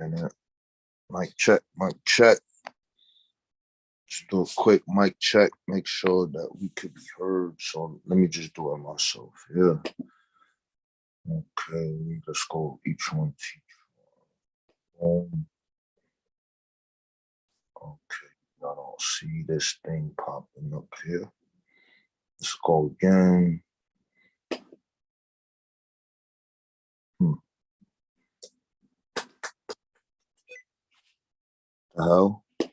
And mic check, mic check. Just do a quick mic check, make sure that we could be heard. So let me just do it myself. Yeah. Okay, let's go each one teach one. Okay, I don't see this thing popping up here. Let's go again. The hell? What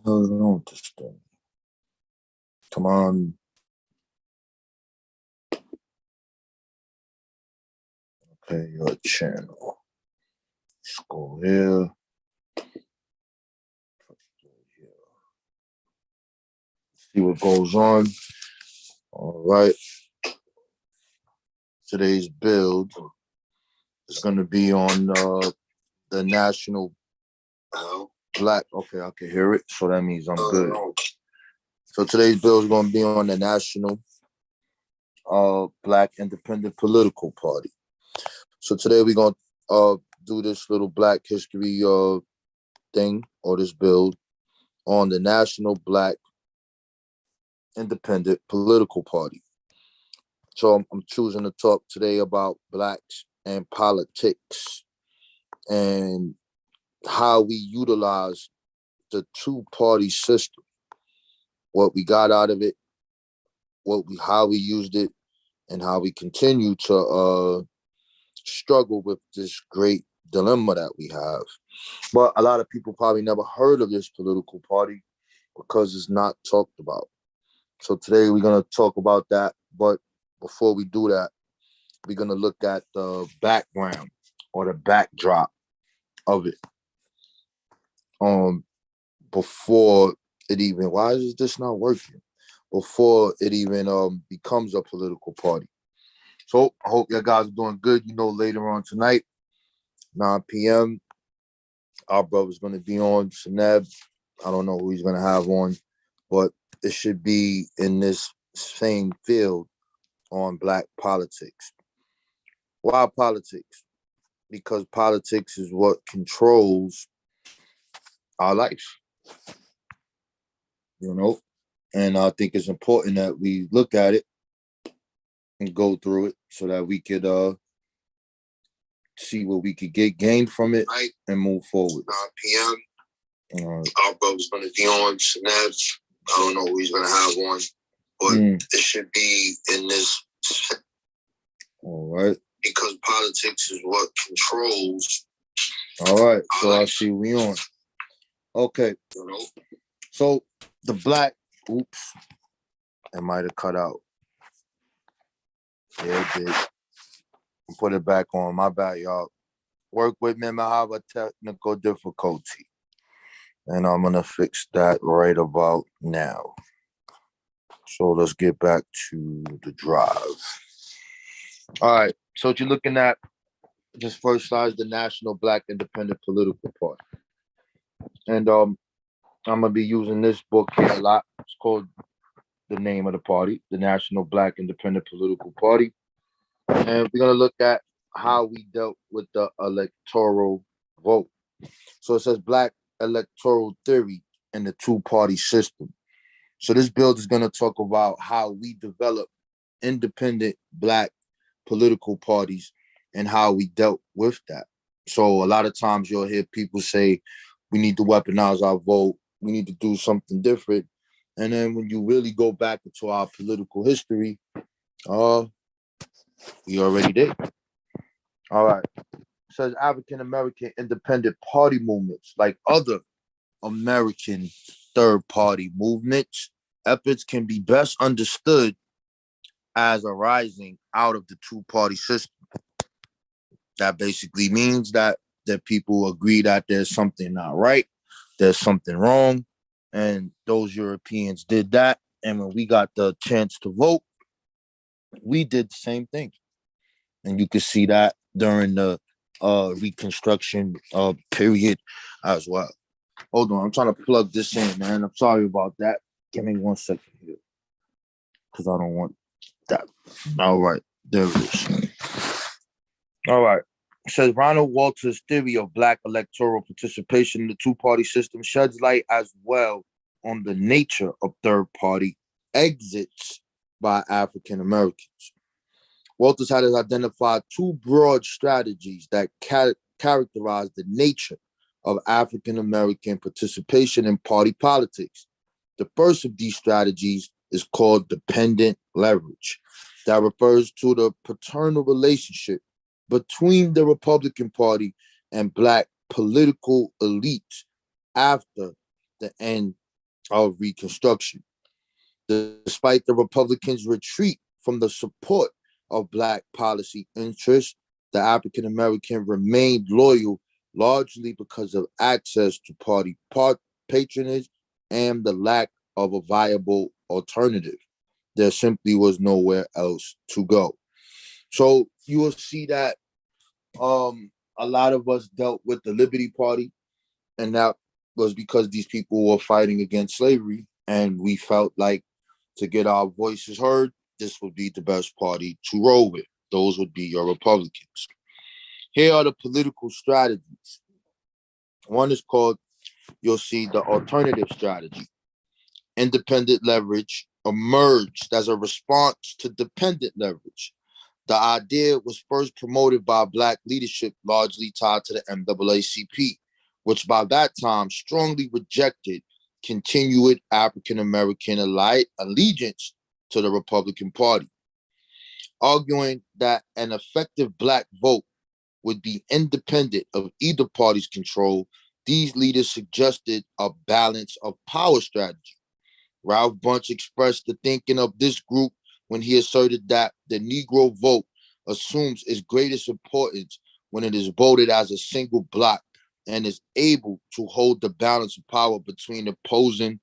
the hell is wrong with this thing? Come on. Okay, your channel. Let's go here. See what goes on. All right. Today's build is going to be on the national black. Okay, I can hear it. So that means I'm good. So today's build is going to be on the national black independent political party. So today we're going to do this little black history thing, or this build on the national black independent political party. So I'm choosing to talk today about blacks and politics and how we utilize the two-party system, what we got out of it, how we used it, and how we continue to struggle with this great dilemma that we have. But a lot of people probably never heard of this political party because it's not talked about. So today we're going to talk about that. But before we do that, we're going to look at the background or the backdrop of it. Before it even, why is this not working? Before it even becomes a political party. So I hope you guys are doing good. You know, later on tonight, 9 p.m., our brother's going to be on, Seneb. I don't know who he's going to have on, but it should be in this same field on black politics. Why politics? Because politics is what controls our life, you know? And I think it's important that we look at it and go through it so that we could see what we could gain from it and move forward. 9 p.m. Our brother's going to be on, Seneb. I don't know who he's going to have on, but it should be in this. All right. Because politics is what controls. All right. So I see we on. Okay. You know? So the black, oops, it might have cut out. Yeah, it did. Put it back on. My bad, y'all. Work with me. I have a technical difficulty. And I'm going to fix that right about now. So let's get back to the drive. All right. So what you're looking at, just first slide, the National Black Independent Political Party. And I'm going to be using this book here a lot. It's called the name of the party, the National Black Independent Political Party. And we're going to look at how we dealt with the electoral vote. So it says Black electoral theory and the two-party system. So this build is going to talk about how we develop independent black political parties and how we dealt with that. So a lot of times you'll hear people say, we need to weaponize our vote. We need to do something different. And then when you really go back into our political history, we already did. All right. It says African-American independent party movements, like other American third-party movements, efforts can be best understood as arising out of the two-party system. That basically means that people agree that there's something not right, there's something wrong, and those Europeans did that. And when we got the chance to vote, we did the same thing. And you can see that during the Reconstruction period as well. Hold on, I'm trying to plug this in, man. I'm sorry about that. Give me 1 second here, because I don't want that. All right, there it is. All right, It says Ronald Walter's theory of Black electoral participation in the two-party system sheds light as well on the nature of third-party exits by African Americans. Walters had identified two broad strategies that characterize the nature of African American participation in party politics. The first of these strategies is called dependent leverage, that refers to the paternal relationship between the Republican Party and Black political elites after the end of Reconstruction. Despite the Republicans' retreat from the support of Black policy interests, the African American remained loyal largely because of access to party patronage and the lack of a viable alternative. There simply was nowhere else to go. So you will see that a lot of us dealt with the Liberty Party, and that was because these people were fighting against slavery, and we felt like to get our voices heard, this would be the best party to roll with. Those would be your Republicans. Here are the political strategies. One is called, you'll see, the alternative strategy. Independent leverage emerged as a response to dependent leverage. The idea was first promoted by Black leadership, largely tied to the NAACP, which by that time strongly rejected continued African American allegiance to the Republican Party. Arguing that an effective Black vote would be independent of either party's control, these leaders suggested a balance of power strategy. Ralph Bunche expressed the thinking of this group when he asserted that the Negro vote assumes its greatest importance when it is voted as a single block and is able to hold the balance of power between opposing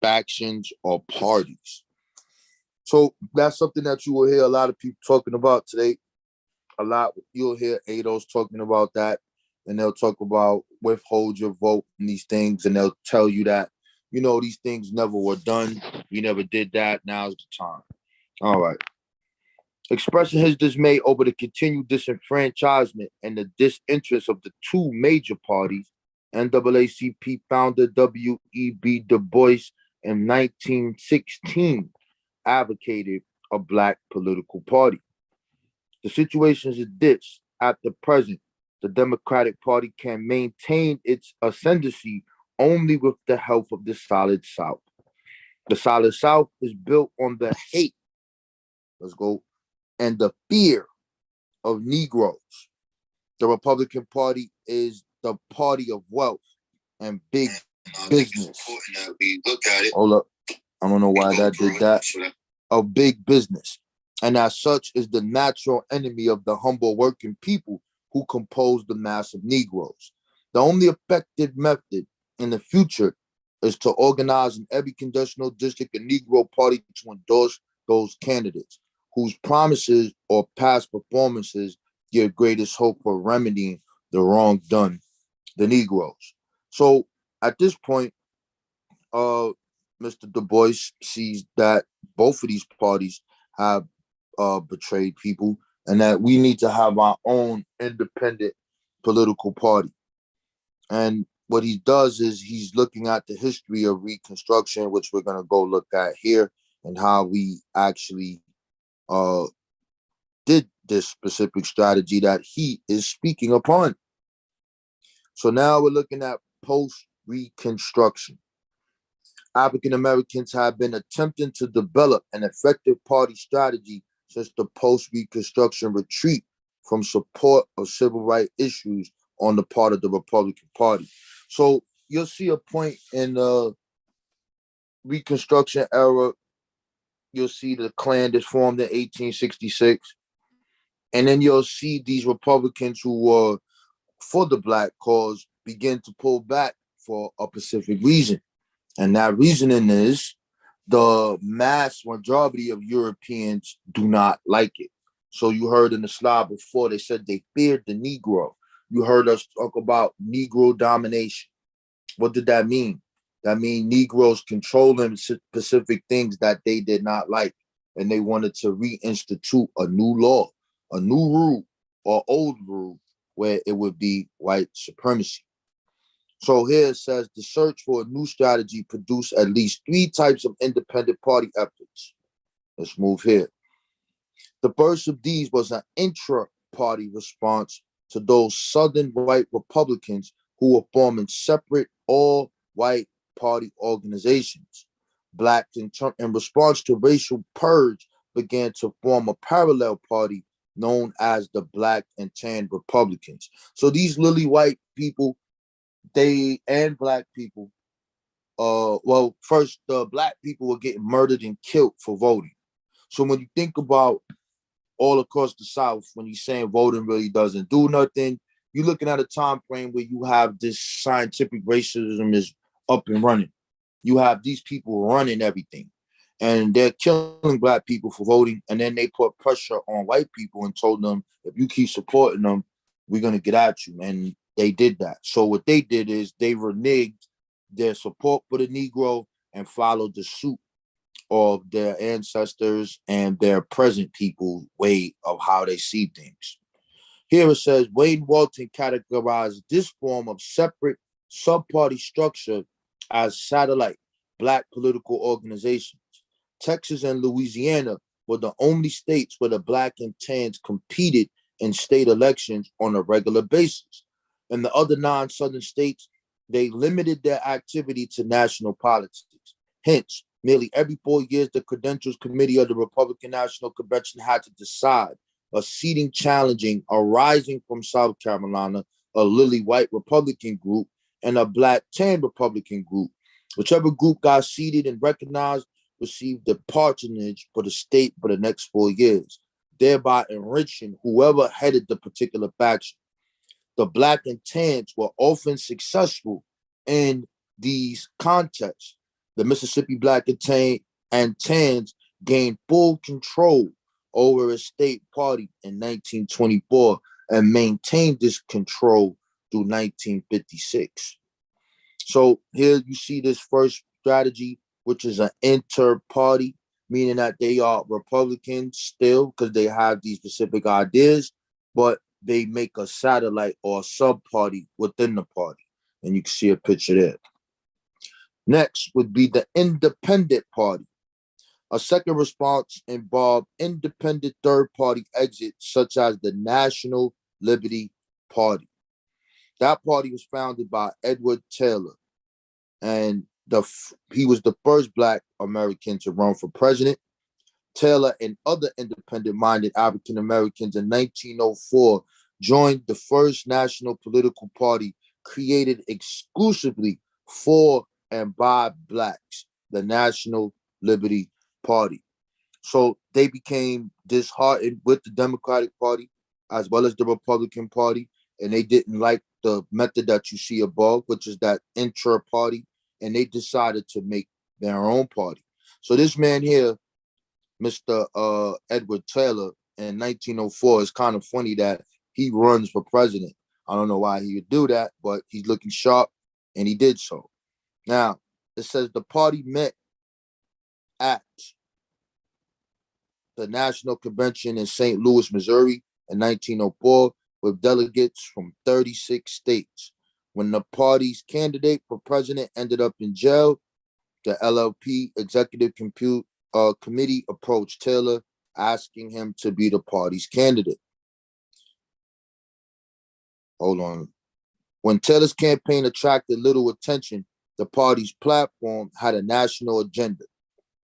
factions or parties. So that's something that you will hear a lot of people talking about today. A lot, you'll hear ADOS talking about that, and they'll talk about withhold your vote and these things, and they'll tell you that, you know, these things never were done. We never did that. Now's the time. All right. Expressing his dismay over the continued disenfranchisement and the disinterest of the two major parties, NAACP founder W.E.B. Du Bois in 1916 advocated a Black political party. The situation is this: at the present, the Democratic Party can maintain its ascendancy only with the help of the Solid South. The Solid South is built on the hate, and the fear of Negroes. The Republican Party is the party of wealth and big business. That we look at it. Hold up. I don't know why that did that. Of big business. And as such is the natural enemy of the humble working people who compose the mass of Negroes. The only effective method in the future is to organize in every congressional district a Negro party to endorse those candidates whose promises or past performances give greatest hope for remedying the wrong done the Negroes. So at this point, Mr. Du Bois sees that both of these parties have betrayed people, and that we need to have our own independent political party. And what he does is he's looking at the history of Reconstruction, which we're going to go look at here, and how we actually did this specific strategy that he is speaking upon. So now we're looking at post-Reconstruction. African Americans have been attempting to develop an effective party strategy since the post-Reconstruction retreat from support of civil rights issues on the part of the Republican Party. So you'll see a point in the Reconstruction era. You'll see the Klan that's formed in 1866. And then you'll see these Republicans who were for the Black cause begin to pull back for a specific reason. And that reasoning is the mass majority of Europeans do not like it. So you heard in the slide before, they said they feared the Negro. You heard us talk about Negro domination. What did that mean? That means Negroes controlling specific things that they did not like. And they wanted to reinstitute a new law, a new rule, or old rule where it would be white supremacy. So here it says the search for a new strategy produced at least 3 types of independent party efforts. Let's move here. The first of these was an intra-party response to those Southern white Republicans who were forming separate all-white party organizations. Blacks, in response to racial purge, began to form a parallel party known as the Black and Tan Republicans. So these lily white people, they and black people, well, first the black people were getting murdered and killed for voting. So when you think about all across the South, when you're saying voting really doesn't do nothing, you're looking at a time frame where you have this scientific racism is up and running. You have these people running everything, and they're killing black people for voting. And then they put pressure on white people and told them, if you keep supporting them, we're going to get at you. And they did that. So what they did is they reneged their support for the Negro and followed the suit of their ancestors and their present people's way of how they see things. Here it says Wayne Walton categorized this form of separate sub-party structure as satellite black political organizations. Texas and Louisiana were the only states where the black and tans competed in state elections on a regular basis. In the other non-Southern states, they limited their activity to national politics. Hence, nearly every 4 years, the Credentials Committee of the Republican National Convention had to decide a seating challenging arising from South Carolina, a lily white Republican group, and a black tan Republican group. Whichever group got seated and recognized received the patronage for the state for the next 4 years, thereby enriching whoever headed the particular faction. The black and tans were often successful in these contests. The Mississippi black and tans gained full control over a state party in 1924 and maintained this control through 1956. So here you see this first strategy, which is an inter-party, meaning that they are Republicans still because they have these specific ideas, but they make a satellite or a sub-party within the party. And you can see a picture there. Next would be the independent party. A second response involved independent third-party exits, such as the National Liberty Party. That party was founded by Edward Taylor, and he was the first Black American to run for president. Taylor and other independent-minded African Americans in 1904 joined the first national political party created exclusively for and by Blacks, the National Liberty Party. So they became disheartened with the Democratic Party as well as the Republican Party, and they didn't like the method that you see above, which is that intra-party, and they decided to make their own party. So this man here, Mr. Edward Taylor, in 1904, it's kind of funny that he runs for president. I don't know why he would do that, but he's looking sharp, and he did so. Now, it says the party met at the National Convention in St. Louis, Missouri in 1904 with delegates from 36 states. When the party's candidate for president ended up in jail, the LLP Executive Committee approached Taylor, asking him to be the party's candidate. Hold on. When Taylor's campaign attracted little attention, the party's platform had a national agenda: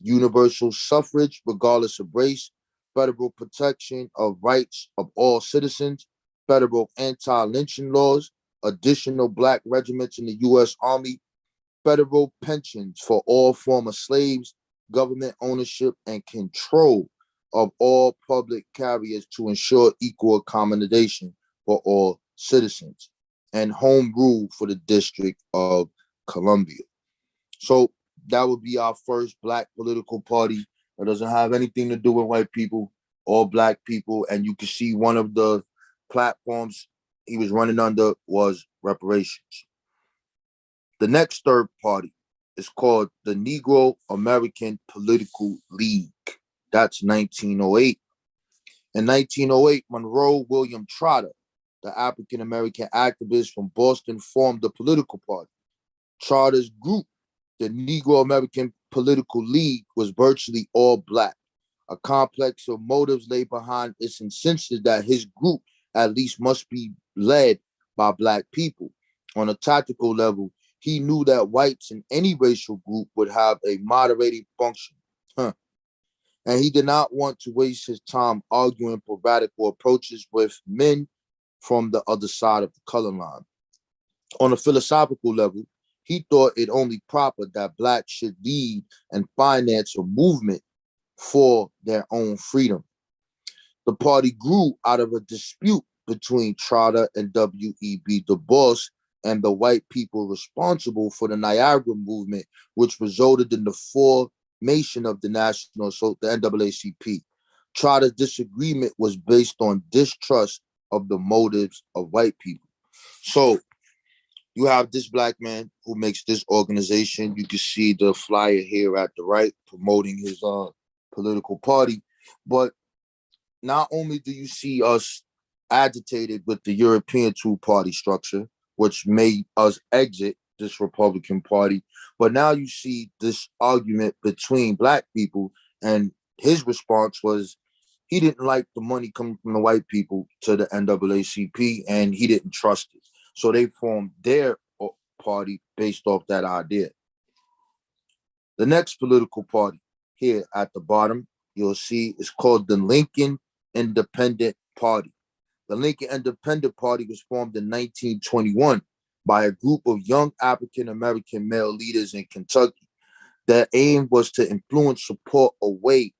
universal suffrage, regardless of race, federal protection of rights of all citizens, federal anti-lynching laws, additional Black regiments in the U.S. Army, federal pensions for all former slaves, government ownership and control of all public carriers to ensure equal accommodation for all citizens, and home rule for the District of Columbia. So that would be our first Black political party that doesn't have anything to do with white people or Black people. And you can see one of the platforms he was running under was reparations. The next third party is called the Negro American Political League. That's 1908. In 1908, Monroe William Trotter, the African-American activists from Boston formed the political party. Charter's group, the Negro American Political League, was virtually all black. A complex of motives lay behind its insistence that his group at least must be led by black people. On a tactical level, he knew that whites in any racial group would have a moderating function. And he did not want to waste his time arguing for radical approaches with men from the other side of the color line. On a philosophical level, he thought it only proper that blacks should lead and finance a movement for their own freedom. The party grew out of a dispute between Trotter and W.E.B. Du Bois and the white people responsible for the Niagara movement, which resulted in the formation of the the NAACP. Trotter's disagreement was based on distrust of the motives of white people. So you have this black man who makes this organization. You can see the flyer here at the right promoting his political party. But not only do you see us agitated with the European two-party structure, which made us exit this Republican Party, but now you see this argument between black people, and his response was he didn't like the money coming from the white people to the NAACP, and he didn't trust it. So they formed their party based off that idea. The next political party here at the bottom, you'll see is called the Lincoln Independent Party. The Lincoln Independent Party was formed in 1921 by a group of young African-American male leaders in Kentucky. Their aim was to influence support away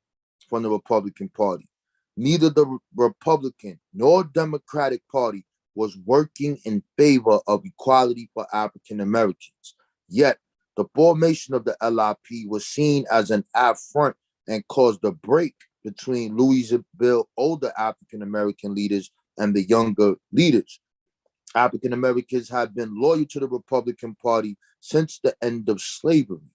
from the Republican Party. Neither the Republican nor Democratic Party was working in favor of equality for African Americans. Yet, the formation of the LIP was seen as an affront and caused a break between Louisville's older African American leaders and the younger leaders. African Americans had been loyal to the Republican Party since the end of slavery.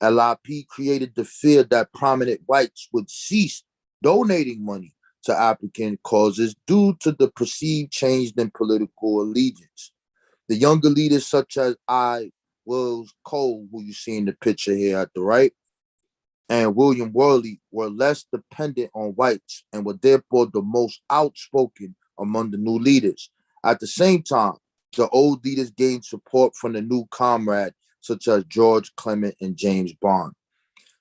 LIP created the fear that prominent whites would cease donating money to African causes due to the perceived change in political allegiance. The younger leaders such as Wills Cole, who you see in the picture here at the right, and William Worley were less dependent on whites and were therefore the most outspoken among the new leaders. At the same time, the old leaders gained support from the new comrades such as George Clement and James Bond.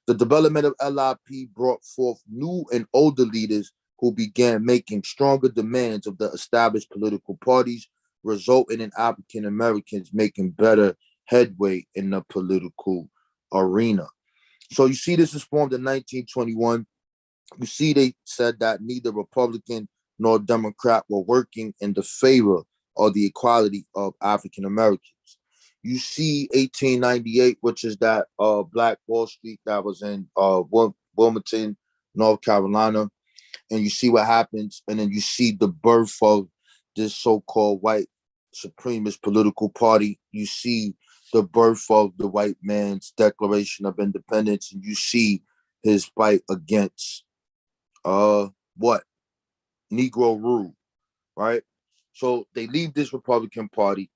The development of LIP brought forth new and older leaders who began making stronger demands of the established political parties, resulting in African Americans making better headway in the political arena. So you see this was formed in 1921. You see they said that neither Republican nor Democrat were working in the favor of the equality of African Americans. You see 1898, which is that Black Wall Street that was in Wilmington, North Carolina. And you see what happens. And then you see the birth of this so-called white supremacist political party. You see the birth of the white man's Declaration of Independence. And you see his fight against what? Negro rule, right? So they leave this Republican Party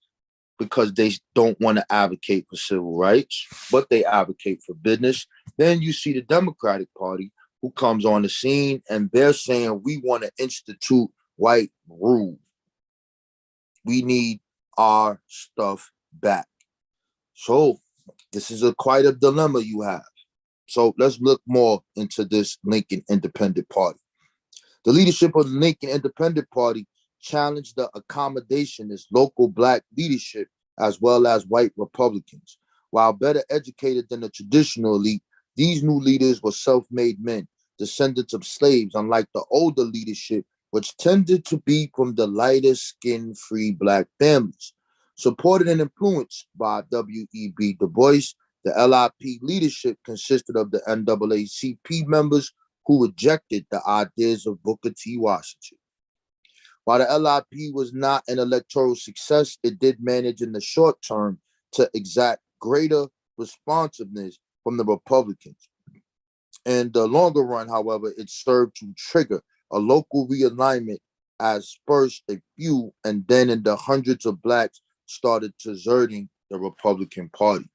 because they don't want to advocate for civil rights, but they advocate for business. Then you see the Democratic Party who comes on the scene and they're saying, we want to institute white rule. We need our stuff back. So this is quite a dilemma you have. So let's look more into this Lincoln Independent Party. The leadership of the Lincoln Independent Party challenged the accommodationist local black leadership as well as white Republicans. While better educated than the traditional elite, these new leaders were self-made men, descendants of slaves, unlike the older leadership, which tended to be from the lighter-skinned free black families. Supported and influenced by W.E.B. Du Bois, the LIP leadership consisted of the NAACP members who rejected the ideas of Booker T. Washington. While the LIP was not an electoral success, it did manage in the short term to exact greater responsiveness from the Republicans. In the longer run, however, it served to trigger a local realignment as first a few, and then in the hundreds of blacks started deserting the Republican Party.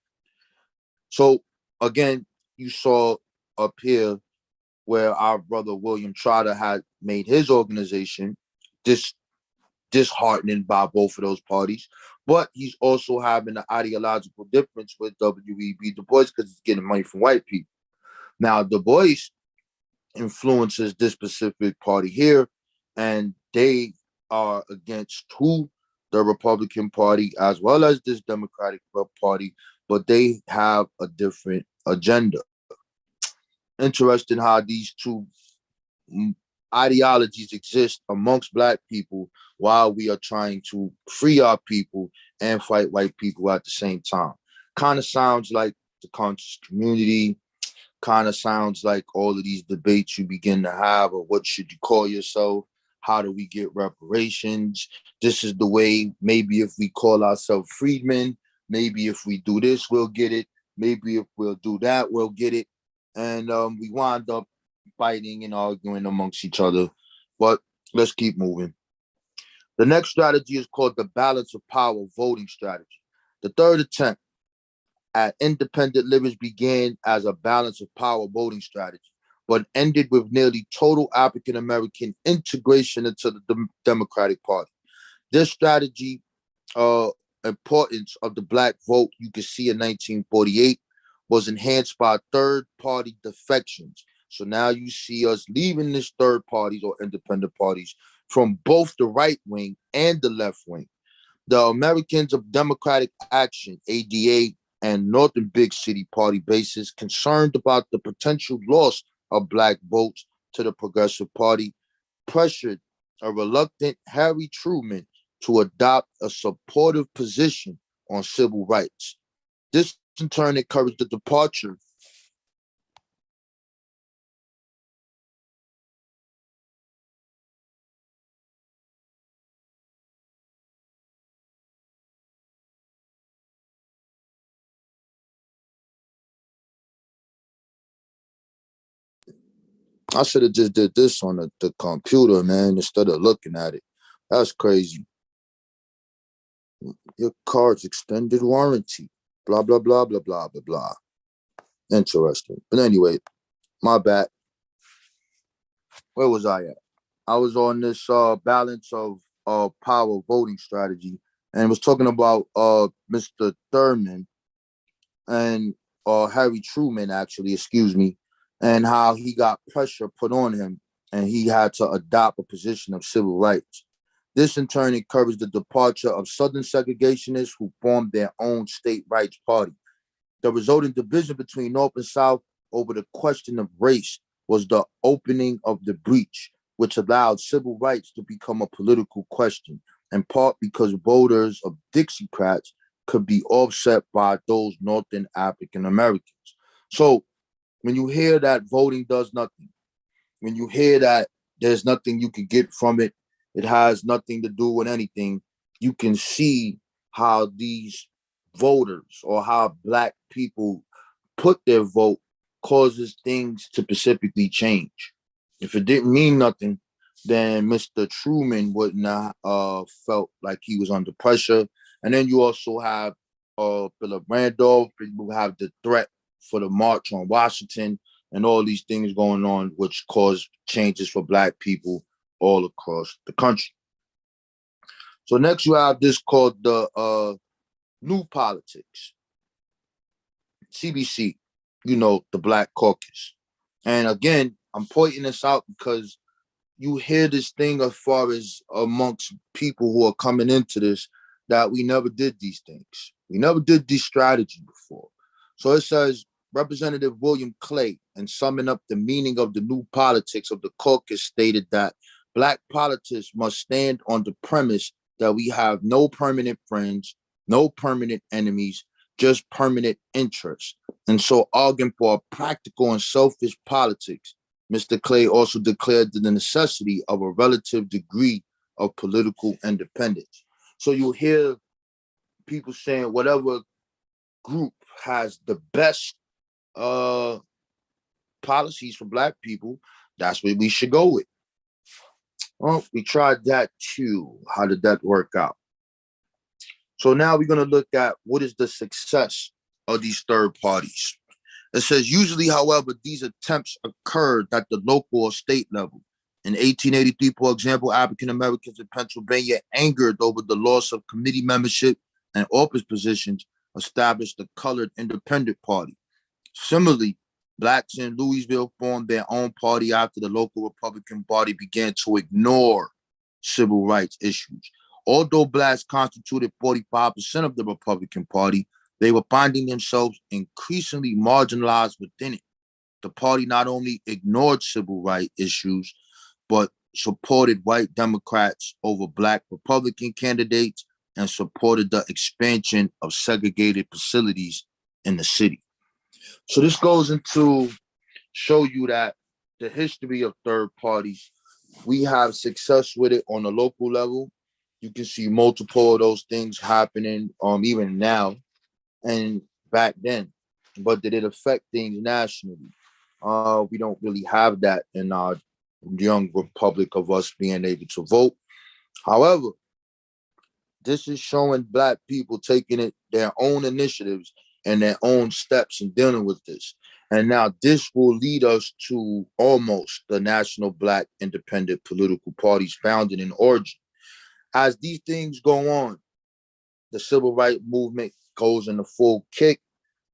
So again, you saw up here where our brother William Trotter had made his organization disheartened by both of those parties, but he's also having an ideological difference with W.E.B. Du Bois because he's getting money from white people. Now, Du Bois influences this specific party here, and they are against who? The Republican Party as well as this Democratic Party, but they have a different agenda. Interesting how these two ideologies exist amongst black people while we are trying to free our people and fight white people at the same time. Kind of sounds like the conscious community, kind of sounds like all of these debates you begin to have of what should you call yourself, how do we get reparations, this is the way, maybe if we call ourselves freedmen, maybe if we do this we'll get it, maybe if we'll do that we'll get it, and we wind up fighting and arguing amongst each other. But let's keep moving. The next strategy is called the balance of power voting strategy. The third attempt at independent livers began as a balance of power voting strategy, but ended with nearly total African American integration into the Democratic Party. This strategy, importance of the black vote, you can see in 1948, was enhanced by third-party defections. So now you see us leaving this third parties or independent parties from both the right wing and the left wing. The Americans of Democratic Action, ADA, and Northern Big City Party bases, concerned about the potential loss of black votes to the Progressive Party, pressured a reluctant Harry Truman to adopt a supportive position on civil rights. This in turn encouraged the departure I should have just did this on the computer, man, instead of looking at it. That's crazy. Your car's extended warranty. Blah, blah, blah, blah, blah, blah, blah. Interesting. But anyway, my bad. Where was I at? I was on this balance of power voting strategy and was talking about Mr. Thurman and Harry Truman, actually, excuse me, and how he got pressure put on him and he had to adopt a position of civil rights. This in turn encouraged the departure of Southern segregationists who formed their own state rights party. The resulting division between North and South over the question of race was the opening of the breach, which allowed civil rights to become a political question, in part because voters of Dixiecrats could be offset by those Northern African Americans. So when you hear that voting does nothing, when you hear that there's nothing you can get from it, it has nothing to do with anything, you can see how these voters or how black people put their vote causes things to specifically change. If it didn't mean nothing, then Mr. Truman wouldn't have felt like he was under pressure. And then you also have Philip Randolph, you have the threat for the March on Washington, and all these things going on, which caused changes for black people all across the country. So next you have this called the New Politics, CBC, the Black Caucus. And again, I'm pointing this out because you hear this thing as far as amongst people who are coming into this, that we never did these things. We never did this strategy before. So it says, Representative William Clay, in summing up the meaning of the new politics of the caucus, stated that black politics must stand on the premise that we have no permanent friends, no permanent enemies, just permanent interests. And so arguing for a practical and selfish politics, Mr. Clay also declared the necessity of a relative degree of political independence. So you hear people saying whatever group has the best policies for black people, that's what we should go with. Well, we tried that too. How did that work out? So now we're going to look at what is the success of these third parties. It says, usually, however, these attempts occurred at the local or state level. In 1883, for example, African Americans in Pennsylvania, angered over the loss of committee membership and office positions, established the Colored Independent Party. Similarly, blacks in Louisville formed their own party after the local Republican Party began to ignore civil rights issues. Although blacks constituted 45% of the Republican Party, they were finding themselves increasingly marginalized within it. The party not only ignored civil rights issues, but supported white Democrats over black Republican candidates and supported the expansion of segregated facilities in the city. So this goes into show you that the history of third parties, we have success with it on the local level. You can see multiple of those things happening even now and back then. But did it affect things nationally? We don't really have that in our young republic of us being able to vote. However, this is showing black people taking it their own initiatives and their own steps in dealing with this. And now this will lead us to almost the National Black Independent Political Party's founding and origin. As these things go on, the civil rights movement goes in a full kick.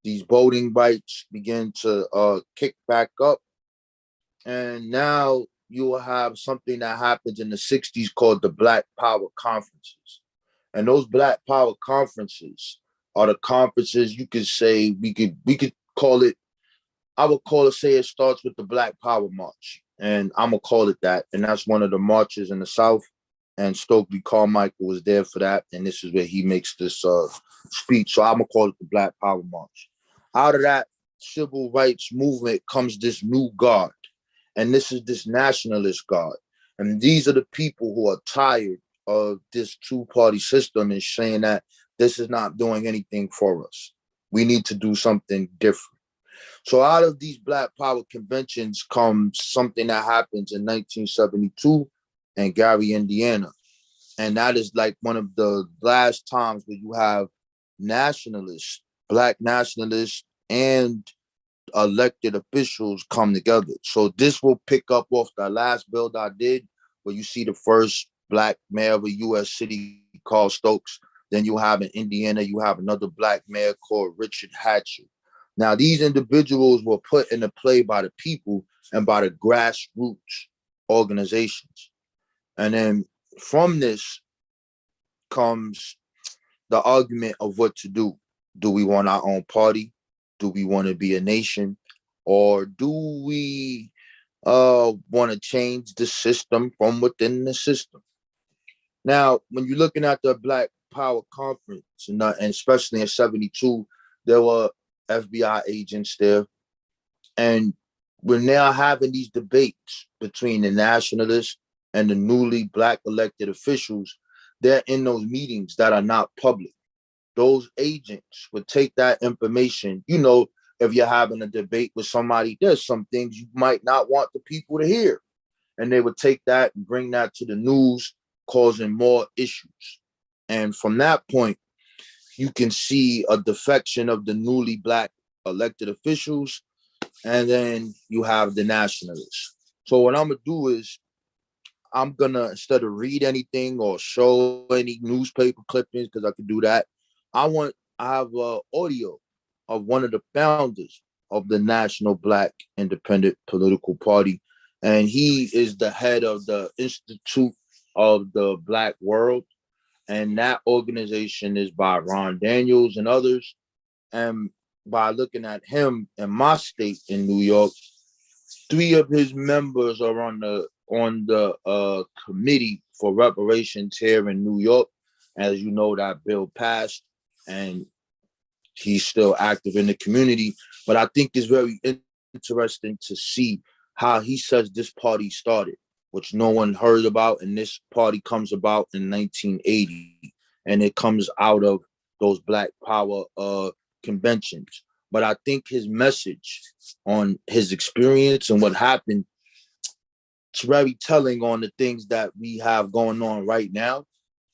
These voting rights begin to kick back up. And now you will have something that happens in the 60s called the Black Power Conferences. And those Black Power Conferences are the conferences you could say, we could call it, I would call it, say it starts with the Black Power March. And I'm going to call it that. And that's one of the marches in the South. And Stokely Carmichael was there for that. And this is where he makes this speech. So I'm going to call it the Black Power March. Out of that civil rights movement comes this new guard. And this is this nationalist guard. And these are the people who are tired of this two-party system and saying that this is not doing anything for us. We need to do something different. So out of these Black Power conventions comes something that happens in 1972 in Gary, Indiana. And that is like one of the last times where you have nationalists, Black nationalists, and elected officials come together. So this will pick up off the last build I did, where you see the first Black mayor of a U.S. city called Stokes. Then you have in Indiana, you have another Black mayor called Richard Hatcher. Now, these individuals were put into play by the people and by the grassroots organizations. And then from this comes the argument of what to do. Do we want our own party? Do we want to be a nation? Or do we want to change the system from within the system? Now, when you're looking at the Black Power Conference, and especially in 72, there were FBI agents there. And we're now having these debates between the nationalists and the newly Black elected officials. They're in those meetings that are not public. Those agents would take that information. You know, if you're having a debate with somebody, there's some things you might not want the people to hear. And they would take that and bring that to the news, causing more issues. And from that point, you can see a defection of the newly Black elected officials. And then you have the nationalists. So what I'm going to do is I'm going to, instead of read anything or show any newspaper clippings, because I could do that, I have audio of one of the founders of the National Black Independent Political Party. And he is the head of the Institute of the Black World. And that organization is by Ron Daniels and others. And by looking at him in my state in New York, 3 of his members are on the committee for reparations here in New York. As you know, that bill passed, and he's still active in the community. But I think it's very interesting to see how he says this party started, which no one heard about. And this party comes about in 1980, and it comes out of those Black Power conventions. But I think his message on his experience and what happened it's very telling on the things that we have going on right now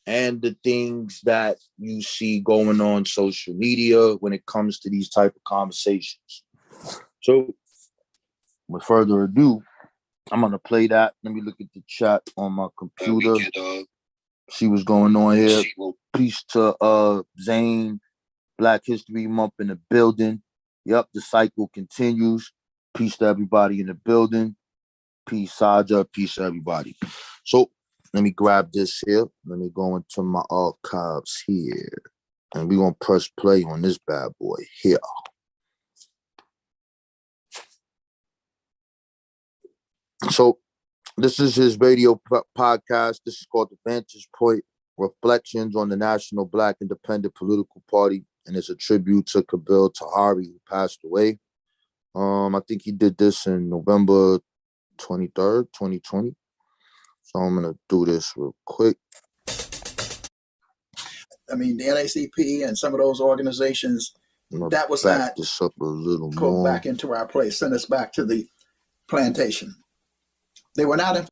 and the things that you see going on social media when it comes to these type of conversations. So with further ado, I'm going to play that. Let me look at the chat on my computer. See what's going on here. Peace to Zane. Black History Month in the building. Yep, the cycle continues. Peace to everybody in the building. Peace, Saja. Peace, everybody. So let me grab this here. Let me go into my archives here. And we're going to press play on this bad boy here. So this is his radio podcast. This is called The Vantage Point, Reflections on the National Black Independent Political Party. And it's a tribute to Kabil Tahari, who passed away. I think he did this in November 23rd, 2020. So I'm going to do this real quick. I mean, the NACP and some of those organizations, that was not this up a little go more. Back into our place, send us back to the plantation. They were not in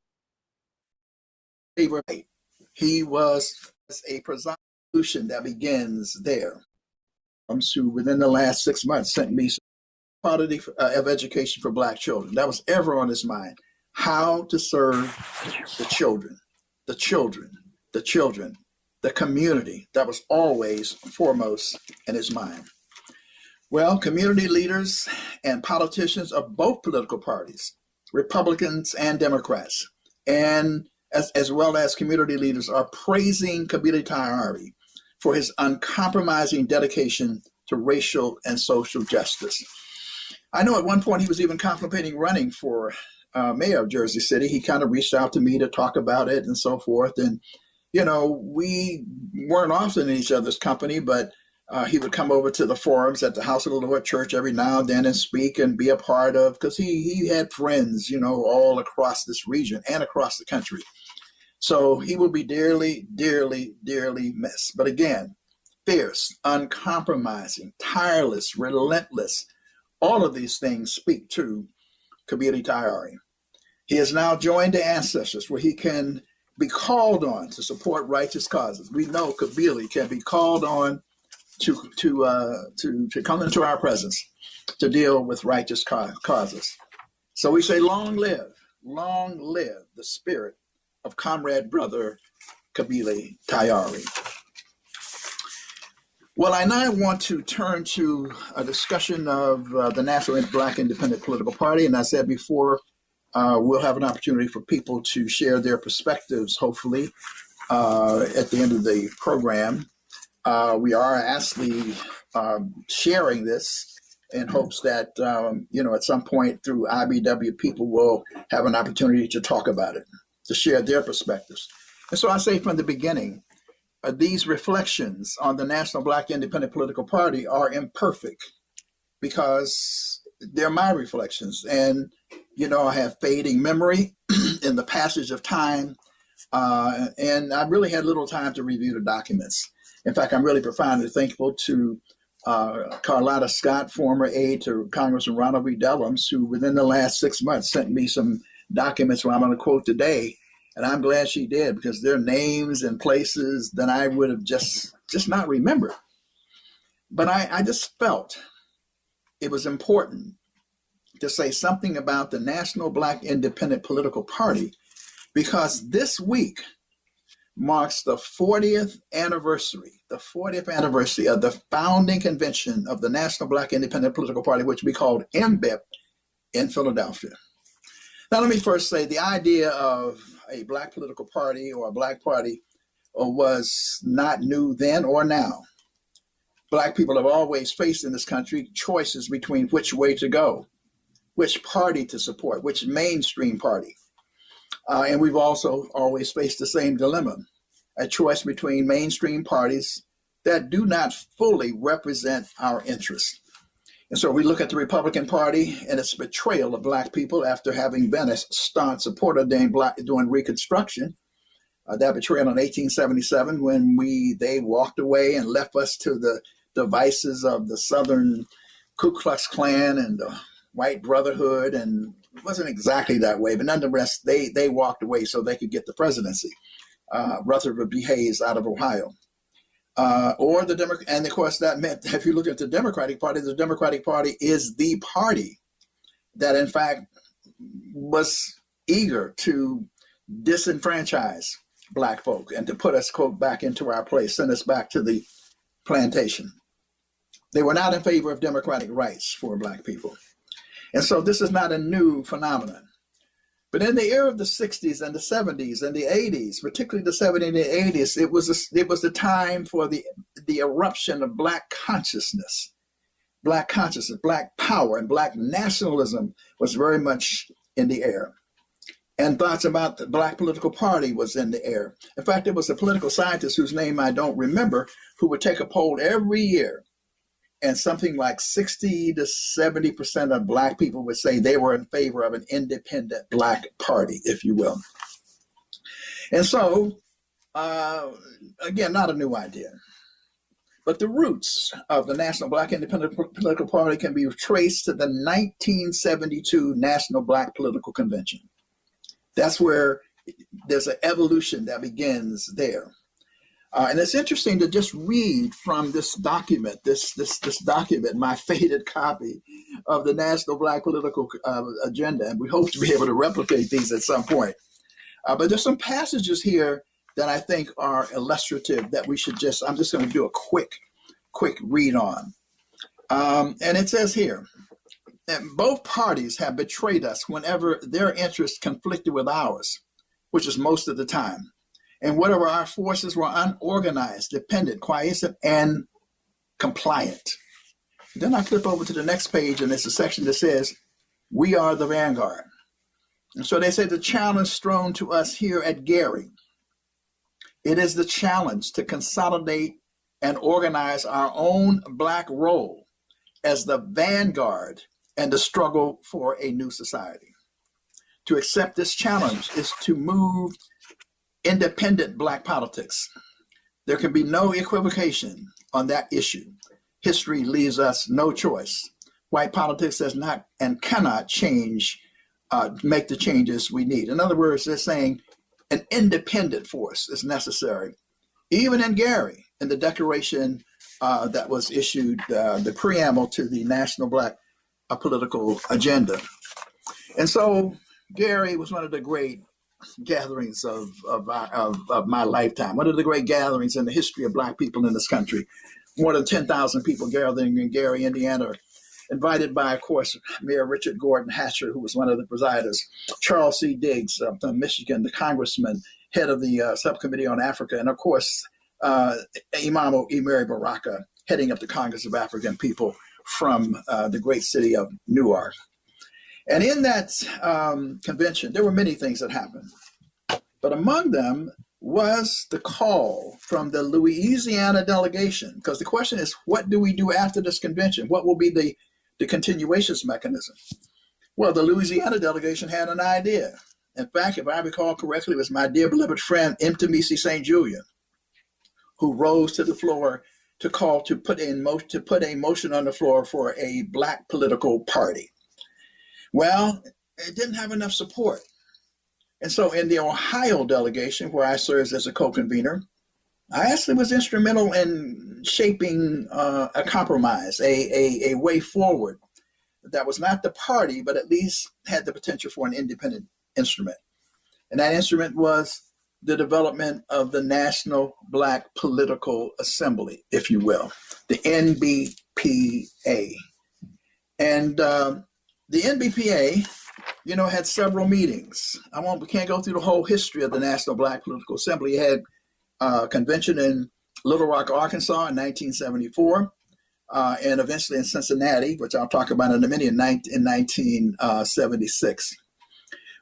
favor. He was a presumption that begins there. So within the last 6 months, sent me quality of education for Black children. That was ever on his mind. How to serve the children, the children, the children, the community. That was always foremost in his mind. Well, community leaders and politicians of both political parties, Republicans and Democrats, and as well as community leaders, are praising Kabili Tahari for his uncompromising dedication to racial and social justice. I know at one point he was even contemplating running for mayor of Jersey City. He kind of reached out to me to talk about it and so forth. And, you know, we weren't often in each other's company, but he would come over to the forums at the House of the Lord Church every now and then and speak and be a part of, because he had friends, you know, all across this region and across the country. So he will be dearly, dearly, dearly missed. But again, fierce, uncompromising, tireless, relentless, all of these things speak to Kabili Tahari. He has now joined the ancestors where he can be called on to support righteous causes. We know Kabili can be called on to come into our presence to deal with righteous causes. So we say, long live the spirit of comrade brother Kabili Tahari. Well, I now want to turn to a discussion of the National Black Independent Political Party. And I said before, we'll have an opportunity for people to share their perspectives, hopefully, at the end of the program. We are actually sharing this in hopes that, at some point through IBW, people will have an opportunity to talk about it, to share their perspectives. And so I say from the beginning, these reflections on the National Black Independent Political Party are imperfect because they're my reflections. And, I have fading memory in the passage of time. And I really had little time to review the documents. In fact, I'm really profoundly thankful to Carlotta Scott, former aide to Congressman Ronald B. Dellums, who within the last 6 months sent me some documents where I'm going to quote today. And I'm glad she did, because there are names and places that I would have just not remembered. But I just felt it was important to say something about the National Black Independent Political Party, because this week marks the 40th anniversary of the founding convention of the National Black Independent Political Party, which we called NBIPP, in Philadelphia. Now, let me first say the idea of a Black political party or a Black party was not new then or now. Black people have always faced in this country choices between which way to go, which party to support, which mainstream party. And we've also always faced the same dilemma, a choice between mainstream parties that do not fully represent our interests. And so we look at the Republican Party and its betrayal of Black people after having been a staunch supporter during Reconstruction. That betrayal in 1877 when they walked away and left us to the devices of the Southern Ku Klux Klan and the White Brotherhood and wasn't exactly that way, but nonetheless, they walked away so they could get the presidency. Rutherford B. Hayes out of Ohio. Or the Democrat, and of course that meant, if you look at the Democratic Party is the party that in fact was eager to disenfranchise Black folk and to put us, quote, back into our place, send us back to the plantation. They were not in favor of democratic rights for Black people. And so this is not a new phenomenon. But in the era of the 60s and the 70s and the 80s, particularly the 70s and the 80s, it was the time for the eruption of Black consciousness. Black consciousness, Black power, and Black nationalism was very much in the air. And thoughts about the Black political party was in the air. In fact, there was a political scientist whose name I don't remember, who would take a poll every year, and something like 60 to 70% of Black people would say they were in favor of an independent Black party, if you will. And so, again, not a new idea. But the roots of the National Black Independent Political Party can be traced to the 1972 National Black Political Convention. That's where there's an evolution that begins there. And it's interesting to just read from this document, this document, my faded copy of the National Black Political Agenda. And we hope to be able to replicate these at some point. But there's some passages here that I think are illustrative that I'm just going to do a quick read on. And it says here, that both parties have betrayed us whenever their interests conflicted with ours, which is most of the time. And whatever our forces were unorganized, dependent, quiescent, and compliant. Then I flip over to the next page, and it's a section that says, we are the vanguard. And so they say the challenge thrown to us here at Gary. It is the challenge to consolidate and organize our own Black role as the vanguard and the struggle for a new society. To accept this challenge is to move independent Black politics. There can be no equivocation on that issue. History leaves us no choice. White politics does not and cannot make the changes we need. In other words, they're saying an independent force is necessary. Even in Gary, in the declaration that was issued, the preamble to the National Black Political Agenda. And so Gary was one of the great gatherings of my lifetime, one of the great gatherings in the history of Black people in this country. More than 10,000 people gathering in Gary, Indiana, invited by, of course, Mayor Richard Gordon Hatcher, who was one of the presiders, Charles C. Diggs from Michigan, the congressman, head of the Subcommittee on Africa, and of course, Imam Emeri Baraka, heading up the Congress of African People from the great city of Newark. And in that convention, there were many things that happened. But among them was the call from the Louisiana Delegation, because the question is, what do we do after this convention? What will be the continuations mechanism? Well, the Louisiana Delegation had an idea. In fact, if I recall correctly, it was my dear beloved friend, Mtamisi St. Julian, who rose to the floor to call to put a motion on the floor for a Black political party. Well, it didn't have enough support. And so in the Ohio delegation, where I served as a co-convener, I actually was instrumental in shaping a compromise, a way forward that was not the party, but at least had the potential for an independent instrument. And that instrument was the development of the National Black Political Assembly, if you will, the NBPA. And the NBPA, had several meetings. We can't go through the whole history of the National Black Political Assembly. It had a convention in Little Rock, Arkansas in 1974, and eventually in Cincinnati, which I'll talk about in a minute, in 1976.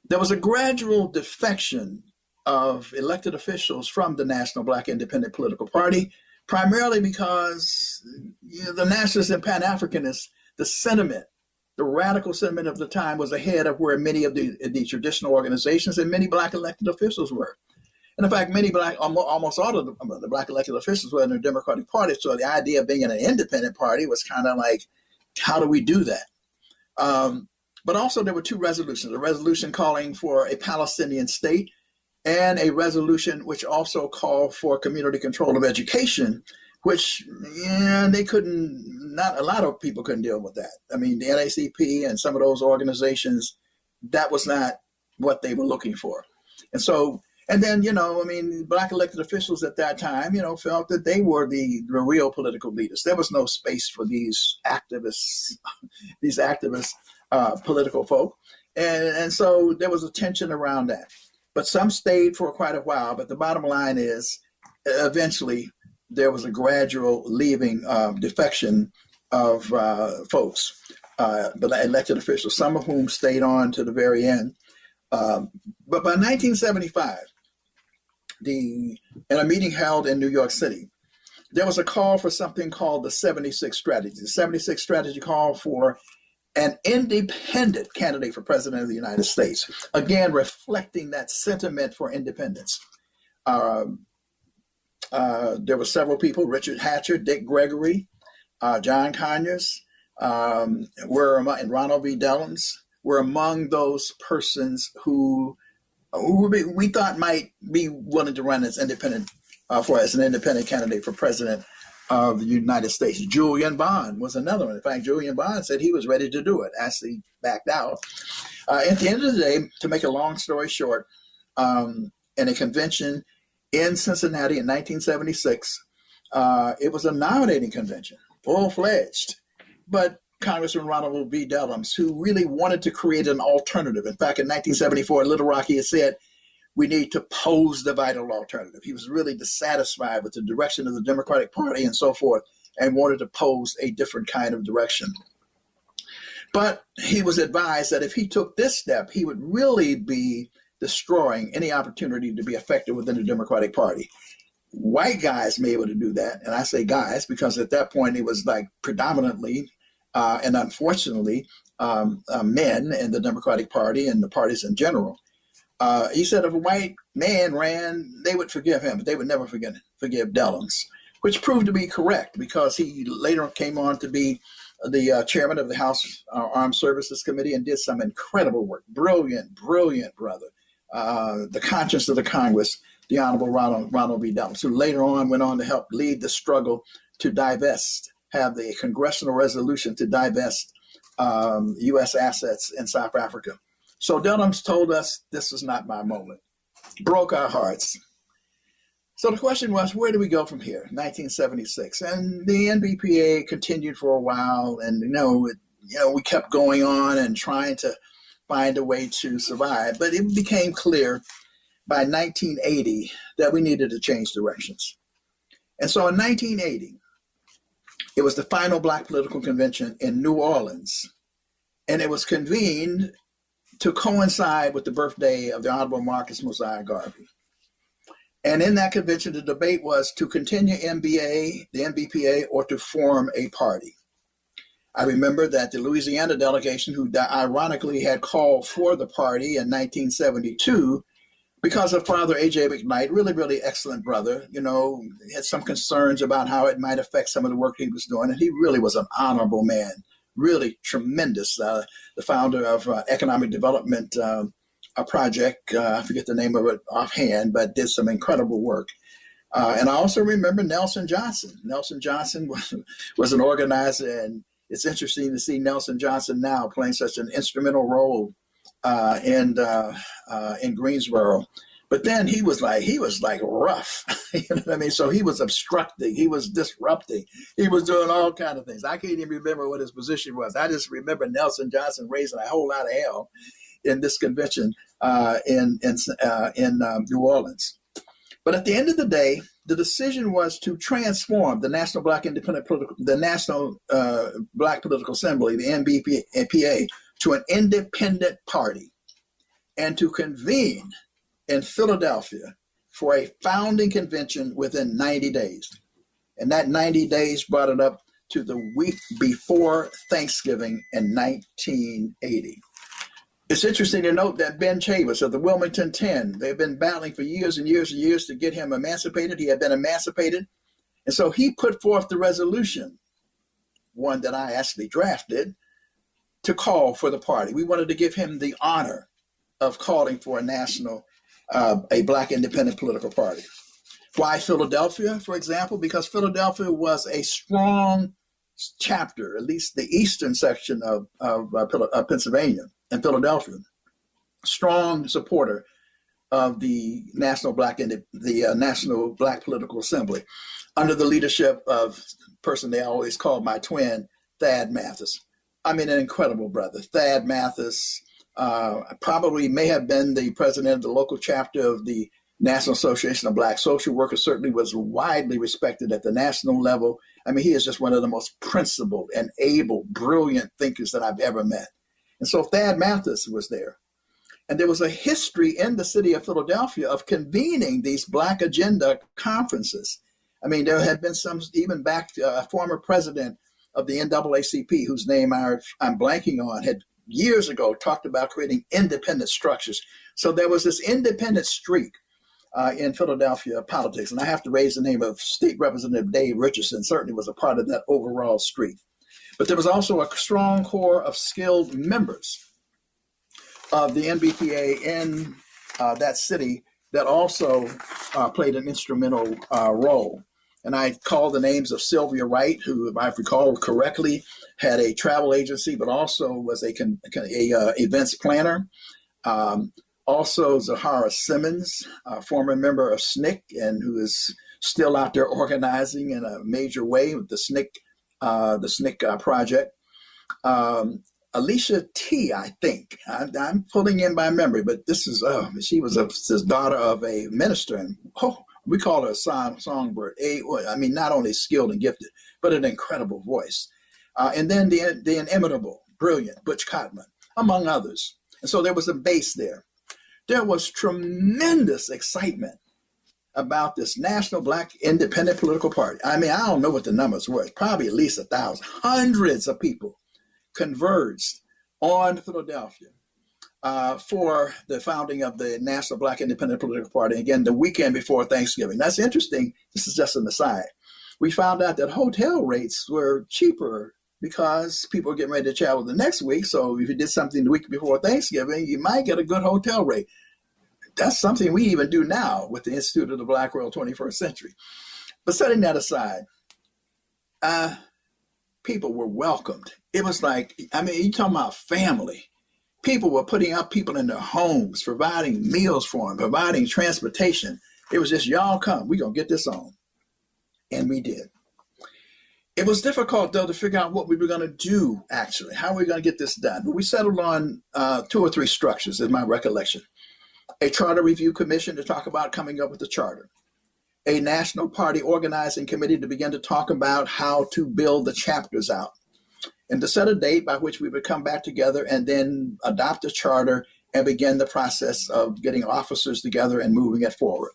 There was a gradual defection of elected officials from the National Black Independent Political Party, primarily because the nationalists and Pan-Africanists, the sentiment, the radical sentiment of the time was ahead of where many of the traditional organizations and many Black elected officials were. And in fact, almost all of the Black elected officials were in the Democratic Party. So the idea of being in an independent party was kind of like, how do we do that? But also there were two resolutions, a resolution calling for a Palestinian state and a resolution which also called for community control of education, which they couldn't, not a lot of people couldn't deal with that. I mean, the NAACP and some of those organizations, that was not what they were looking for. And so, and then, Black elected officials at that time, felt that they were the real political leaders. There was no space for these activists, political folk. And so there was a tension around that. But some stayed for quite a while. But the bottom line is, eventually, there was a gradual leaving, defection of folks, elected officials, some of whom stayed on to the very end. But by 1975, in a meeting held in New York City, there was a call for something called the 76 Strategy. The 76 Strategy called for an independent candidate for president of the United States, again, reflecting that sentiment for independence. There were several people, Richard Hatcher, Dick Gregory, John Conyers, and Ronald V. Dellums were among those persons who we thought might be willing to run as an independent candidate for president of the United States. Julian Bond was another one. In fact, Julian Bond said he was ready to do it. Actually backed out. At the end of the day, to make a long story short, in a convention in Cincinnati in 1976, it was a nominating convention, full-fledged. But Congressman Ronald V. Dellums, who really wanted to create an alternative. In fact, in 1974, Little Rock, he had said, we need to pose the vital alternative. He was really dissatisfied with the direction of the Democratic Party and so forth, and wanted to pose a different kind of direction. But he was advised that if he took this step, he would really be destroying any opportunity to be effective within the Democratic Party. White guys may be able to do that. And I say guys because at that point it was like predominantly and unfortunately men in the Democratic Party and the parties in general. He said if a white man ran, they would forgive him, but they would never forgive Dellums, which proved to be correct because he later came on to be the chairman of the House Armed Services Committee and did some incredible work. Brilliant brother. The conscience of the Congress, the Honorable Ronald V. Dellums, who later on went on to help lead the struggle to divest, have the congressional resolution to divest U.S. assets in South Africa. So Dellums told us this was not my moment. Broke our hearts. So the question was, where do we go from here? 1976, and the NBPA continued for a while, and we kept going on and trying to find a way to survive. But it became clear by 1980 that we needed to change directions. And so in 1980, it was the final Black Political Convention in New Orleans, and it was convened to coincide with the birthday of the Honorable Marcus Mosiah Garvey. And in that convention, the debate was to continue the NBPA, or to form a party. I remember that the Louisiana delegation, who ironically had called for the party in 1972, because of Father A.J. McKnight, really, really excellent brother, had some concerns about how it might affect some of the work he was doing. And he really was an honorable man, really tremendous. The founder of Economic Development Project, I forget the name of it offhand, but did some incredible work. And I also remember Nelson Johnson. Nelson Johnson was an organizer, and it's interesting to see Nelson Johnson now playing such an instrumental role in Greensboro. But then he was like rough, you know what I mean? So he was obstructing, he was disrupting, he was doing all kinds of things. I can't even remember what his position was. I just remember Nelson Johnson raising a whole lot of hell in this convention in New Orleans. But at the end of the day, the decision was to transform the National Black Political Assembly, the NBIPP, to an independent party, and to convene in Philadelphia for a founding convention within 90 days. And that 90 days brought it up to the week before Thanksgiving in 1980. It's interesting to note that Ben Chavis of the Wilmington 10, they've been battling for years and years and years to get him emancipated. He had been emancipated. And so he put forth the resolution, one that I actually drafted, to call for the party. We wanted to give him the honor of calling for a Black independent political party. Why Philadelphia, for example? Because Philadelphia was a strong chapter, at least the eastern section of Pennsylvania and Philadelphia, strong supporter of the National Black Political Assembly, under the leadership of a person they always called my twin, Thad Mathis. I mean, an incredible brother. Thad Mathis probably may have been the president of the local chapter of the National Association of Black Social Workers, certainly was widely respected at the national level. I mean, he is just one of the most principled and able, brilliant thinkers that I've ever met. And so Thad Mathis was there. And there was a history in the city of Philadelphia of convening these Black agenda conferences. I mean, there had been some, even back to a former president of the NAACP, whose name I'm blanking on, had years ago talked about creating independent structures. So there was this independent streak in Philadelphia politics. And I have to raise the name of State Representative Dave Richardson, certainly was a part of that overall streak. But there was also a strong core of skilled members of the NBPA in that city that also played an instrumental role. And I call the names of Sylvia Wright, who, if I recall correctly, had a travel agency, but also was a events planner. Also, Zahara Simmons, a former member of SNCC, and who is still out there organizing in a major way with the SNCC project. Alicia T, I think. I'm pulling in by memory, but this is, she was this daughter of a minister, and we call her a songbird. I mean, not only skilled and gifted, but an incredible voice. And then the inimitable, brilliant Butch Cotman, among others. And so there was a base there. There was tremendous excitement about this National Black Independent Political Party. I mean, I don't know what the numbers were. It's probably at least 1,000. Hundreds of people converged on Philadelphia for the founding of the National Black Independent Political Party, again, the weekend before Thanksgiving. That's interesting. This is just an aside. We found out that hotel rates were cheaper because people were getting ready to travel the next week. So if you did something the week before Thanksgiving, you might get a good hotel rate. That's something we even do now with the Institute of the Black World 21st Century. But setting that aside, people were welcomed. It was like, I mean, you're talking about family. People were putting up people in their homes, providing meals for them, providing transportation. It was just, y'all come, we're going to get this on. And we did. It was difficult, though, to figure out what we were going to do, actually. How are we going to get this done? But we settled on 2 or 3 structures, is my recollection. A charter review commission to talk about coming up with a charter. A national party organizing committee to begin to talk about how to build the chapters out. And to set a date by which we would come back together and then adopt a charter and begin the process of getting officers together and moving it forward.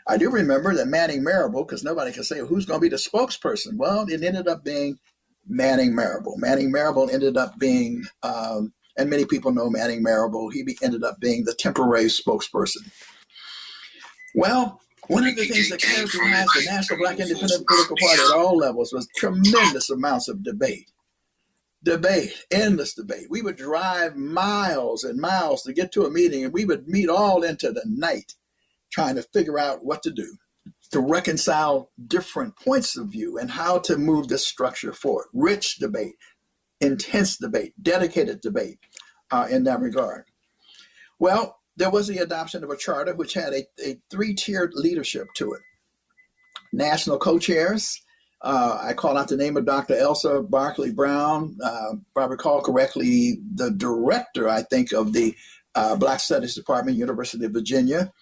I do remember that Manning Marable, because nobody can say, who's going to be the spokesperson? Well, it ended up being Manning Marable. Manning Marable ended up being, and many people know Manning Marable, he ended up being the temporary spokesperson. Well, one of the things that characterized the National Black Independent Political Party at all levels was tremendous amounts of debate, endless debate. We would drive miles and miles to get to a meeting, and we would meet all into the night trying to figure out what to do to reconcile different points of view and how to move this structure forward. Rich debate, intense debate, dedicated debate in that regard. Well, there was the adoption of a charter which had a 3-tiered leadership to it. National co-chairs, I call out the name of Dr. Elsa Barkley Brown, if I recall correctly, the director, I think, of the Black Studies Department, University of Virginia.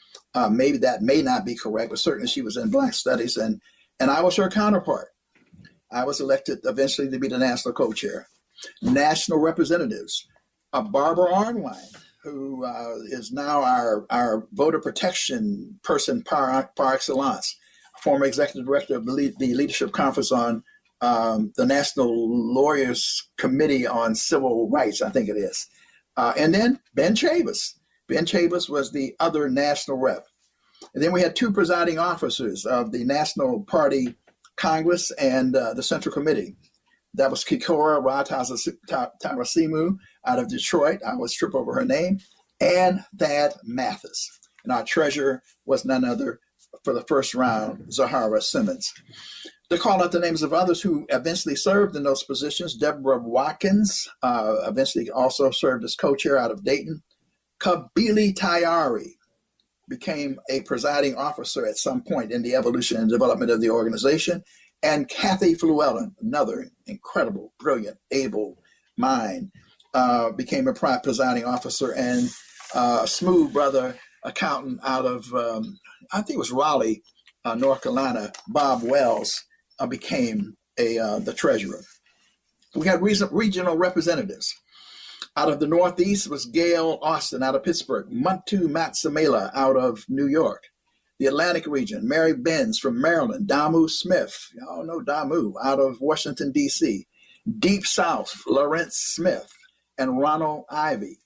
Maybe that may not be correct, but certainly she was in Black Studies, and I was her counterpart. I was elected eventually to be the national co-chair. National representatives, Barbara Arnwine, who is now our voter protection person par excellence, former executive director of the Leadership Conference on the National Lawyers Committee on Civil Rights, I think it is. And then Ben Chavis. Ben Chavis was the other national rep. And then we had 2 presiding officers of the National Party Congress and the Central Committee. That was Kikora Tarasimu out of Detroit. I always trip over her name. And Thad Mathis. And our treasurer was none other for the first round, Zahara Simmons. To call out the names of others who eventually served in those positions, Deborah Watkins eventually also served as co-chair out of Dayton. Kabili Tayari became a presiding officer at some point in the evolution and development of the organization. And Kathy Fluellen, another incredible, brilliant, able mind, became a presiding officer, and a smooth brother accountant out of, I think it was Raleigh, North Carolina, Bob Wells, became the treasurer. We had regional representatives. Out of the Northeast was Gail Austin out of Pittsburgh, Muntu Matsamela out of New York. The Atlantic region, Mary Benz from Maryland, Damu Smith, y'all know Damu, out of Washington, D.C. Deep South, Lawrence Smith and Ronald Ivey.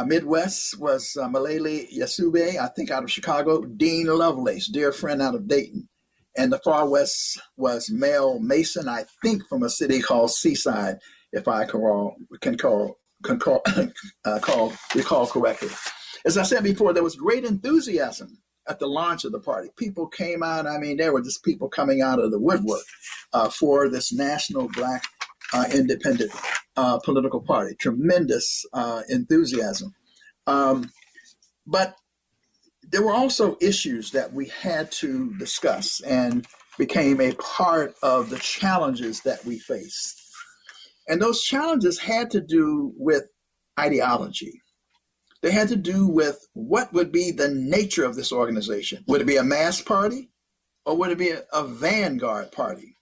Midwest was Malele Yasube, I think out of Chicago, Dean Lovelace, dear friend out of Dayton. And the far west was Mel Mason, I think from a city called Seaside, if I recall correctly. As I said before, there was great enthusiasm at the launch of the party. People came out, I mean, there were just people coming out of the woodwork for this national Black independent political party. Tremendous enthusiasm. But there were also issues that we had to discuss and became a part of the challenges that we faced. And those challenges had to do with ideology. They had to do with what would be the nature of this organization. Would it be a mass party or would it be a vanguard party?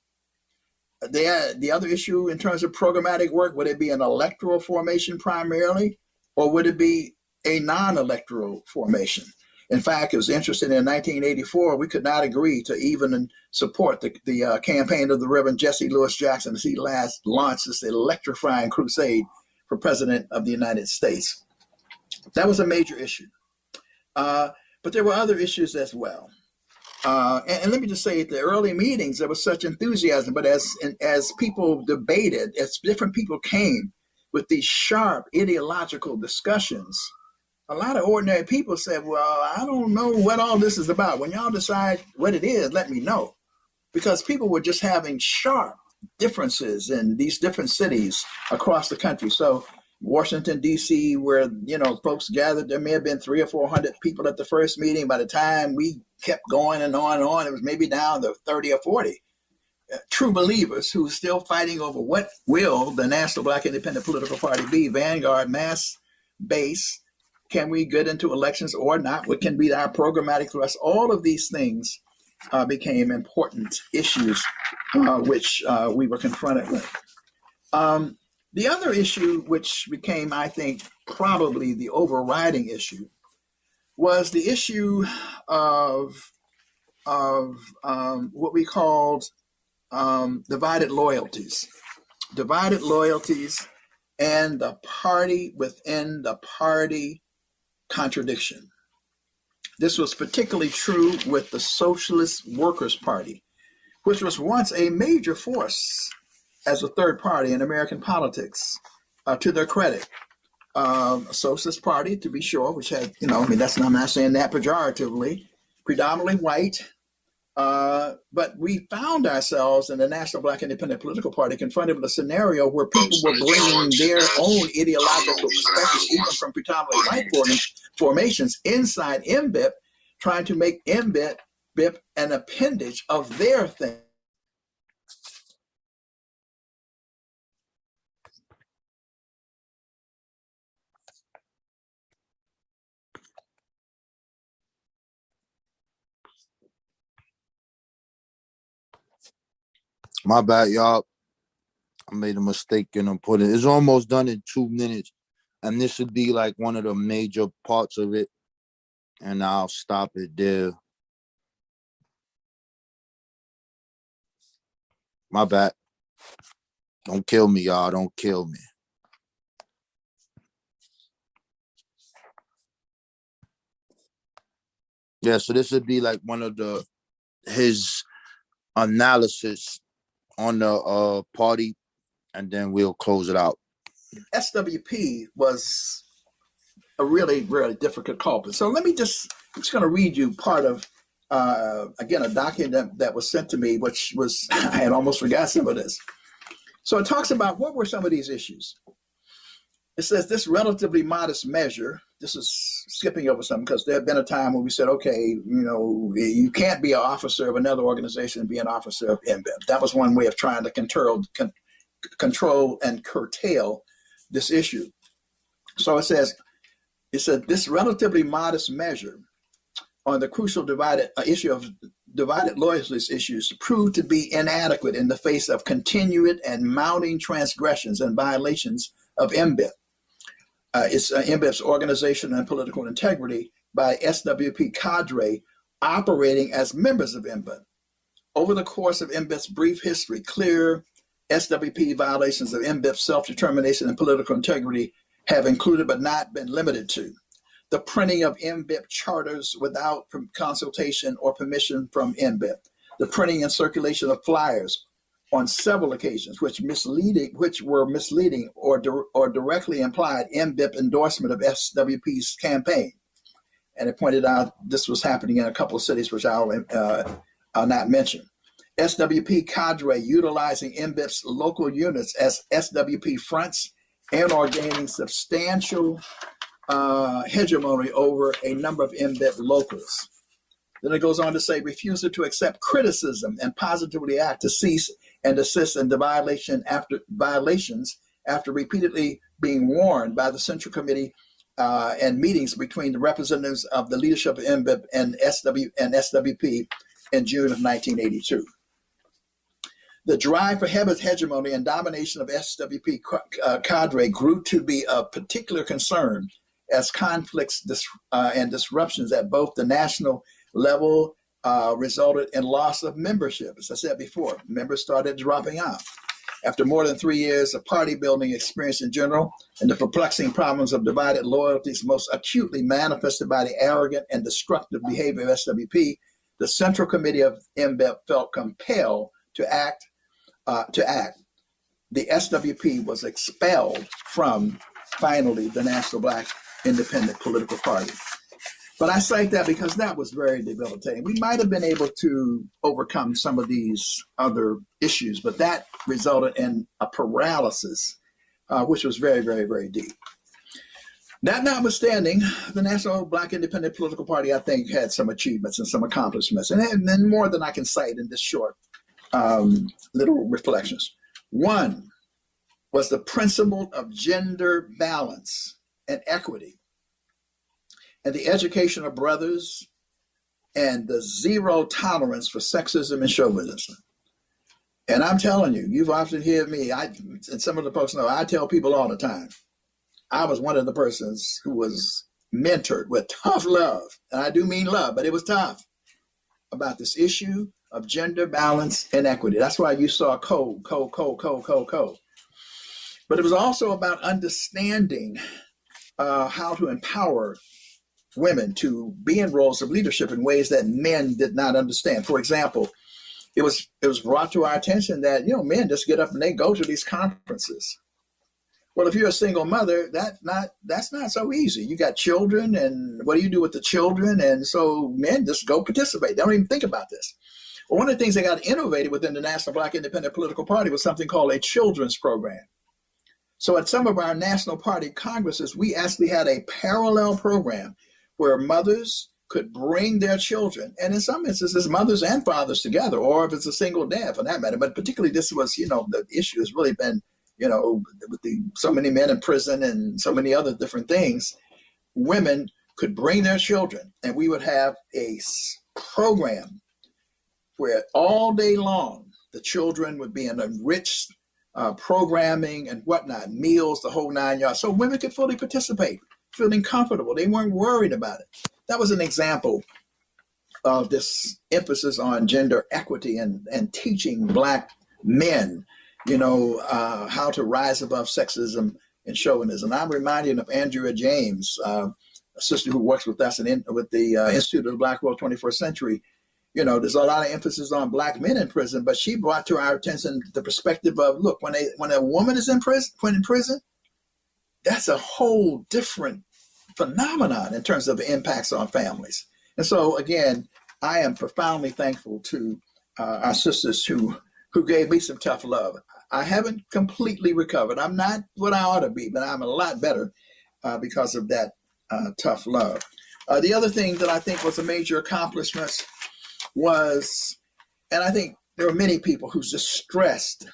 The other issue in terms of programmatic work, would it be an electoral formation primarily or would it be a non-electoral formation? In fact, it was interesting in 1984, we could not agree to even support the campaign of the Reverend Jesse Lewis Jackson as he launched this electrifying crusade for President of the United States. That was a major issue. But there were other issues as well. And let me just say, at the early meetings, there was such enthusiasm, but as people debated, as different people came with these sharp ideological discussions, a lot of ordinary people said, well, I don't know what all this is about. When y'all decide what it is, let me know. Because people were just having sharp differences in these different cities across the country. So Washington, D.C., where, folks gathered, there may have been 300 or 400 people at the first meeting. By the time we kept going and on, it was maybe down to 30 or 40 true believers who were still fighting over what will the National Black Independent Political Party be, vanguard, mass base. Can we get into elections or not? What can be our programmatic thrust? All of these things became important issues which we were confronted with. The other issue, which became, I think, probably the overriding issue, was the issue of what we called divided loyalties. Divided loyalties and the party within the party contradiction. This was particularly true with the Socialist Workers' Party, which was once a major force as a third party in American politics, to their credit. A Socialist Party, to be sure, which had, I'm not saying that pejoratively, predominantly white, but we found ourselves in the National Black Independent Political Party confronted with a scenario where people were bringing their own ideological perspectives, even from predominantly white formations inside NBIPP, trying to make NBIPP an appendage of their thing. My bad, y'all. I made a mistake and I'm putting it's almost done in 2 minutes. And this would be like one of the major parts of it. And I'll stop it there. My bad. Don't kill me, y'all. Don't kill me. Yeah, so this would be like one of his analysis on the party and then we'll close it out. SWP was a really, really difficult culprit. So I'm just going to read you part of, again, a document that was sent to me, which was, I had almost forgot some of this. So it talks about what were some of these issues. It says this relatively modest measure, this is skipping over something because there had been a time when we said, okay, you can't be an officer of another organization and be an officer of NBIPP. That was one way of trying to control and curtail this issue. So it said this relatively modest measure on the crucial issue of divided loyalties issues proved to be inadequate in the face of continued and mounting transgressions and violations of NBIPP. It's NBIPP's organization and political integrity by SWP cadre operating as members of NBIPP. Over the course of NBIPP's brief history, clear SWP violations of NBIPP's self-determination and political integrity have included but not been limited to the printing of NBIPP charters without consultation or permission from NBIPP, the printing and circulation of flyers on several occasions, which were misleading or directly implied NBIPP endorsement of SWP's campaign. And it pointed out this was happening in a couple of cities, which I'll not mention. SWP cadre utilizing NBIPP's local units as SWP fronts and are gaining substantial hegemony over a number of NBIPP locals. Then it goes on to say, refusal to accept criticism and positively act to cease and desist in the violations after repeatedly being warned by the Central Committee and meetings between the representatives of the leadership of NBIPP and SWP in June of 1982. The drive for hegemony and domination of SWP cadre grew to be of particular concern as conflicts and disruptions at both the national level resulted in loss of membership. As I said before, members started dropping out. After more than 3 years of party building experience in general and the perplexing problems of divided loyalties most acutely manifested by the arrogant and destructive behavior of SWP, the Central Committee of NBIPP felt compelled to act. The SWP was expelled from, finally, the National Black Independent Political Party. But I cite that because that was very debilitating. We might have been able to overcome some of these other issues, but that resulted in a paralysis, which was very, very, very deep. That notwithstanding, the National Black Independent Political Party, I think, had some achievements and some accomplishments, and more than I can cite in this short little reflections. One was the principle of gender balance and equity, and the education of brothers, and the zero tolerance for sexism and chauvinism. And I'm telling you, you've often heard me, and some of the folks know, I tell people all the time, I was one of the persons who was mentored with tough love, and I do mean love, but it was tough, about this issue of gender balance and equity. That's why you saw code. But it was also about understanding how to empower women to be in roles of leadership in ways that men did not understand. For example, it was brought to our attention that, men just get up and they go to these conferences. Well, if you're a single mother, that's not so easy. You got children, and what do you do with the children? And so men just go participate. They don't even think about this. Well, one of the things that got innovated within the National Black Independent Political Party was something called a children's program. So at some of our national party congresses, we actually had a parallel program where mothers could bring their children, and in some instances, mothers and fathers together, or if it's a single dad for that matter. But particularly this was, the issue has really been, with so many men in prison and so many other different things, women could bring their children, and we would have a program where all day long, the children would be in enriched programming and whatnot, meals, the whole 9 yards. So women could fully participate, feeling comfortable. They weren't worried about it. That was an example of this emphasis on gender equity and teaching Black men, how to rise above sexism and chauvinism. I'm reminded of Andrea James, a sister who works with us with the Institute of the Black World 21st Century. There's a lot of emphasis on Black men in prison, but she brought to our attention the perspective of, look, when a woman is in prison, that's a whole different phenomenon in terms of the impacts on families. And so, again, I am profoundly thankful to our sisters who gave me some tough love. I haven't completely recovered. I'm not what I ought to be, but I'm a lot better because of that tough love. The other thing that I think was a major accomplishment was, and I think there were many people who just stressed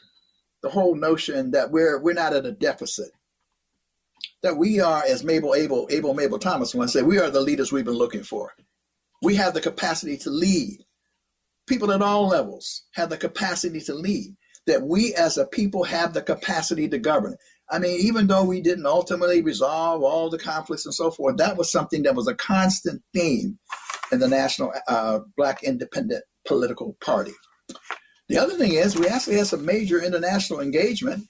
the whole notion that we're not at a deficit, that we are, as Mabel Thomas once said, we are the leaders we've been looking for. We have the capacity to lead. People at all levels have the capacity to lead, that we as a people have the capacity to govern. I mean, even though we didn't ultimately resolve all the conflicts and so forth, that was something that was a constant theme in the National Black Independent Political Party. The other thing is we actually had some major international engagement.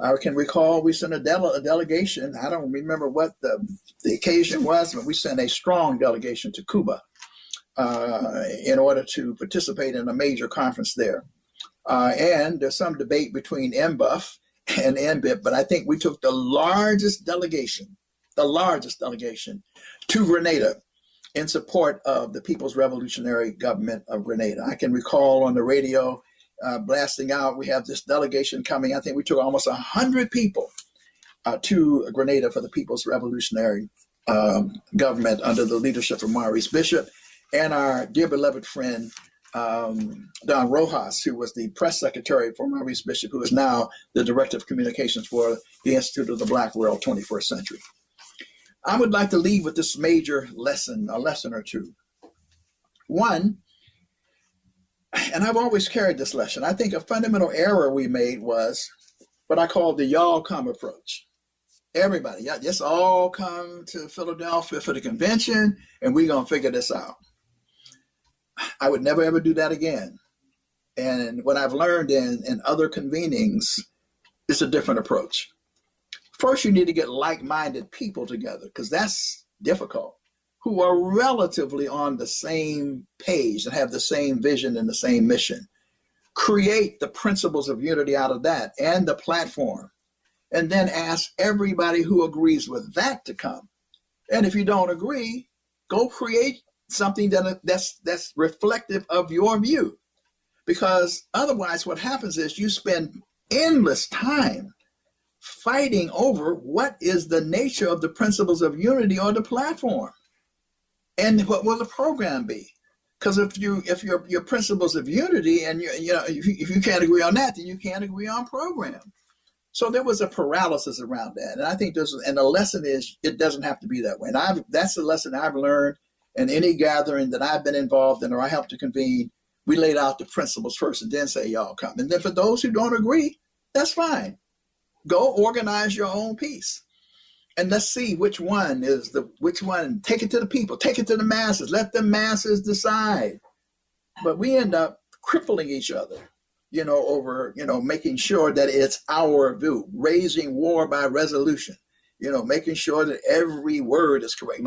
I can recall we sent a delegation. I don't remember what the occasion was, but we sent a strong delegation to Cuba in order to participate in a major conference there. And there's some debate between NBIPP and NBIPP, but I think we took the largest delegation to Grenada in support of the People's Revolutionary Government of Grenada. I can recall on the radio blasting out, we have this delegation coming. I think we took almost 100 people to Grenada for the People's Revolutionary Government under the leadership of Maurice Bishop and our dear beloved friend, Don Rojas, who was the press secretary for Maurice Bishop, who is now the director of communications for the Institute of the Black World 21st Century. I would like to leave with this major lesson, a lesson or two. One, and I've always carried this lesson, I think a fundamental error we made was what I call the y'all come approach. Everybody, just all come to Philadelphia for the convention and we're going to figure this out. I would never, ever do that again. And what I've learned in other convenings is a different approach. First, you need to get like-minded people together, because that's difficult, who are relatively on the same page and have the same vision and the same mission. Create the principles of unity out of that and the platform, and then ask everybody who agrees with that to come. And if you don't agree, go create something that's reflective of your view. Because otherwise what happens is you spend endless time fighting over what is the nature of the principles of unity or the platform. And what will the program be? Because if your principles of unity and if you can't agree on that, then you can't agree on program. So there was a paralysis around that. And I think the lesson is it doesn't have to be that way. And that's the lesson I've learned in any gathering that I've been involved in or I helped to convene. We laid out the principles first and then say, y'all come. And then for those who don't agree, that's fine. Go organize your own piece. And let's see which one. Take it to the people, take it to the masses, let the masses decide. But we end up crippling each other, over, making sure that it's our view, raising war by resolution, making sure that every word is correct.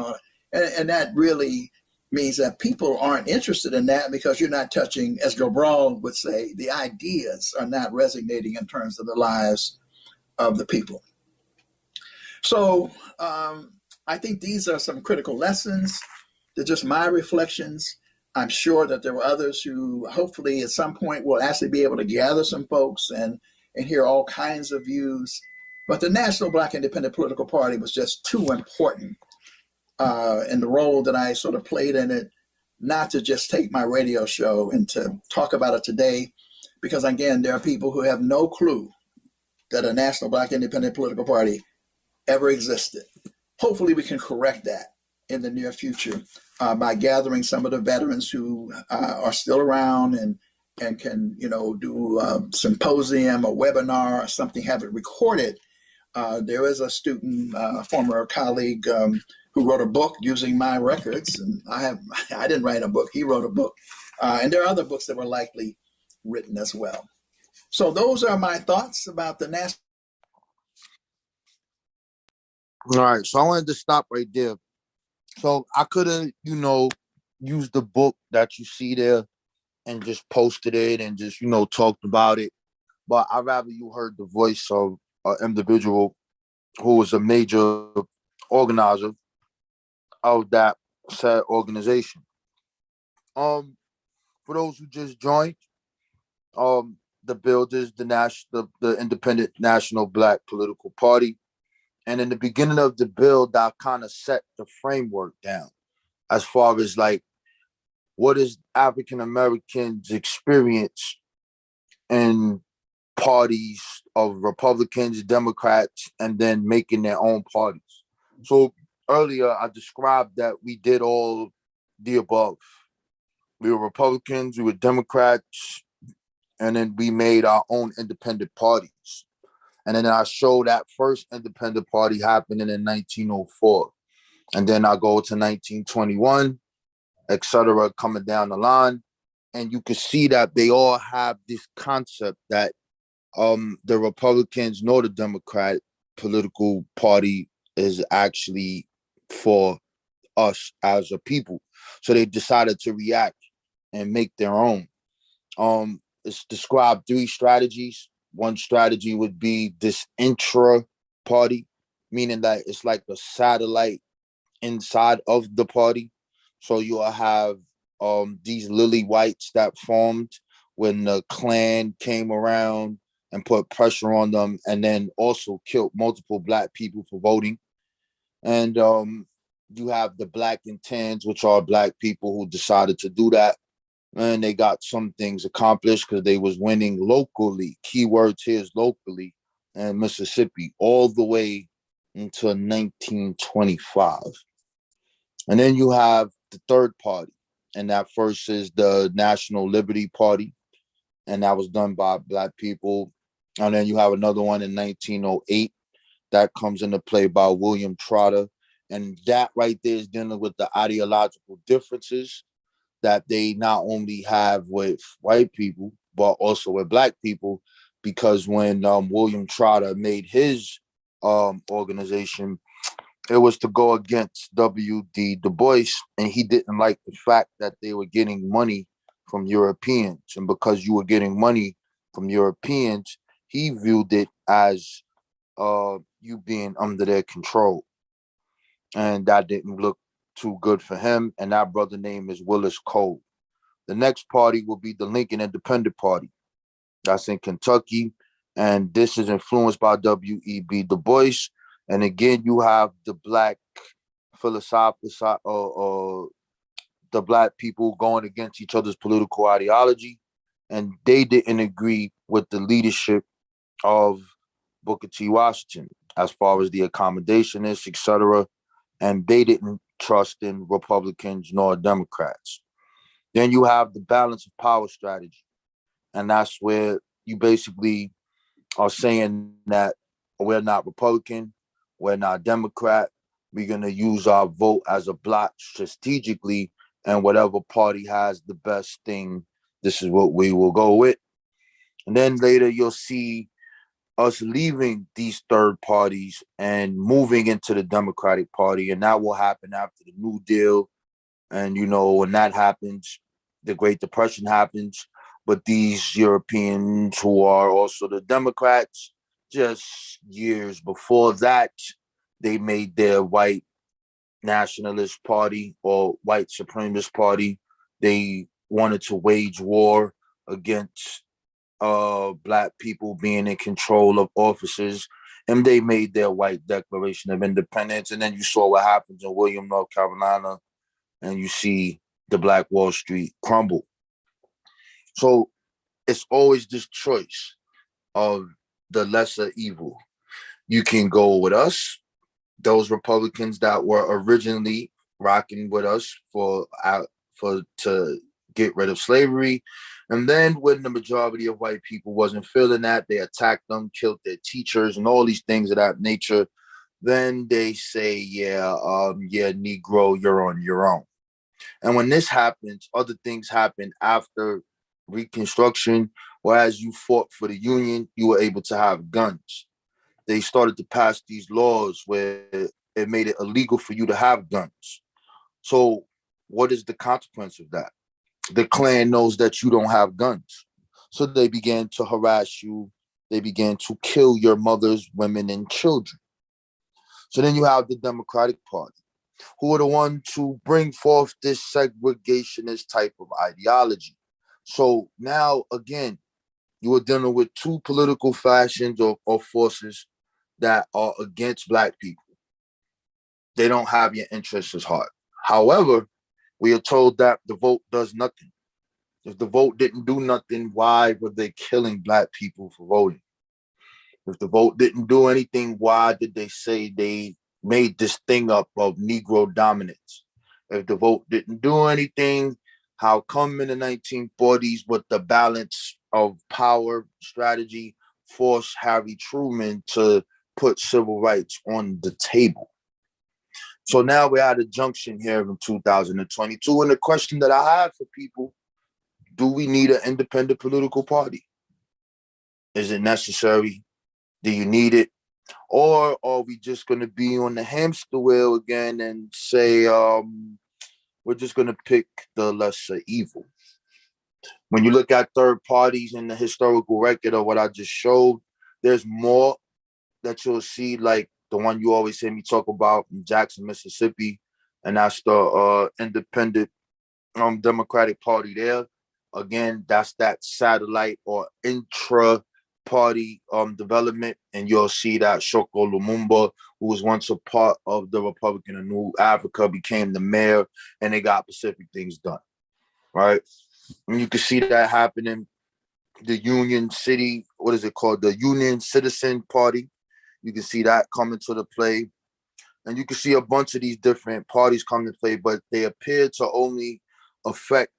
And that really means that people aren't interested in that because you're not touching, as Gobral would say, the ideas are not resonating in terms of the lives of the people. So I think these are some critical lessons. They're just my reflections. I'm sure that there were others who hopefully at some point will actually be able to gather some folks and hear all kinds of views. But the National Black Independent Political Party was just too important in the role that I sort of played in it, not to just take my radio show and to talk about it today, because again, there are people who have no clue that a National Black Independent Political Party ever existed. Hopefully we can correct that in the near future by gathering some of the veterans who are still around and can, do a symposium, a webinar or something, have it recorded. There is a student, a former colleague who wrote a book using my records, and I didn't write a book, he wrote a book. And there are other books that were likely written as well. So those are my thoughts about the national. All right, so I wanted to stop right there. So I could have, used the book that you see there and just posted it and just, talked about it. But I'd rather you heard the voice of an individual who was a major organizer of that said organization. For those who just joined, the builders, the Independent National Black Political Party. And in the beginning of the bill, that kind of set the framework down as far as like what is African Americans experience in parties of Republicans, Democrats, and then making their own parties. So earlier I described that we did all the above. We were Republicans, we were Democrats, and then we made our own independent parties. And then I showed that first independent party happening in 1904. And then I go to 1921, etc., coming down the line. And you can see that they all have this concept that the Republicans nor the Democrat political party is actually for us as a people. So they decided to react and make their own. It's described three strategies. One strategy would be this intra party, meaning that it's like a satellite inside of the party. So you'll have these lily whites that formed when the Klan came around and put pressure on them, and then also killed multiple black people for voting. And you have the black and tans, which are black people who decided to do that. And they got some things accomplished because they was winning locally. Keywords here is locally in Mississippi all the way until 1925. And then you have the third party, and that first is the National Liberty Party, and that was done by black people. And then you have another one in 1908 that comes into play by William Trotter. And that right there is dealing with the ideological differences that they not only have with white people, but also with black people. Because when William Trotter made his organization, it was to go against W.D. Du Bois, and he didn't like the fact that they were getting money from Europeans. And because you were getting money from Europeans, he viewed it as you being under their control. And that didn't look too good for him. And that brother name is Willis Cole. The next party will be the Lincoln Independent Party. That's in Kentucky. And this is influenced by W.E.B. Du Bois. And again, you have the black philosophical, the black people going against each other's political ideology. And they didn't agree with the leadership of Booker T. Washington as far as the accommodationists, etc. And they didn't trust in Republicans nor Democrats. Then you have the balance of power strategy. And that's where you basically are saying that we're not Republican, we're not Democrat, we're going to use our vote as a block strategically, and whatever party has the best thing, this is what we will go with. And then later you'll see us leaving these third parties and moving into the Democratic Party. And that will happen after the New Deal. And, when that happens, the Great Depression happens. But these Europeans who are also the Democrats, just years before that, they made their white nationalist party or white supremacist party. They wanted to wage war against black people being in control of offices, and they made their white Declaration of Independence. And then you saw what happens in William, North Carolina, and you see the Black Wall Street crumble. So it's always this choice of the lesser evil. You can go with us, those Republicans that were originally rocking with us to get rid of slavery. And then when the majority of white people wasn't feeling that, they attacked them, killed their teachers, and all these things of that nature. Then they say, Negro, you're on your own. And when this happens, other things happen after Reconstruction. Whereas you fought for the Union, you were able to have guns. They started to pass these laws where it made it illegal for you to have guns. So what is the consequence of that? The Klan knows that you don't have guns. So they began to harass you. They began to kill your mothers, women, and children. So then you have the Democratic Party, who are the ones to bring forth this segregationist type of ideology. So now, again, you are dealing with two political factions or forces that are against Black people. They don't have your interests at heart. However, we are told that the vote does nothing. If the vote didn't do nothing, why were they killing Black people for voting? If the vote didn't do anything, why did they say they made this thing up of Negro dominance? If the vote didn't do anything, how come in the 1940s with the balance of power strategy forced Harry Truman to put civil rights on the table? So now we're at a junction here in 2022. And the question that I have for people, do we need an independent political party? Is it necessary? Do you need it? Or are we just going to be on the hamster wheel again and say, we're just going to pick the lesser evil? When you look at third parties in the historical record of what I just showed, there's more that you'll see, like the one you always hear me talk about in Jackson, Mississippi, and that's the independent Democratic Party there. Again, that's that satellite or intra-party development, and you'll see that Shoko Lumumba, who was once a part of the Republican of New Africa, became the mayor, and they got specific things done, right? And you can see that happening. The Union City, what is it called? The Union Citizen Party. You can see that coming to the play. And you can see a bunch of these different parties come to play, but they appear to only affect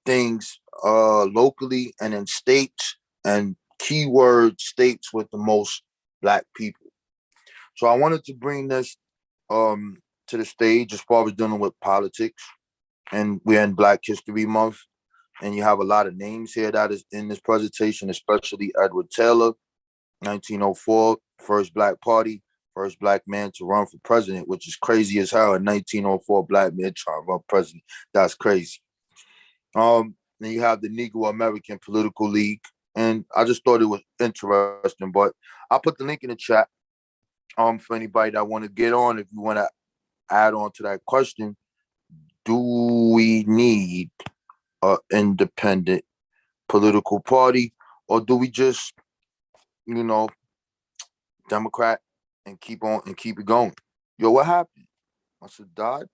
things locally and in states, and keyword states with the most Black people. So I wanted to bring this to the stage as far as dealing with politics. And we're in Black History Month. And you have a lot of names here that is in this presentation, especially Edward Taylor, 1904, first Black party, first Black man to run for president, which is crazy as hell. In 1904, Black man trying to run president. That's crazy. Then you have the Negro American Political League. And I just thought it was interesting, but I'll put the link in the chat for anybody that want to get on. If you want to add on to that question, do we need an independent political party, or do we just, Democrat and keep it going? Yo, what happened? I said, died?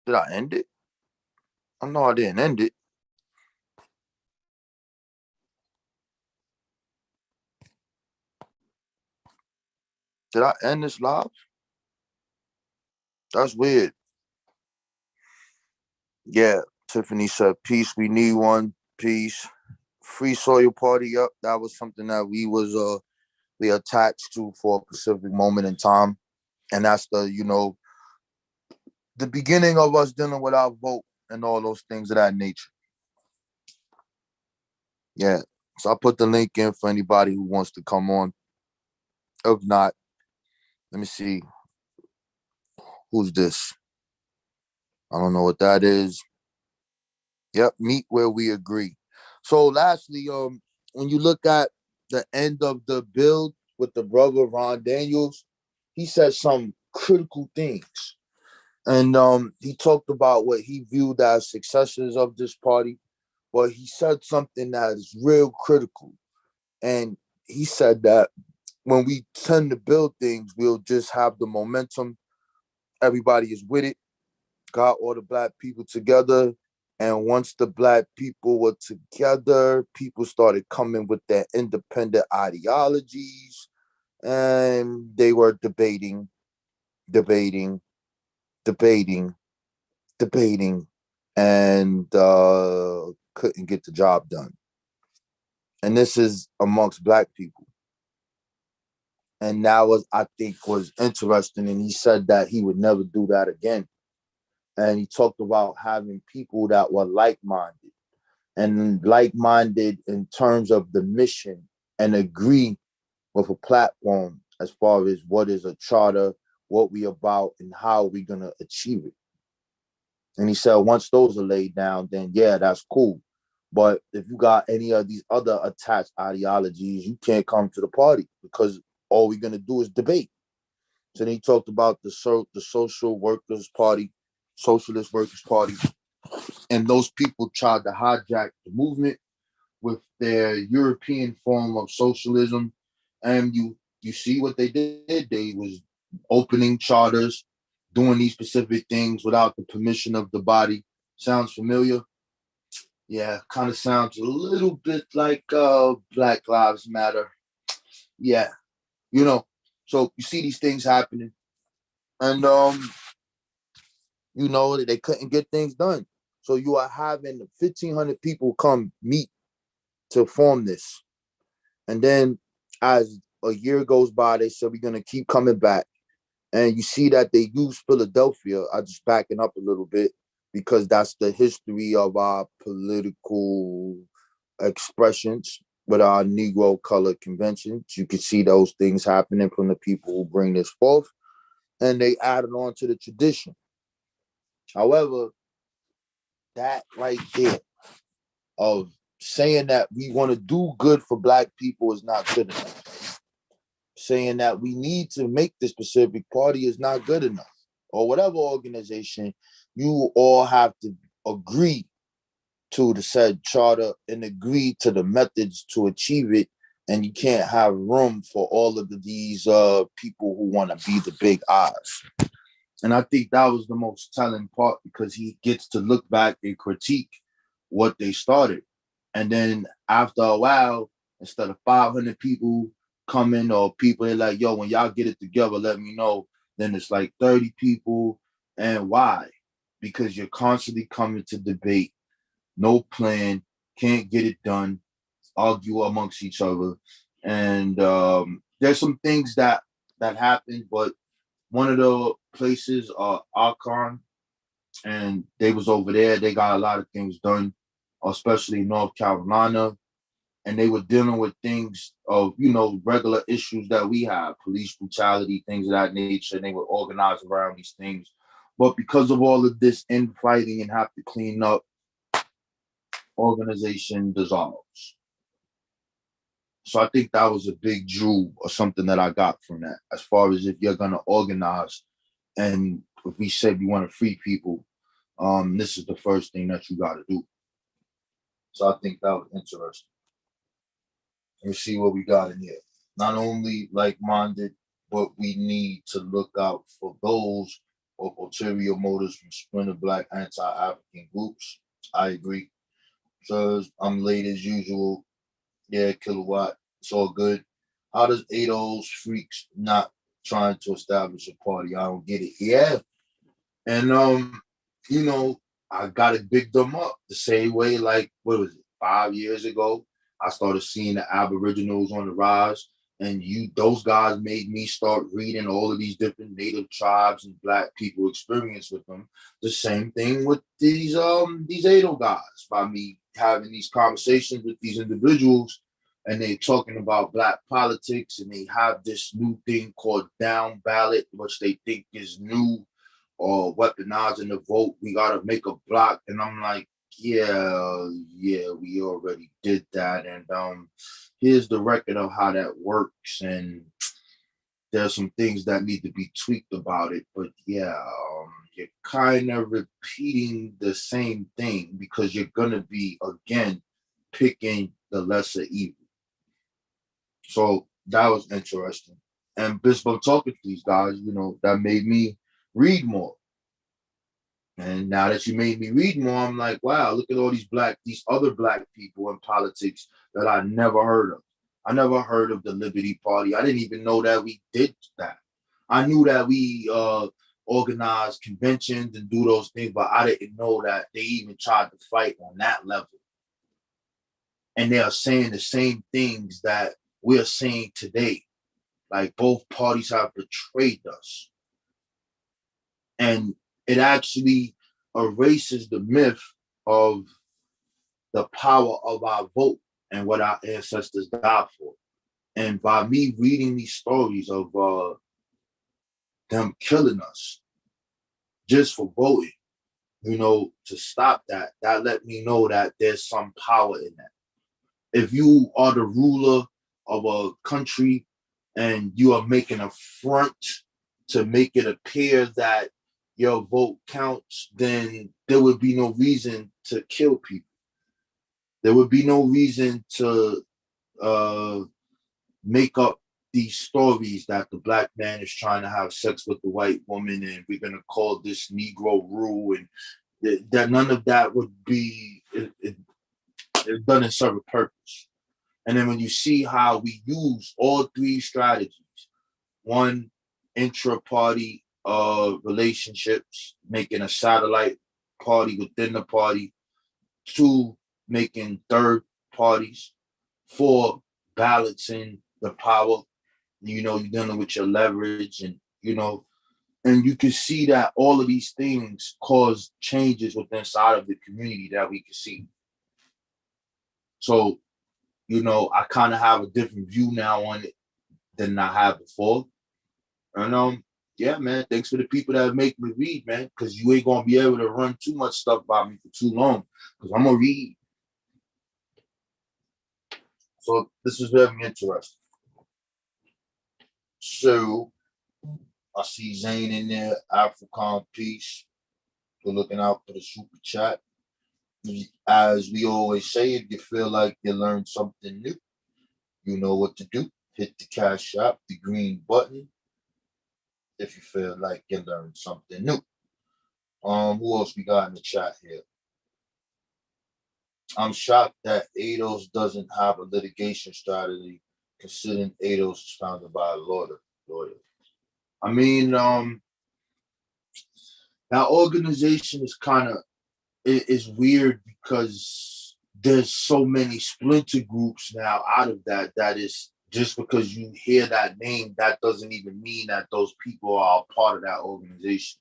Did I end it? I know I didn't end it. Did I end this live? That's weird. Yeah, Tiffany said, peace, we need one. Peace. Free Soil Party up. That was something that we attached to for a specific moment in time. And that's the beginning of us dealing with our vote and all those things of that nature. Yeah. So I put the link in for anybody who wants to come on. If not, let me see. Who's this? I don't know what that is. Yep, meet where we agree. So lastly, when you look at the end of the build with the brother Ron Daniels, he said some critical things. And he talked about what he viewed as successors of this party, but he said something that is real critical. And he said that when we tend to build things, we'll just have the momentum. Everybody is with it. Got all the Black people together. And once the Black people were together, people started coming with their independent ideologies. And they were debating, and couldn't get the job done. And this is amongst Black people. And that was, I think, was interesting. And he said that he would never do that again. And he talked about having people that were like-minded, and like-minded in terms of the mission, and agree with a platform as far as what is a charter, what we about, and how we're going to achieve it. And he said, once those are laid down, then yeah, that's cool. But if you got any of these other attached ideologies, you can't come to the party because all we're going to do is debate. So then he talked about the Social Workers Party, Socialist Workers Party, and those people tried to hijack the movement with their European form of socialism. And you see what they did. They was opening charters, doing these specific things without the permission of the body. Sounds familiar? Yeah, kind of sounds a little bit like Black Lives Matter. Yeah, you know. So you see these things happening, and they couldn't get things done. So you are having 1,500 people come meet to form this, and then as a year goes by, they said we're gonna keep coming back, and you see that they use Philadelphia. I just backing up a little bit because that's the history of our political expressions with our Negro color conventions. You can see those things happening from the people who bring this forth, and they added on to the tradition. However, that right there of saying that we want to do good for Black people is not good enough. Saying that we need to make this specific party is not good enough. Or whatever organization, you all have to agree to the said charter and agree to the methods to achieve it. And you can't have room for all of these people who want to be the big eyes. And I think that was the most telling part because he gets to look back and critique what they started. And then after a while, instead of 500 people coming or people, they're like, yo, when y'all get it together, let me know. Then it's like 30 people. And why? Because you're constantly coming to debate, no plan, can't get it done, argue amongst each other. And there's some things that happened, but one of the places, Archon, and they was over there. They got a lot of things done, especially in North Carolina. And they were dealing with things of, regular issues that we have, police brutality, things of that nature. And they were organized around these things. But because of all of this infighting and have to clean up, organization dissolves. So I think that was a big jewel or something that I got from that. As far as if you're going to organize and if we say we want to free people, this is the first thing that you got to do. So I think that was interesting. Let's see what we got in here. Not only like-minded, but we need to look out for those of ulterior motives from splinter Black anti-African groups. I agree. So I'm late as usual. Yeah, Kilowatt. It's all good. How does Ado's freaks not trying to establish a party? I don't get it. Yeah. And I got it big them up the same way, like, what was it, 5 years ago? I started seeing the Aboriginals on the rise. And those guys made me start reading all of these different native tribes and Black people experience with them. The same thing with these Ado guys, by me having these conversations with these individuals, and they talking about Black politics, and they have this new thing called down ballot, which they think is new, or weaponizing the vote. We got to make a block. And I'm like, yeah, we already did that. And here's the record of how that works. And there's some things that need to be tweaked about it. But yeah, you're kind of repeating the same thing because you're going to be, again, picking the lesser evil. So that was interesting. And just from talking to these guys, that made me read more. And now that you made me read more, I'm like, wow, look at all these other Black people in politics that I never heard of. I never heard of the Liberty Party. I didn't even know that we did that. I knew that we organized conventions and do those things, but I didn't know that they even tried to fight on that level. And they are saying the same things that we're saying today. Like both parties have betrayed us. And it actually erases the myth of the power of our vote and what our ancestors died for. And by me reading these stories of them killing us just for voting, to stop that. That let me know that there's some power in that. If you are the ruler of a country and you are making a front to make it appear that your vote counts, then there would be no reason to kill people. There would be no reason to make up these stories that the black man is trying to have sex with the white woman and we're going to call this Negro rule, and that none of that would be, it doesn't serve a purpose. And then when you see how we use all three strategies, one, intra-party relationships, making a satellite party within the party, two, making third parties, four, balancing the power, you're dealing with your leverage, and and you can see that all of these things cause changes within inside of the community that we can see. So I kind of have a different view now on it than I had before. And yeah, man, thanks for the people that make me read, man, because you ain't gonna be able to run too much stuff by me for too long, because I'm gonna read. So this is very interesting. So I see Zane in there, African Peace. We're looking out for the super chat. As we always say, if you feel like you learned something new, you know what to do. Hit the cash app, the green button, if you feel like you learned something new. Who else we got in the chat here? I'm shocked that ADOS doesn't have a litigation strategy, considering ADOS is founded by a lawyer. I mean, that organization is kind of is weird because there's so many splinter groups now out of that. That is just because you hear that name, that doesn't even mean that those people are a part of that organization.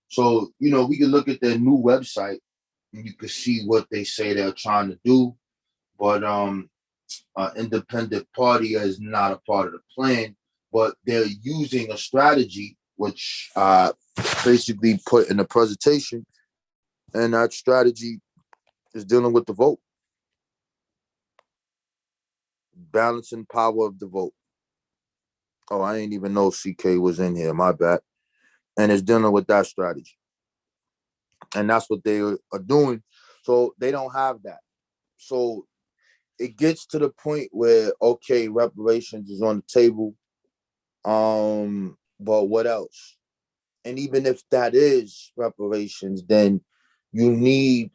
So, we can look at their new website and you can see what they say they're trying to do. But independent party is not a part of the plan, but they're using a strategy, which basically put in the presentation. And that strategy is dealing with the vote. Balancing power of the vote. Oh, I didn't even know CK was in here. My bad. And it's dealing with that strategy. And that's what they are doing. So they don't have that. So it gets to the point where, okay, reparations is on the table. But what else? And even if that is reparations, then you need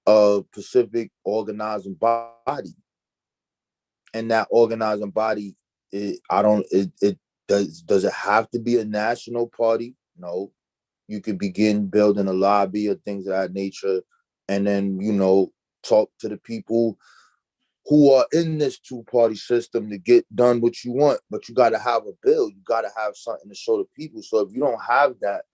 a specific organizing body. And that organizing body, does it have to be a national party? No. You could begin building a lobby or things of that nature, and then, talk to the people who are in this two-party system to get done what you want. But you got to have a bill. You got to have something to show the people. So if you don't have that,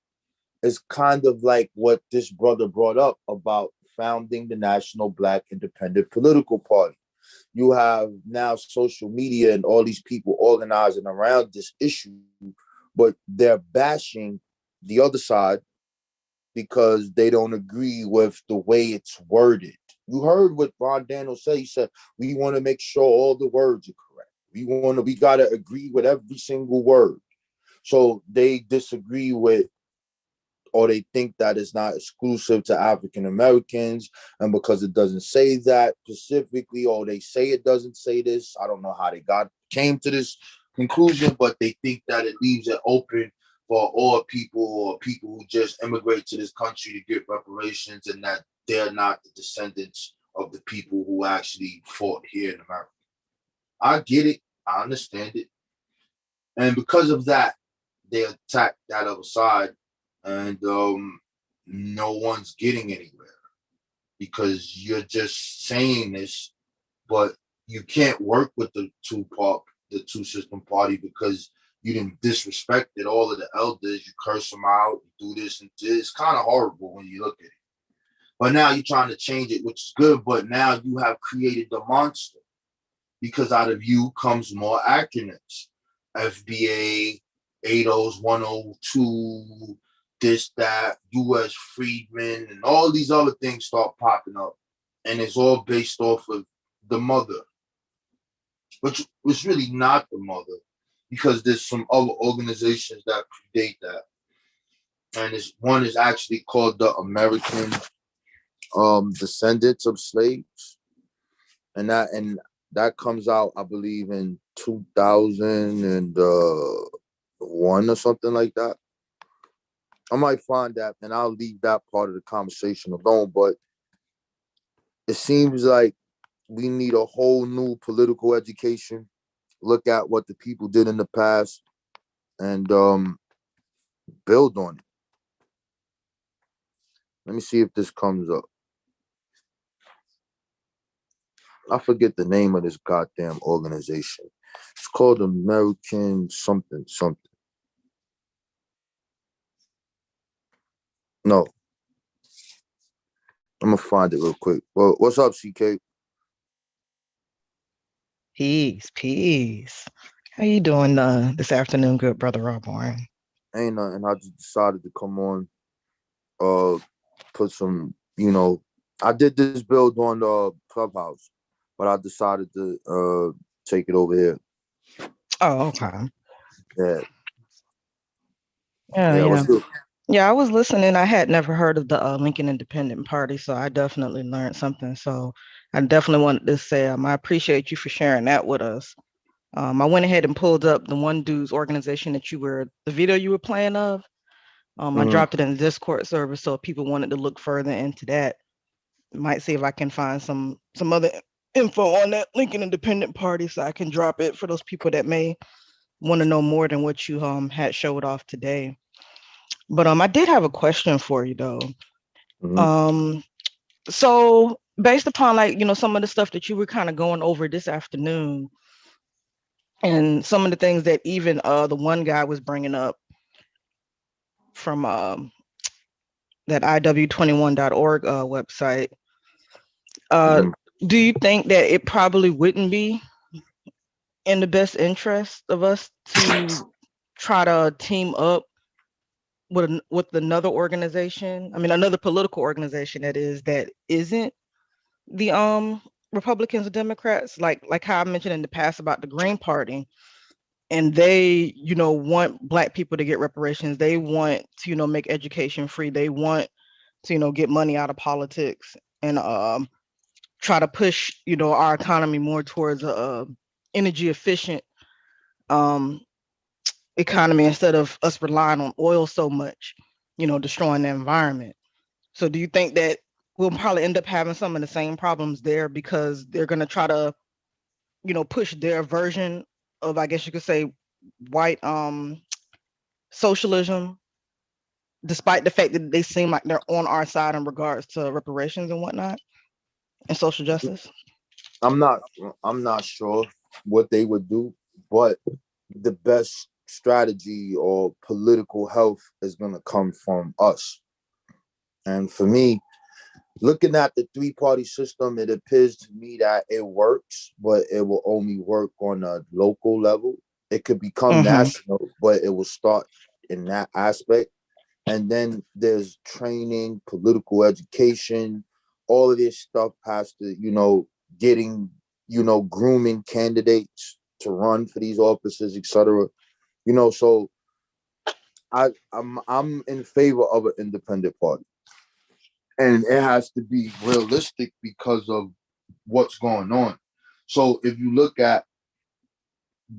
it's kind of like what this brother brought up about founding the National Black Independent Political Party. You have now social media and all these people organizing around this issue, but they're bashing the other side because they don't agree with the way it's worded. You heard what Ron Daniel said. He said, we want to make sure all the words are correct. We got to agree with every single word. So they disagree with, or they think that it's not exclusive to African Americans. And because it doesn't say that specifically, or they say it doesn't say this, I don't know how they came to this conclusion, but they think that it leaves it open for all people, or people who just immigrate to this country to get reparations, and that they're not the descendants of the people who actually fought here in America. I get it. I understand it. And because of that, they attack that other side, and no one's getting anywhere because you're just saying this, but you can't work with the two system party because you didn't disrespected all of the elders, you curse them out, you do this and this. It's kind of horrible when you look at it. But now you're trying to change it, which is good, but now you have created the monster because out of you comes more acronyms. FBA, ADOS 102, this, that, U.S. freedmen, and all these other things start popping up. And it's all based off of the mother, which was really not the mother, because there's some other organizations that predate that. And one is actually called the American Descendants of Slaves. And that comes out, I believe, in 2001 or something like that. I might find that, and I'll leave that part of the conversation alone. But it seems like we need a whole new political education. Look at what the people did in the past, and build on it. Let me see if this comes up. I forget the name of this goddamn organization. It's called American something something. No. I'm gonna find it real quick. Well, what's up, CK? Peace. How you doing this afternoon, good brother Robborn? Ain't nothing. I just decided to come on, put some, I did this build on the Clubhouse, but I decided to take it over here. Oh, okay. Yeah. Yeah, Yeah, yeah. what's up? Yeah, I was listening. I had never heard of the Lincoln Independent Party, so I definitely learned something. So I definitely wanted to say I appreciate you for sharing that with us. I went ahead and pulled up the one dude's organization that the video you were playing of. I Mm-hmm. dropped it in the Discord server, so if people wanted to look further into that, might see if I can find some other info on that Lincoln Independent Party, so I can drop it for those people that may want to know more than what you had showed off today. But I did have a question for you though. Mm-hmm. So based upon some of the stuff that you were kind of going over this afternoon, and some of the things that even the one guy was bringing up from that iw21.org website, Mm-hmm. do you think that it probably wouldn't be in the best interest of us to try to team up with another organization? I mean, another political organization that isn't the Republicans or Democrats, like how I mentioned in the past about the Green Party, and they want Black people to get reparations. They want to make education free. They want to get money out of politics and try to push our economy more towards a energy efficient um economy instead of us relying on oil so much, destroying the environment. So do you think that we'll probably end up having some of the same problems there because they're going to try to, push their version of, I guess you could say, white socialism, despite the fact that they seem like they're on our side in regards to reparations and whatnot and social justice? I'm not I'm not sure what they would do, but the best strategy or political health is gonna come from us. And for me, looking at the three-party system, it appears to me that it works, but it will only work on a local level. It could become national, but it will start in that aspect. And then there's training, political education, all of this stuff has to, getting, grooming candidates to run for these offices, etc. So I'm in favor of an independent party. And it has to be realistic because of what's going on. So if you look at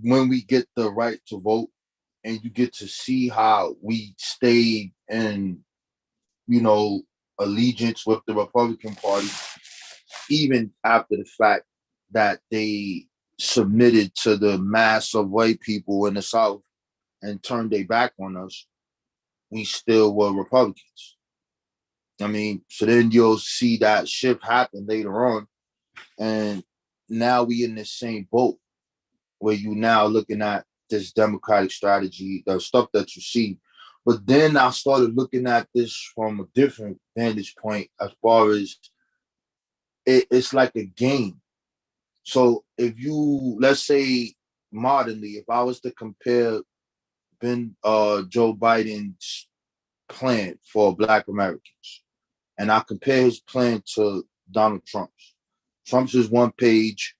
when we get the right to vote and you get to see how we stayed in, allegiance with the Republican Party, even after the fact that they submitted to the mass of white people in the South and turned their back on us, we still were Republicans. I mean, so then you'll see that shift happen later on. And now we in the same boat where you now looking at this democratic strategy, the stuff that you see. But then I started looking at this from a different vantage point as far as it's like a game. So if you, let's say modernly, if I was to compare Joe Biden's plan for Black Americans. And I compare his plan to Donald Trump's. Trump's is 1 page.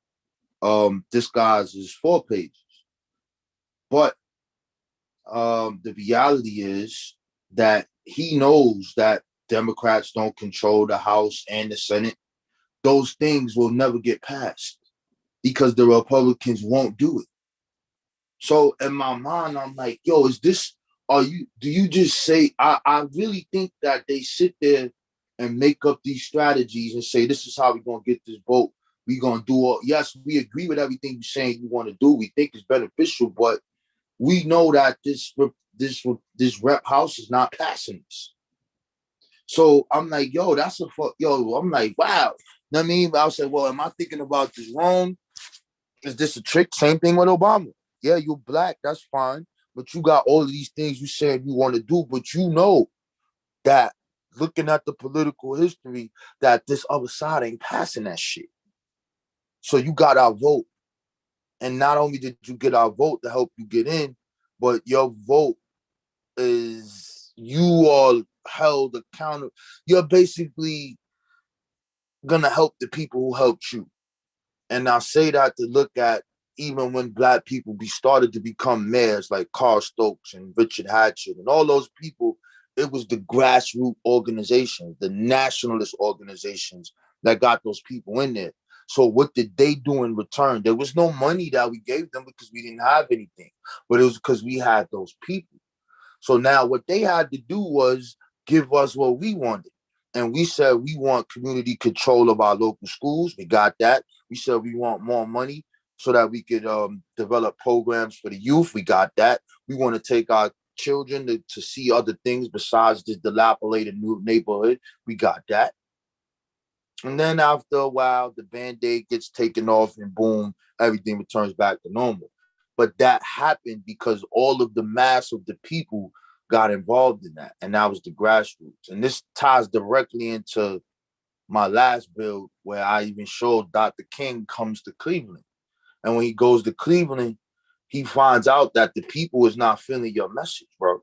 This guy's is 4 pages. But the reality is that he knows that Democrats don't control the House and the Senate. Those things will never get passed because the Republicans won't do it. So in my mind, I'm like, yo, do you just say, I really think that they sit there and make up these strategies and say, this is how we're going to get this vote. We're going to do all, yes, we agree with everything you're saying you want to do. We think it's beneficial, but we know that this rep house is not passing this. So I'm like, yo, I'm like, wow. You know what I mean? I'll say, well, am I thinking about this wrong? Is this a trick? Same thing with Obama. Yeah, you're Black, that's fine. But you got all of these things you said you want to do, but you know that looking at the political history, that this other side ain't passing that shit. So you got our vote. And not only did you get our vote to help you get in, but your vote is, you are held accountable. You're basically gonna help the people who helped you. And I say that to look at even when Black people started to become mayors like Carl Stokes and Richard Hatchett and all those people, it was the grassroots organizations, the nationalist organizations that got those people in there. So what did they do in return? There was no money that we gave them because we didn't have anything, but it was because we had those people. So now what they had to do was give us what we wanted. And we said we want community control of our local schools. We got that. We said we want more money so that we could develop programs for the youth. We got that. We want to take our children to see other things besides this dilapidated new neighborhood. We got that. And then after a while, the Band-Aid gets taken off and boom, everything returns back to normal. But that happened because all of the mass of the people got involved in that. And that was the grassroots. And this ties directly into my last bill where I even showed Dr. King comes to Cleveland. And when he goes to Cleveland, he finds out that the people is not feeling your message, bro.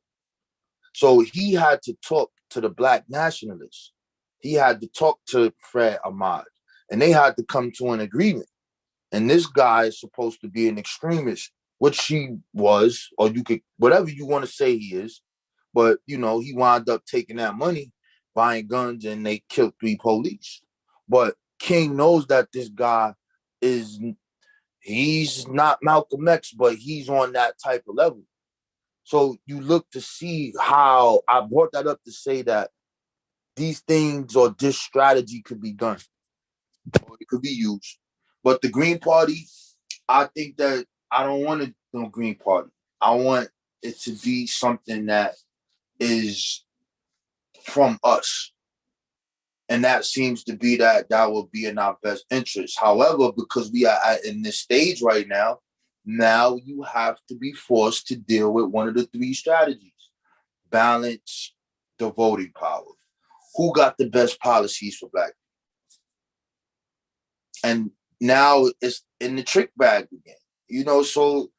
So he had to talk to the Black nationalists. He had to talk to Fred Ahmad, and they had to come to an agreement. And this guy is supposed to be an extremist, which he was, or you could, whatever you want to say he is. But, you know, he wound up taking that money, buying guns, and they killed 3 police. But King knows that this guy he's not Malcolm X, but he's on that type of level. So you look to see how I brought that up to say that these things or this strategy could be done, or it could be used. But the Green Party, I think that I don't want to do a Green Party. I want it to be something that is from us. And that seems to be that will be in our best interest. However, because we are in this stage right now you have to be forced to deal with one of the 3 strategies. Balance the voting power. Who got the best policies for Black people? And now it's in the trick bag again. You know, so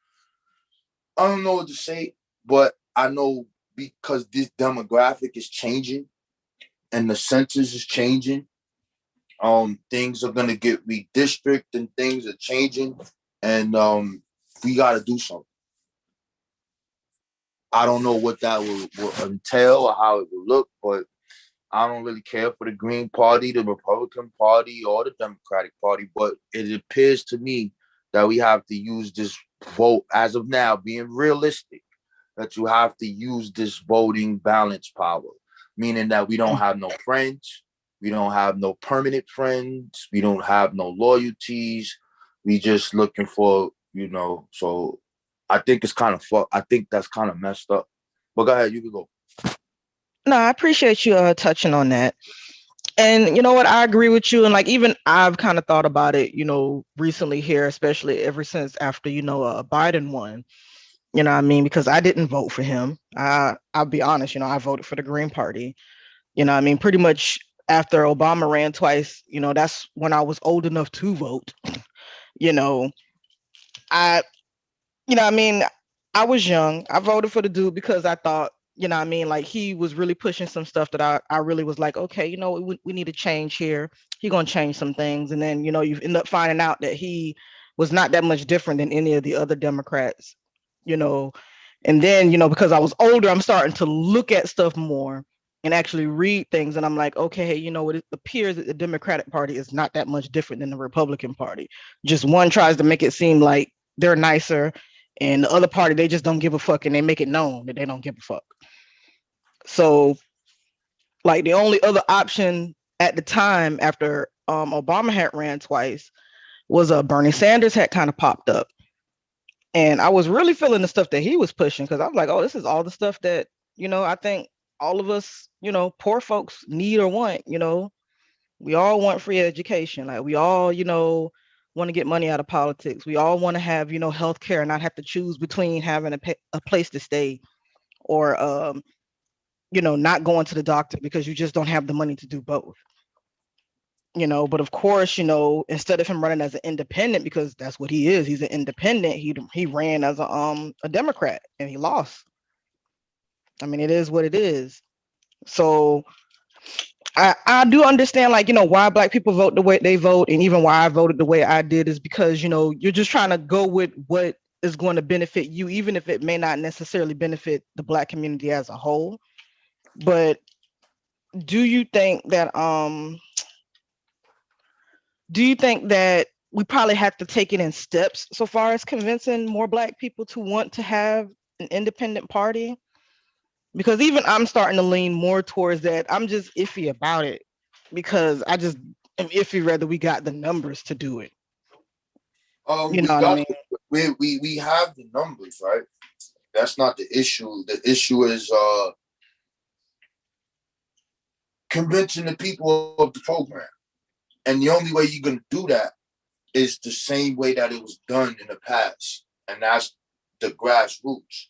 I don't know what to say, but I know because this demographic is changing and the census is changing, things are gonna get redistricted and things are changing, and we gotta do something. I don't know what that will entail or how it will look, but I don't really care for the Green Party, the Republican Party, or the Democratic Party, but it appears to me that we have to use this vote, as of now, being realistic, that you have to use this voting balance power, meaning that we don't have no friends, we don't have no permanent friends, we don't have no loyalties, we just looking for, you know, so I think it's kind of I think that's kind of messed up. But go ahead, you can go. No, I appreciate you touching on that. And you know what? I agree with you. And like, even I've kind of thought about it, you know, recently here, especially ever since after, you know, Biden won, you know what I mean? Because I didn't vote for him. I'll be honest, you know, I voted for the Green Party. You know what I mean? Pretty much after Obama ran twice, you know, that's when I was old enough to vote. You know, I, you know what I mean? I was young. I voted for the dude because I thought You know what I mean? Like he was really pushing some stuff that I really was like, okay, you know, we need to change here. He gonna change some things. And then, you know, you end up finding out that he was not that much different than any of the other Democrats, you know. And then, you know, because I was older, I'm starting to look at stuff more and actually read things. And I'm like, okay, you know, it appears that the Democratic Party is not that much different than the Republican Party. Just one tries to make it seem like they're nicer, and the other party, they just don't give a fuck, and they make it known that they don't give a fuck. So, like, the only other option at the time after Obama had ran twice was Bernie Sanders had kind of popped up. And I was really feeling the stuff that he was pushing, because I was like, oh, this is all the stuff that, you know, I think all of us, you know, poor folks need or want. You know, we all want free education. Like, we all, you know, want to get money out of politics. We all want to have, you know, health care and not have to choose between having a place to stay or you know, not going to the doctor because you just don't have the money to do both. You know, but of course, you know, instead of him running as an independent, because that's what he is, he's an independent, he ran as a Democrat and he lost. I mean, it is what it is. So I do understand, like, you know, why Black people vote the way they vote, and even why I voted the way I did is because, you know, you're just trying to go with what is going to benefit you, even if it may not necessarily benefit the Black community as a whole. But do you think that we probably have to take it in steps so far as convincing more Black people to want to have an independent party? Because even I'm starting to lean more towards that. I'm just iffy about it because I just am iffy whether we got the numbers to do it. You know what I mean? We have the numbers, right? That's not the issue. The issue is convincing the people of the program. And the only way you're gonna do that is the same way that it was done in the past. And that's the grassroots.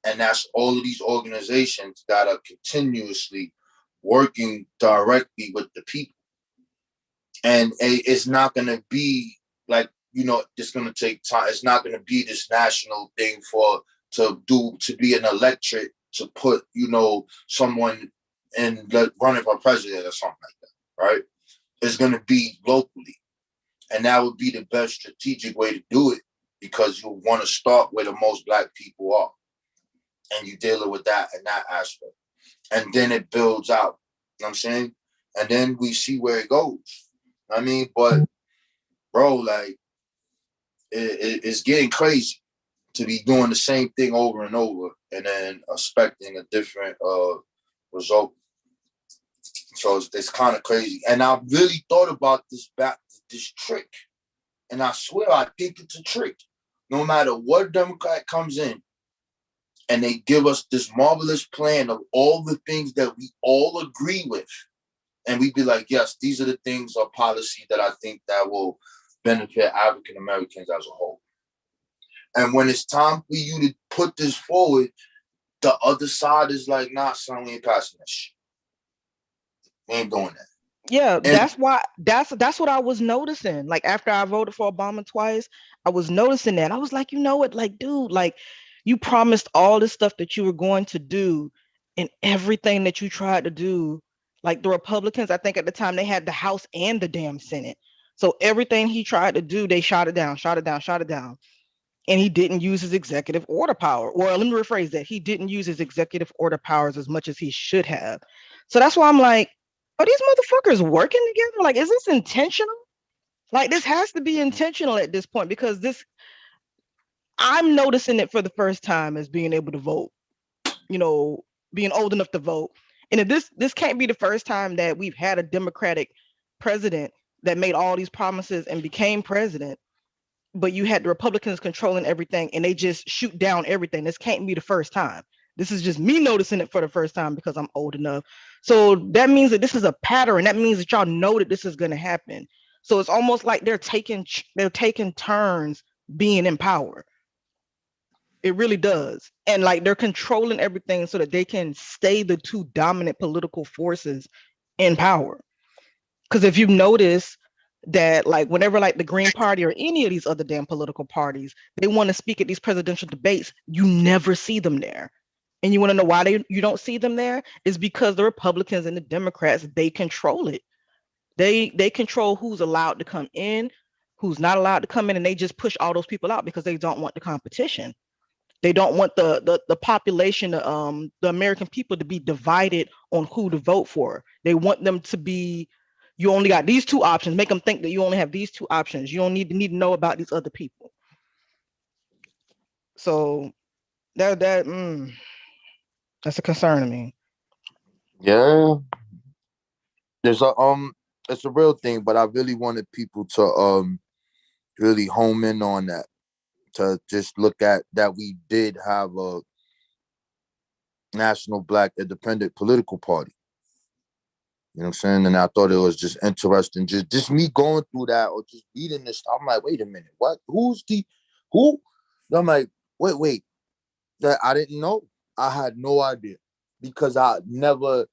And that's all of these organizations that are continuously working directly with the people. And it's not going to be like, you know, it's going to take time. It's not going to be this national thing to be an electorate to put, you know, someone in running for president or something like that, right? It's going to be locally. And that would be the best strategic way to do it, because you want to start where the most Black people are. And you dealing with that in that aspect. And then it builds out. You know what I'm saying? And then we see where it goes. I mean, but bro, like it's getting crazy to be doing the same thing over and over and then expecting a different result. So it's kind of crazy. And I really thought about this trick. And I swear I think it's a trick. No matter what Democrat comes in, and they give us this marvelous plan of all the things that we all agree with. And we'd be like, yes, these are the things of policy that I think that will benefit African Americans as a whole. And when it's time for you to put this forward, the other side is like, nah, son, we ain't passing that shit. We ain't doing that. Yeah, that's what I was noticing. Like, after I voted for Obama twice, I was noticing that. I was like, you know what, like, dude, like, you promised all this stuff that you were going to do, and everything that you tried to do, like the Republicans, I think at the time they had the House and the damn Senate. So everything he tried to do, they shot it down. And he didn't use his executive order power. Or let me rephrase that. He didn't use his executive order powers as much as he should have. So that's why I'm like, are these motherfuckers working together? Like, is this intentional? Like, this has to be intentional at this point, because I'm noticing it for the first time as being able to vote, you know, being old enough to vote. And if this can't be the first time that we've had a Democratic president that made all these promises and became president, but you had the Republicans controlling everything and they just shoot down everything. This can't be the first time. This is just me noticing it for the first time because I'm old enough. So that means that this is a pattern. That means that y'all know that this is going to happen. So it's almost like they're taking turns being in power. It really does. And like, they're controlling everything so that they can stay the two dominant political forces in power. Because if you notice that, like, whenever like the Green Party or any of these other damn political parties, they want to speak at these presidential debates, you never see them there. And you want to know why you don't see them there? Is because the Republicans and the Democrats, they control it. They control who's allowed to come in, who's not allowed to come in, and they just push all those people out because they don't want the competition. They don't want the population, the American people, to be divided on who to vote for. They want them to be, you only got these two options. Make them think that you only have these two options. You don't need to know about these other people. So that's a concern to me. Yeah, there's a it's a real thing, but I really wanted people to really home in on that, to just look at that we did have a national Black independent political party. You know what I'm saying? And I thought it was just interesting, just me going through that or just reading this. I'm like, wait a minute, what? Who? I'm like, wait, that I didn't know. I had no idea, because I never.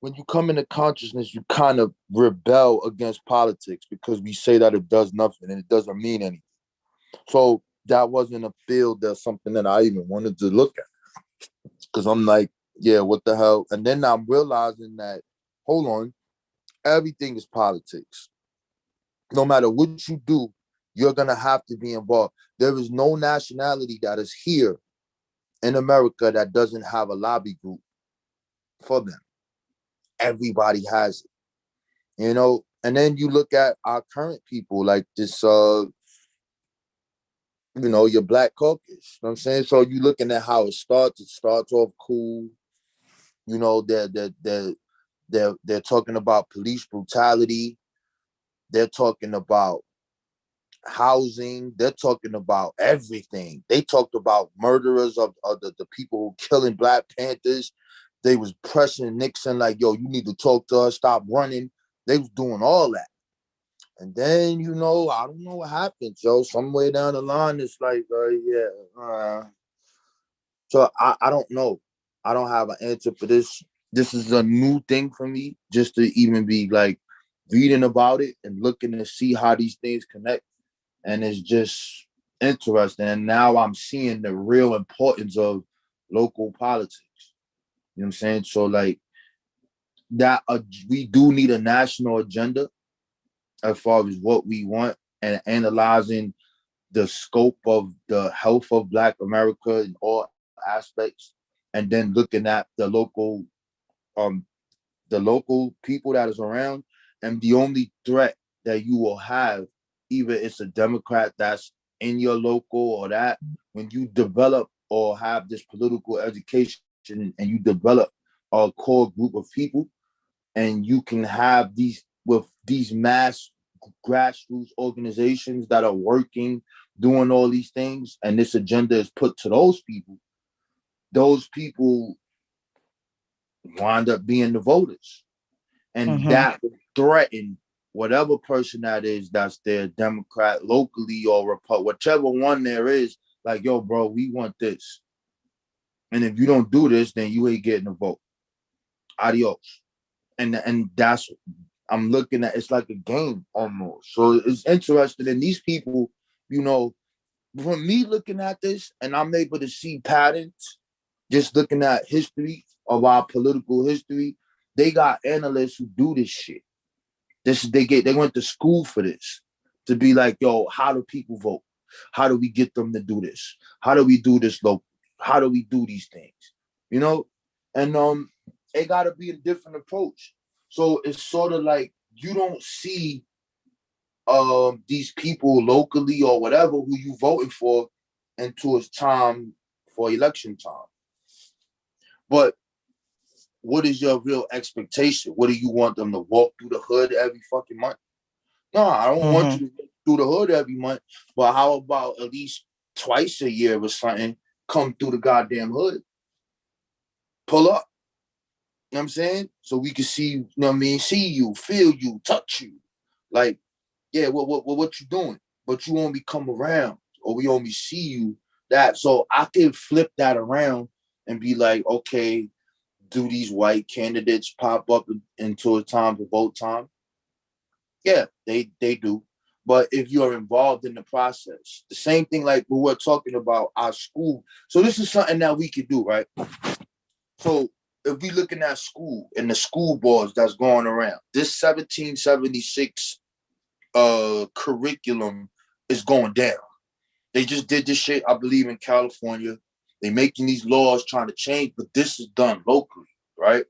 When you come into consciousness, you kind of rebel against politics because we say that it does nothing and it doesn't mean anything. So that wasn't a field, that's something that I even wanted to look at, because I'm like, yeah, what the hell? And then I'm realizing that, hold on, everything is politics. No matter what you do, you're going to have to be involved. There is no nationality that is here in America that doesn't have a lobby group for them. Everybody has it, you know? And then you look at our current people, like this, your Black caucus. You know what I'm saying? So you looking at how it starts off cool. You know, they're talking about police brutality. They're talking about housing. They're talking about everything. They talked about murderers of the people who killing Black Panthers. They was pressing Nixon like, yo, you need to talk to us, stop running. They was doing all that. And then, I don't know what happened, Joe. Somewhere down the line, it's like, so I don't know. I don't have an answer for this. This is a new thing for me, just to even be like reading about it and looking to see how these things connect. And it's just interesting. And now I'm seeing the real importance of local politics. You know what I'm saying? So like that, we do need a national agenda as far as what we want, and analyzing the scope of the health of Black America in all aspects, and then looking at um the local people that is around, and the only threat that you will have, either it's a Democrat that's in your local or that, when you develop or have this political education and you develop a core group of people, and you can have these mass grassroots organizations that are working, doing all these things, and this agenda is put to those people wind up being the voters. And that would threaten whatever person that is, that's their Democrat locally or Republican, whichever one there is, like, yo, bro, we want this. And if you don't do this, then you ain't getting a vote. Adios. And that's, I'm looking at, it's like a game almost. So it's interesting. And these people, from me looking at this, and I'm able to see patterns, just looking at history of our political history, they got analysts who do this shit. They went to school for this, to be like, yo, how do people vote? How do we get them to do this? How do we do this locally? How do we do these things? And it gotta be a different approach. So it's sort of like you don't see these people locally or whatever who you voting for until it's time for election time. But what is your real expectation? What do you want them to walk through the hood every fucking month? No, I don't want you to walk through the hood every month, but how about at least twice a year or something, come through the goddamn hood, pull up. You know what I'm saying? So we can see, you know what I mean, see you, feel you, touch you. Like, yeah, what you doing? But you only come around, or we only see you that. So I can flip that around and be like, okay, do these white candidates pop up until it's time for vote time? Yeah, they do. But if you're involved in the process, the same thing like we were talking about our school. So this is something that we could do, right? So if we looking at school and the school boards that's going around, this 1776 curriculum is going down. They just did this shit, I believe, in California. They making these laws trying to change, but this is done locally, right?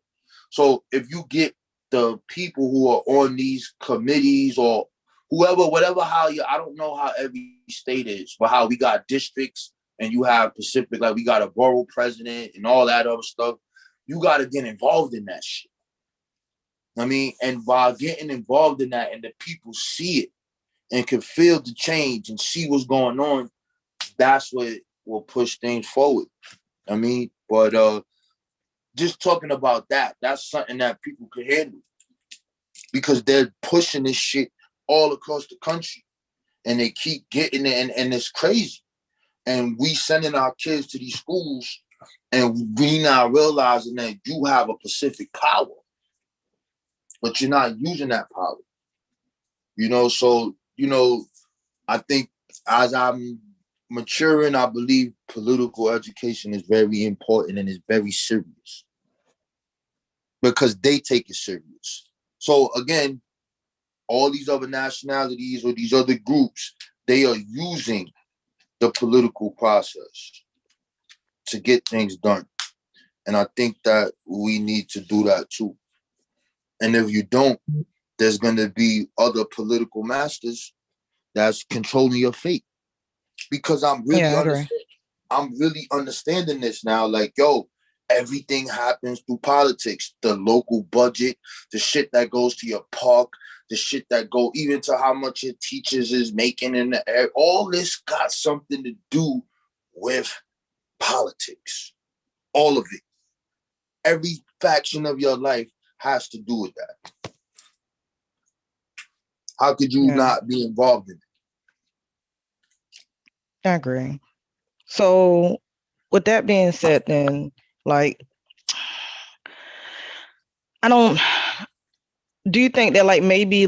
So if you get the people who are on these committees or whoever, whatever, I don't know how every state is, but how we got districts and you have Pacific, like we got a borough president and all that other stuff. You got to get involved in that shit. I mean, and by getting involved in that and the people see it and can feel the change and see what's going on, that's what will push things forward. I mean, but just talking about that, that's something that people could handle because they're pushing this shit all across the country and they keep getting it and it's crazy. And we sending our kids to these schools and we now realizing that you have a Pacific power, but you're not using that power. So, I think as I'm maturing, I believe political education is very important and is very serious because they take it serious. So again, all these other nationalities or these other groups, they are using the political process to get things done. And I think that we need to do that too. And if you don't, there's going to be other political masters that's controlling your fate. Because I'm really understanding this now. Like, yo, everything happens through politics. The local budget, the shit that goes to your park, the shit that go even to how much your teachers is making in the air. All this got something to do with politics. All of it. Every faction of your life has to do with that. How could you not be involved in it? I agree. So with that being said, then, like, do you think that maybe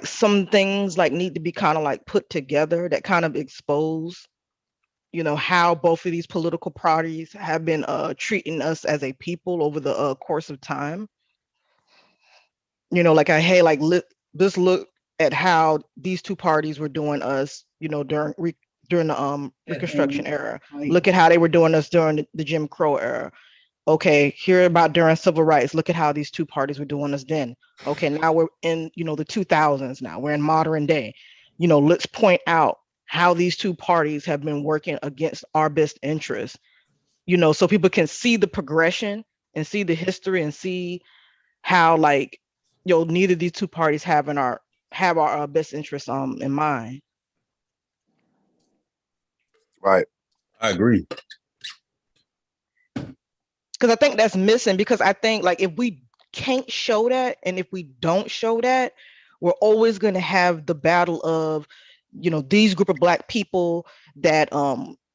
some things need to be kind of put together that kind of expose, how both of these political parties have been treating us as a people over the course of time? Let's look at how these two parties were doing us, during the Reconstruction era. Look at how they were doing us during the Jim Crow era. Okay, hear about during civil rights. Look at how these two parties were doing us then. Okay, now we're in, the 2000s now. We're in modern day. Let's point out how these two parties have been working against our best interests, so people can see the progression and see the history and see how neither of these two parties have our best interests in mind. Right. I agree. Because I think that's missing, because I think if we can't show that, and if we don't show that, we're always going to have the battle of, these group of Black people that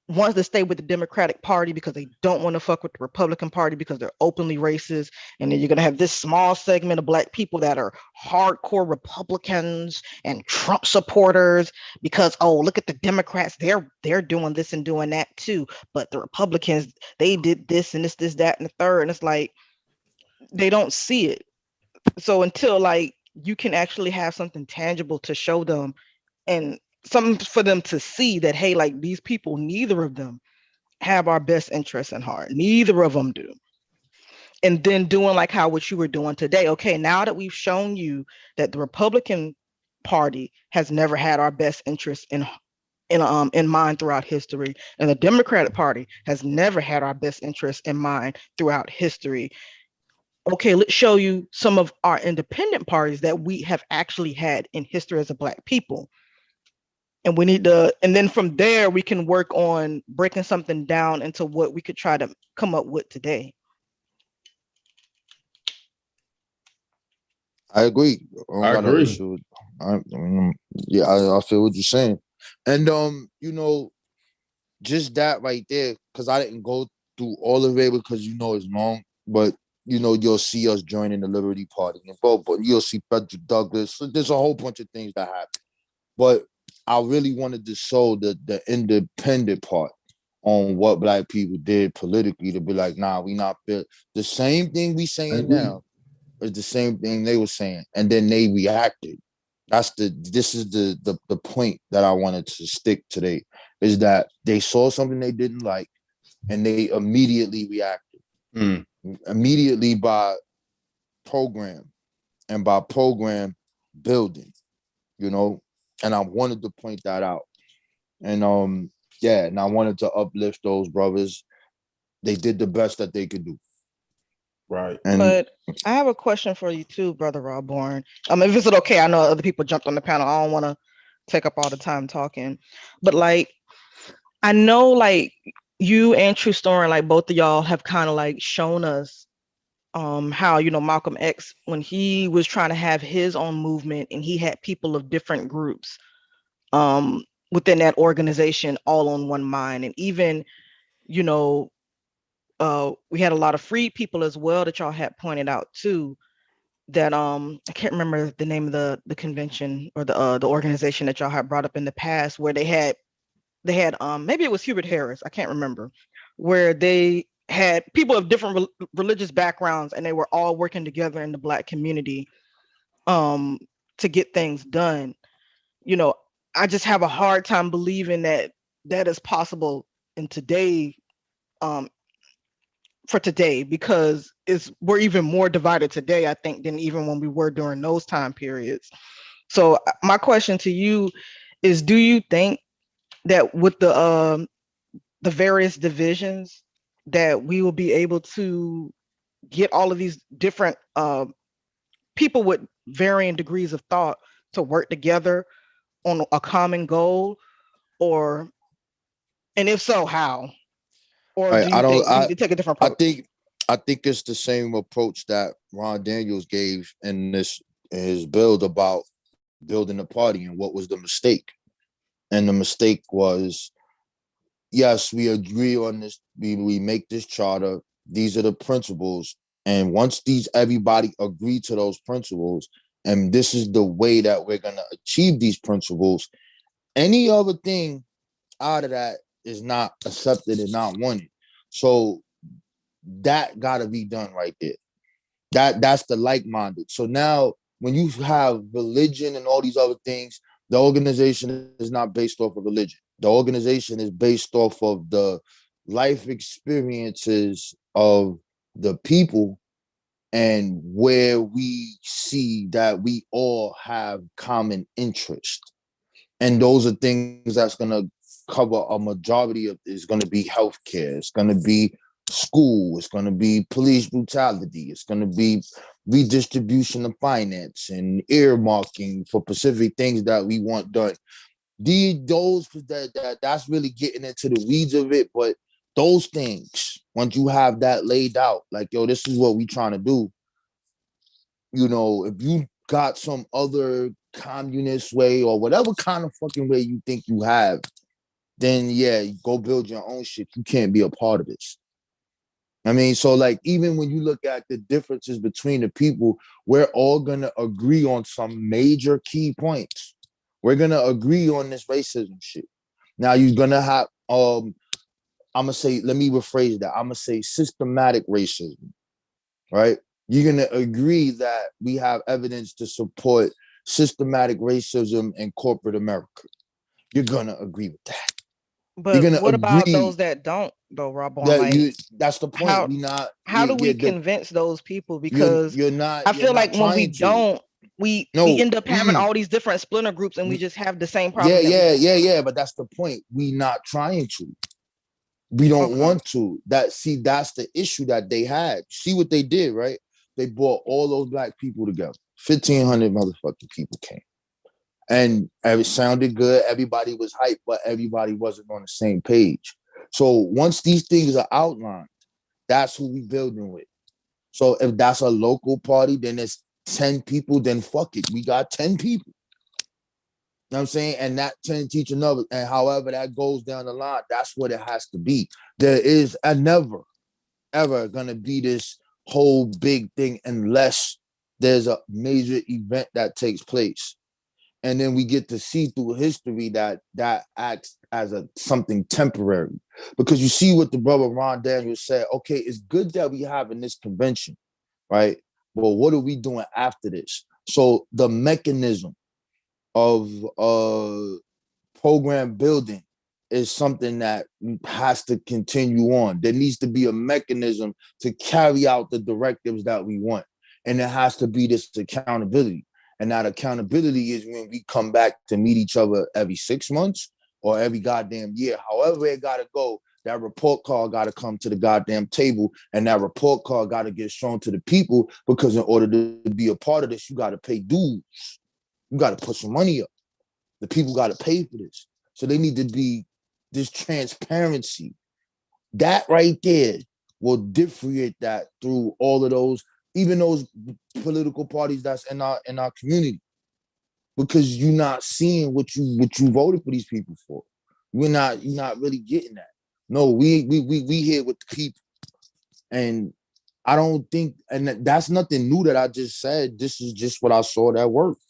wants to stay with the Democratic Party because they don't want to fuck with the Republican Party because they're openly racist. And then you're going to have this small segment of Black people that are hardcore Republicans and Trump supporters because, oh, look at the Democrats. They're doing this and doing that too. But the Republicans, they did this and this, that, and the third. And it's they don't see it. So until you can actually have something tangible to show them and something for them to see that, hey, these people, neither of them have our best interests in heart. Neither of them do. And then doing how what you were doing today. Okay, now that we've shown you that the Republican Party has never had our best interests in mind throughout history, and the Democratic Party has never had our best interests in mind throughout history. Okay, let's show you some of our independent parties that we have actually had in history as a Black people. And we need to, and then from there, we can work on breaking something down into what we could try to come up with today. I agree. I agree. I feel what you're saying. And, just that right there, because I didn't go through all of it because, it's long, but, you'll see us joining the Liberty Party and vote, but you'll see Frederick Douglass. So there's a whole bunch of things that happen. But I really wanted to show the independent part on what black people did politically to be like, nah, we not fit. The same thing we saying now is the same thing they were saying, and then they reacted. This is the point that I wanted to stick today, is that they saw something they didn't like and they immediately reacted. Immediately by program, and by program building, you know, and I wanted to point that out. And yeah, and I wanted to uplift those brothers. They did the best that they could do. Right. And But I have a question for you too, Brother Rawborn. If it's okay, I know other people jumped on the panel. I don't want to take up all the time talking, but like, I know like you and True Story, like both of y'all have kind of like shown us how, you know, Malcolm X, when he was trying to have his own movement and he had people of different groups within that organization all on one mind. And even, you know, we had a lot of free people as well that y'all had pointed out too, that I can't remember the name of the convention or the organization that y'all had brought up in the past, where they had maybe it was Hubert Harris, I can't remember, where they had people of different religious backgrounds and they were all working together in the Black community to get things done. You know, I just have a hard time believing that that is possible in today, for today, because we're even more divided today, I think, than even when we were during those time periods. So my question to you is, do you think that with the various divisions that we will be able to get all of these different people with varying degrees of thought to work together on a common goal? Or, and if so, how? Or do you think we need to take a different approach? I think it's the same approach that Ron Daniels gave in his build about building a party, and what was the mistake. And the mistake was, yes, we agree on this, we make this charter, these are the principles, and once everybody agree to those principles, and this is the way that we're going to achieve these principles, any other thing out of that is not accepted and not wanted. So that got to be done right there. That's the like-minded. So now when you have religion and all these other things, the organization is not based off of religion. The organization is based off of the life experiences of the people, and where we see that we all have common interest. And those are things that's going to cover a majority of, is going to be healthcare, it's going to be school, it's going to be police brutality, it's going to be redistribution of finance and earmarking for specific things that we want done. That's really getting into the weeds of it, but those things, once you have that laid out, like, yo, this is what we trying to do. You know, if you got some other communist way or whatever kind of fucking way you think you have, then yeah, go build your own shit. You can't be a part of this. I mean, so like, even when you look at the differences between the people, we're all gonna agree on some major key points. We're gonna agree on this racism shit. Now you're gonna have I'm gonna say, let me rephrase that. I'm gonna say systematic racism, right? You're gonna agree that we have evidence to support systematic racism in corporate America. You're gonna agree with that. You're But gonna what about agree those that don't, though, Rawborn? that Like, that's the point. how do we convince those people? Because You're I you're feel not like when we trying to. don't, we No. end up having all these different splinter groups, and we just have the same Yeah, problem that we have. yeah. But that's the point. We not trying to. We don't want to. That's the issue that they had. See what they did, right? They brought all those black people together. 1,500 motherfucking people came. And it sounded good. Everybody was hyped, but everybody wasn't on the same page. So once these things are outlined, that's who we building with. So if that's a local party, then it's 10 people, then fuck it. We got 10 people. You know what I'm saying? And that 10 teach another. And however that goes down the line, that's what it has to be. There is never, ever gonna be this whole big thing unless there's a major event that takes place. And then we get to see through history that acts as something temporary. Because you see what the brother Ron Daniels said, okay, it's good that we having this convention, right? Well, what are we doing after this? So the mechanism of program building is something that has to continue on. There needs to be a mechanism to carry out the directives that we want. And there has to be this accountability. And that accountability is when we come back to meet each other every 6 months or every goddamn year. However it got to go, that report card got to come to the goddamn table, and that report card got to get shown to the people, because in order to be a part of this, you got to pay dues. You got to put some money up. The people got to pay for this. So they need to be this transparency. That right there will differentiate that through all of those, even those political parties that's in our community, because you're not seeing what you voted for these people for. You're not really getting that. No, we here with the people, and I don't think, and that's nothing new that I just said. This is just what I saw that worked.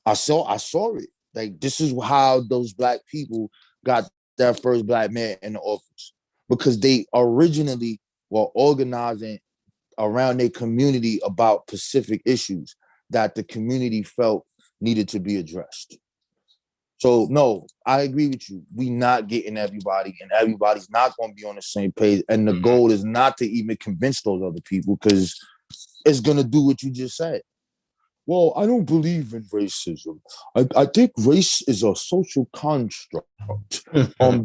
I saw it. Like, this is how those black people got that first black man in the office, because they originally were organizing around their community about specific issues that the community felt needed to be addressed. So no, I agree with you. We not getting everybody, and everybody's not going to be on the same page. And the goal is not to even convince those other people, because it's going to do what you just said. Well, I don't believe in racism. I think race is a social construct.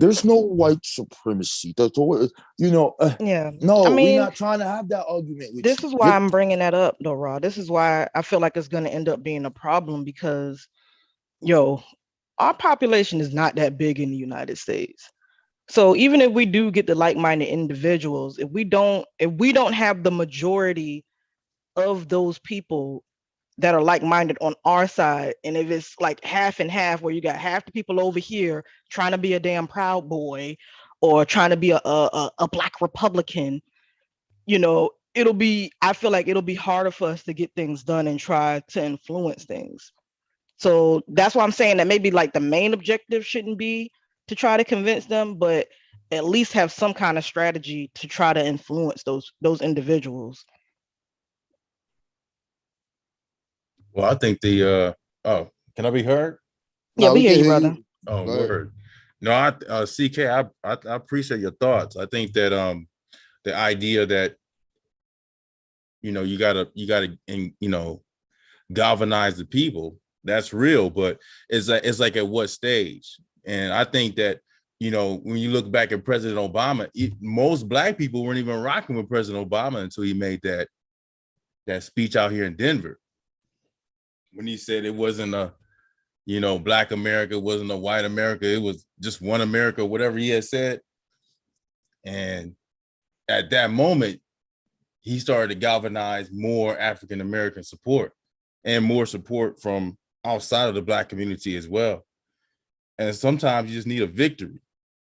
There's no white supremacy. That's all, Yeah. no, I we're mean, not trying to have that argument with this you. is why I'm bringing that up, though, Raw. This is why I feel like it's going to end up being a problem, because, our population is not that big in the United States. So even if we do get the like-minded individuals, if we don't have the majority of those people that are like-minded on our side, and if it's like half and half, where you got half the people over here trying to be a damn Proud Boy or trying to be a black Republican, I feel like it'll be harder for us to get things done and try to influence things. So that's why I'm saying that maybe like the main objective shouldn't be to try to convince them, but at least have some kind of strategy to try to influence those individuals. Well, I think oh, can I be heard? Yeah, No, we we hear can you, hear brother. you. Oh, Go ahead. word. No, CK, I appreciate your thoughts. I think that the idea that you gotta galvanize the people, that's real, but it's like at what stage? And I think that when you look back at President Obama, most black people weren't even rocking with President Obama until he made that speech out here in Denver, when he said it wasn't a black America, wasn't a white America, it was just one America, whatever he had said. And at that moment, he started to galvanize more African American support and more support from outside of the black community as well. And sometimes you just need a victory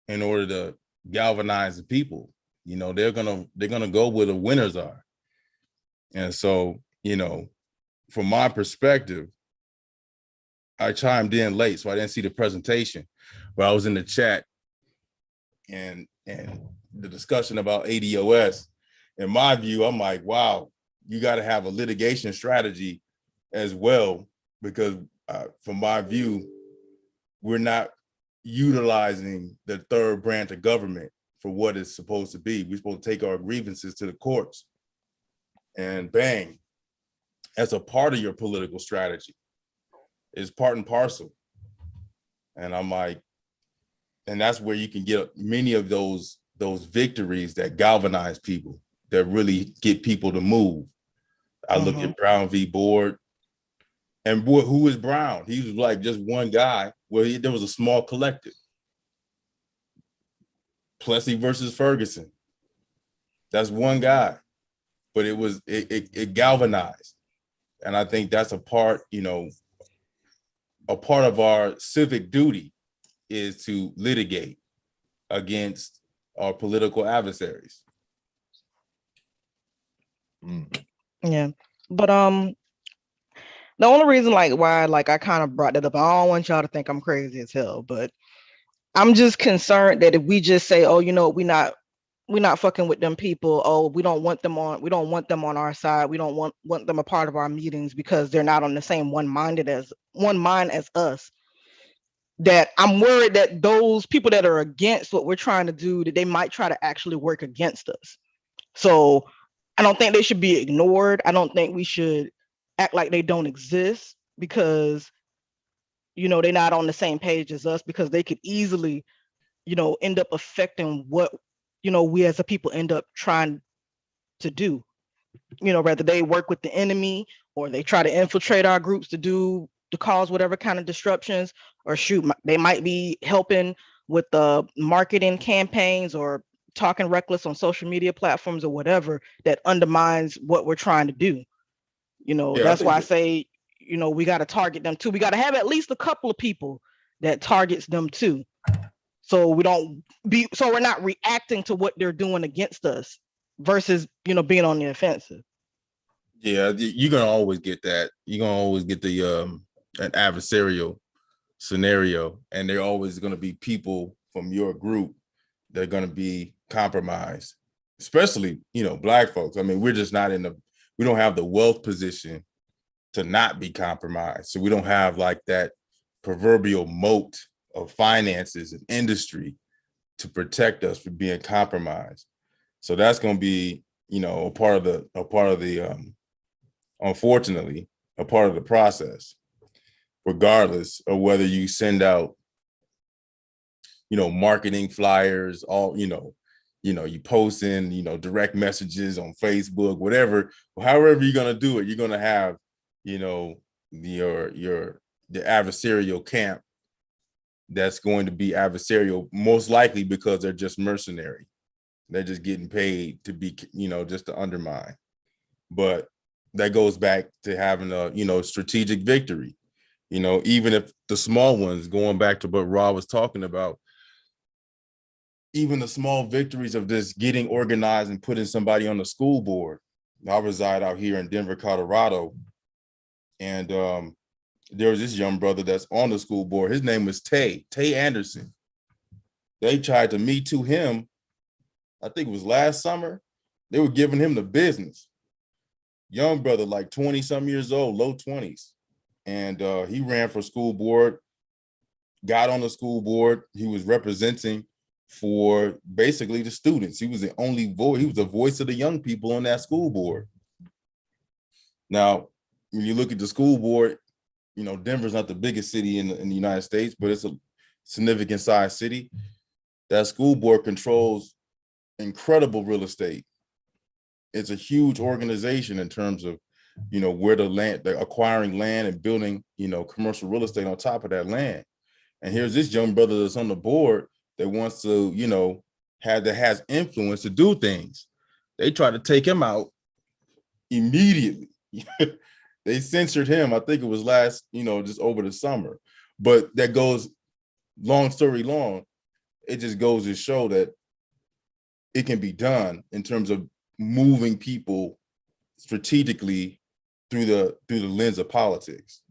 in order to galvanize the people. They're gonna go where the winners are. And so, from my perspective, I chimed in late, so I didn't see the presentation, but I was in the chat and the discussion about ADOS. In my view, I'm like, wow, you got to have a litigation strategy as well, because from my view, we're not utilizing the third branch of government for what it's supposed to be. We're supposed to take our grievances to the courts, and bang, as a part of your political strategy. It's part and parcel. And I'm like, and that's where you can get many of those victories that galvanize people, that really get people to move. I look at Brown v. Board, and who is Brown? He was like just one guy. Well, there was a small collective. Plessy versus Ferguson. That's one guy, but it galvanized. And I think that's a part of our civic duty is to litigate against our political adversaries. Yeah, but The only reason why I kind of brought that up, I don't want y'all to think I'm crazy as hell, but I'm just concerned that if we just say, oh, we're not fucking with them people. Oh, we don't want them on our side. We don't want them a part of our meetings because they're not on the same one mind as us. That I'm worried that those people that are against what we're trying to do, that they might try to actually work against us. So I don't think they should be ignored. I don't think we should act like they don't exist because they're not on the same page as us, because they could easily end up affecting what we as a people end up trying to do. Whether they work with the enemy or they try to infiltrate our groups to cause whatever kind of disruptions, or shoot, they might be helping with the marketing campaigns or talking reckless on social media platforms or whatever that undermines what we're trying to do. Yeah, I That's why think I say, we got to target them too. We got to have at least a couple of people that targets them too. So we're not reacting to what they're doing against us versus, being on the offensive. yeah, you're gonna always get that. You're gonna always get the an adversarial scenario, and there are always gonna be people from your group that are gonna be compromised, especially Black folks. I mean, we're just not we don't have the wealth position to not be compromised. So we don't have like that proverbial moat of finances and industry to protect us from being compromised. So that's going to be, a part of the unfortunately, a part of the process, regardless of whether you send out, marketing flyers, you post in, direct messages on Facebook, whatever, however you're going to do it, you're going to have, the adversarial camp that's going to be adversarial, most likely because they're just mercenary. They're just getting paid to be, just to undermine. But that goes back to having a, strategic victory. Even if the small ones, going back to what Rob was talking about, even the small victories of just getting organized and putting somebody on the school board. I reside out here in Denver, Colorado. And there was this young brother that's on the school board. His name was Tay Anderson. They tried to Me Too him, I think it was last summer. They were giving him the business. Young brother, like 20 some years old, low 20s. And he ran for school board, got on the school board. He was representing for basically the students. He was the only voice. He was the voice of the young people on that school board. Now, when you look at the school board, Denver's not the biggest city in the United States, but it's a significant size city. That school board controls incredible real estate. It's a huge organization in terms of, where they're acquiring land and building, commercial real estate on top of that land. And here's this young brother that's on the board that wants to, that has influence to do things. They try to take him out immediately. They censored him. I think it was last, just over the summer. But that goes, long story long, it just goes to show that it can be done in terms of moving people strategically through the lens of politics.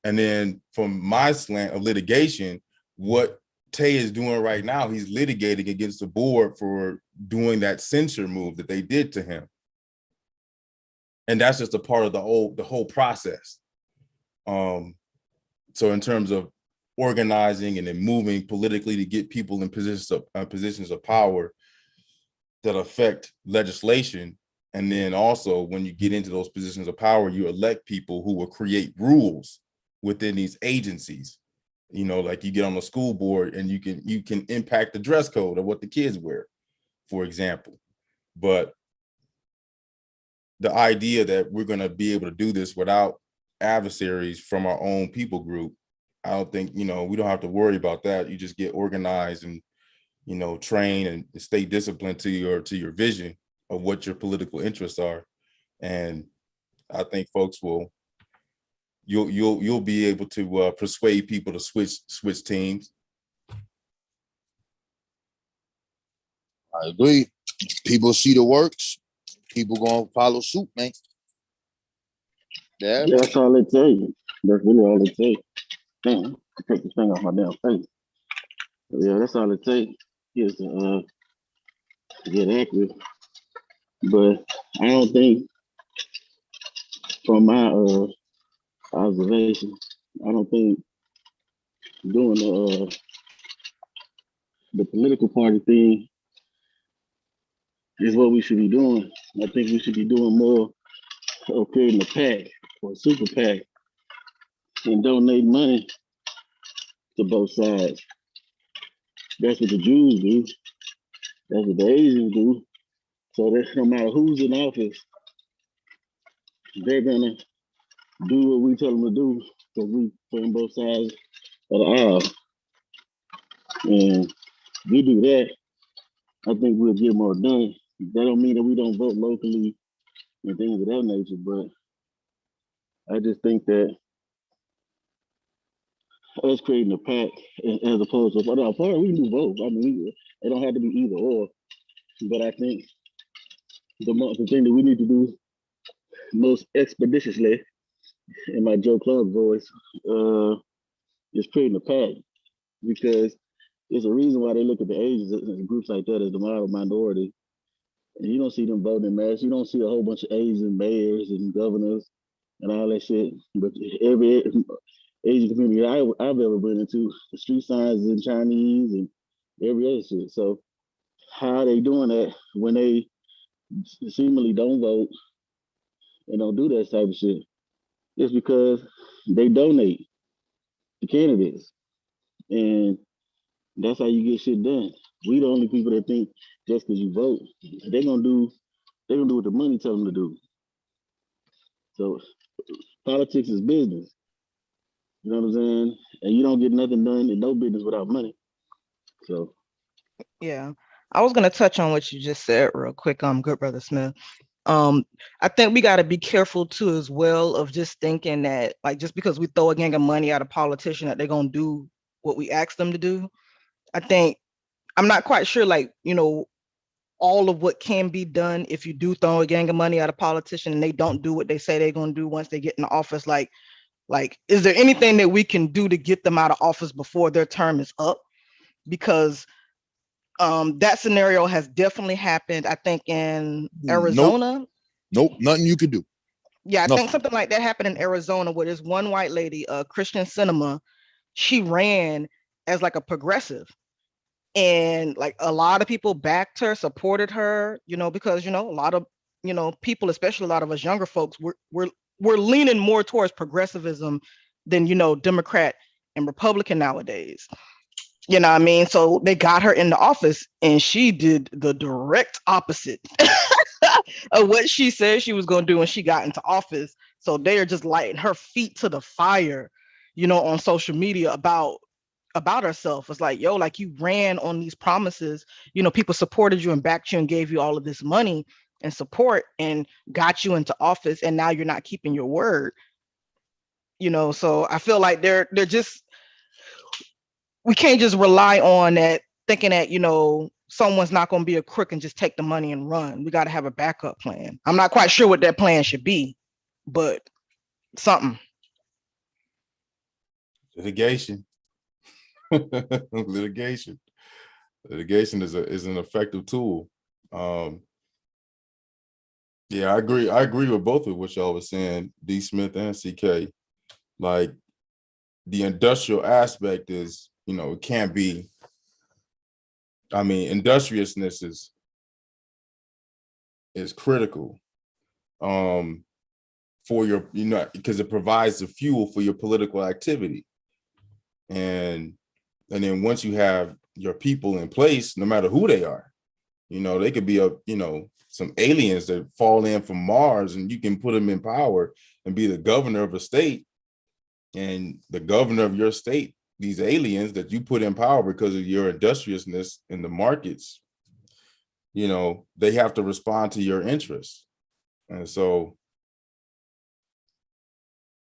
And then from my slant of litigation, what Tay is doing right now, he's litigating against the board for doing that censure move that they did to him. And that's just a part of the whole process. So in terms of organizing and then moving politically to get people in positions of power that affect legislation, and then also when you get into those positions of power, you elect people who will create rules within these agencies. Like you get on the school board and you can impact the dress code of what the kids wear, for example. But the idea that we're going to be able to do this without adversaries from our own people group, I don't think, we don't have to worry about that. You just get organized and, train and stay disciplined to your vision of what your political interests are. And I think folks you'll be able to persuade people to switch teams. I agree. People see the works, people gonna follow suit, man. Yeah. Yeah, that's all it takes. That's really all it takes. Damn, I take this thing off my damn face. Yeah, that's all it takes is to get accurate. But I don't think, from my observation, I don't think doing the political party thing is what we should be doing. I think we should be doing more of creating a PAC or a super PAC and donate money to both sides. That's what the Jews do. That's what the Asians do. So that no matter who's in office, they're gonna do what we tell them to do because we play on both sides of the aisle. And if we do that, I think we'll get more done. That don't mean that we don't vote locally and things of that nature, but I just think that us creating a pack as opposed to no, part we can do both. I mean, it don't have to be either or. But I think the thing that we need to do most expeditiously, in my Joe Clark voice, is creating a pack because there's a reason why they look at the Asians and groups like that as the model minority. And you don't see them voting in mass. You don't see a whole bunch of Asian mayors and governors and all that shit. But every Asian community I've ever been into, the street signs in Chinese and every other shit. So how are they doing that when they seemingly don't vote and don't do that type of shit? It's because they donate to candidates. And that's how you get shit done. We the only people that think just because you vote, they're gonna do what the money tell them to do. So politics is business. You know what I'm saying? And you don't get nothing done in no business without money. So Yeah. I was gonna touch on what you just said real quick, good brother Smith. I think we gotta be careful too as well of just thinking that like just because we throw a gang of money at a politician that they're gonna do what we ask them to do. I think I'm not quite sure, like, all of what can be done if you do throw a gang of money at a politician and they don't do what they say they're going to do once they get in the office. Like, is there anything that we can do to get them out of office before their term is up? Because that scenario has definitely happened, I think, in Arizona. Nope, nothing you could do. Yeah, I Nothing. think something like that happened in Arizona where this one white lady, Christian Cinema, she ran as like a progressive. And like a lot of people backed her, supported her, because a lot of people, especially a lot of us younger folks, we're leaning more towards progressivism than Democrat and Republican nowadays. You know what I mean? So they got her in the office and she did the direct opposite of what she said she was going to do when she got into office. So they are just lighting her feet to the fire, on social media about herself. It's like, yo, like you ran on these promises, people supported you and backed you and gave you all of this money and support and got you into office, and now you're not keeping your word. So I feel like they're just, we can't just rely on that thinking that someone's not going to be a crook and just take the money and run. We got to have a backup plan. I'm not quite sure what that plan should be, but something. Litigation. Litigation is an effective tool. Yeah, I agree with both of what y'all was saying, D. Smith and CK. Like the industrial aspect is, it can't be, industriousness is critical for your, because it provides the fuel for your political activity. And then once you have your people in place, no matter who they are, they could be some aliens that fall in from Mars, and you can put them in power and be the governor of a state. And the governor of your state, these aliens that you put in power because of your industriousness in the markets, they have to respond to your interests. And so,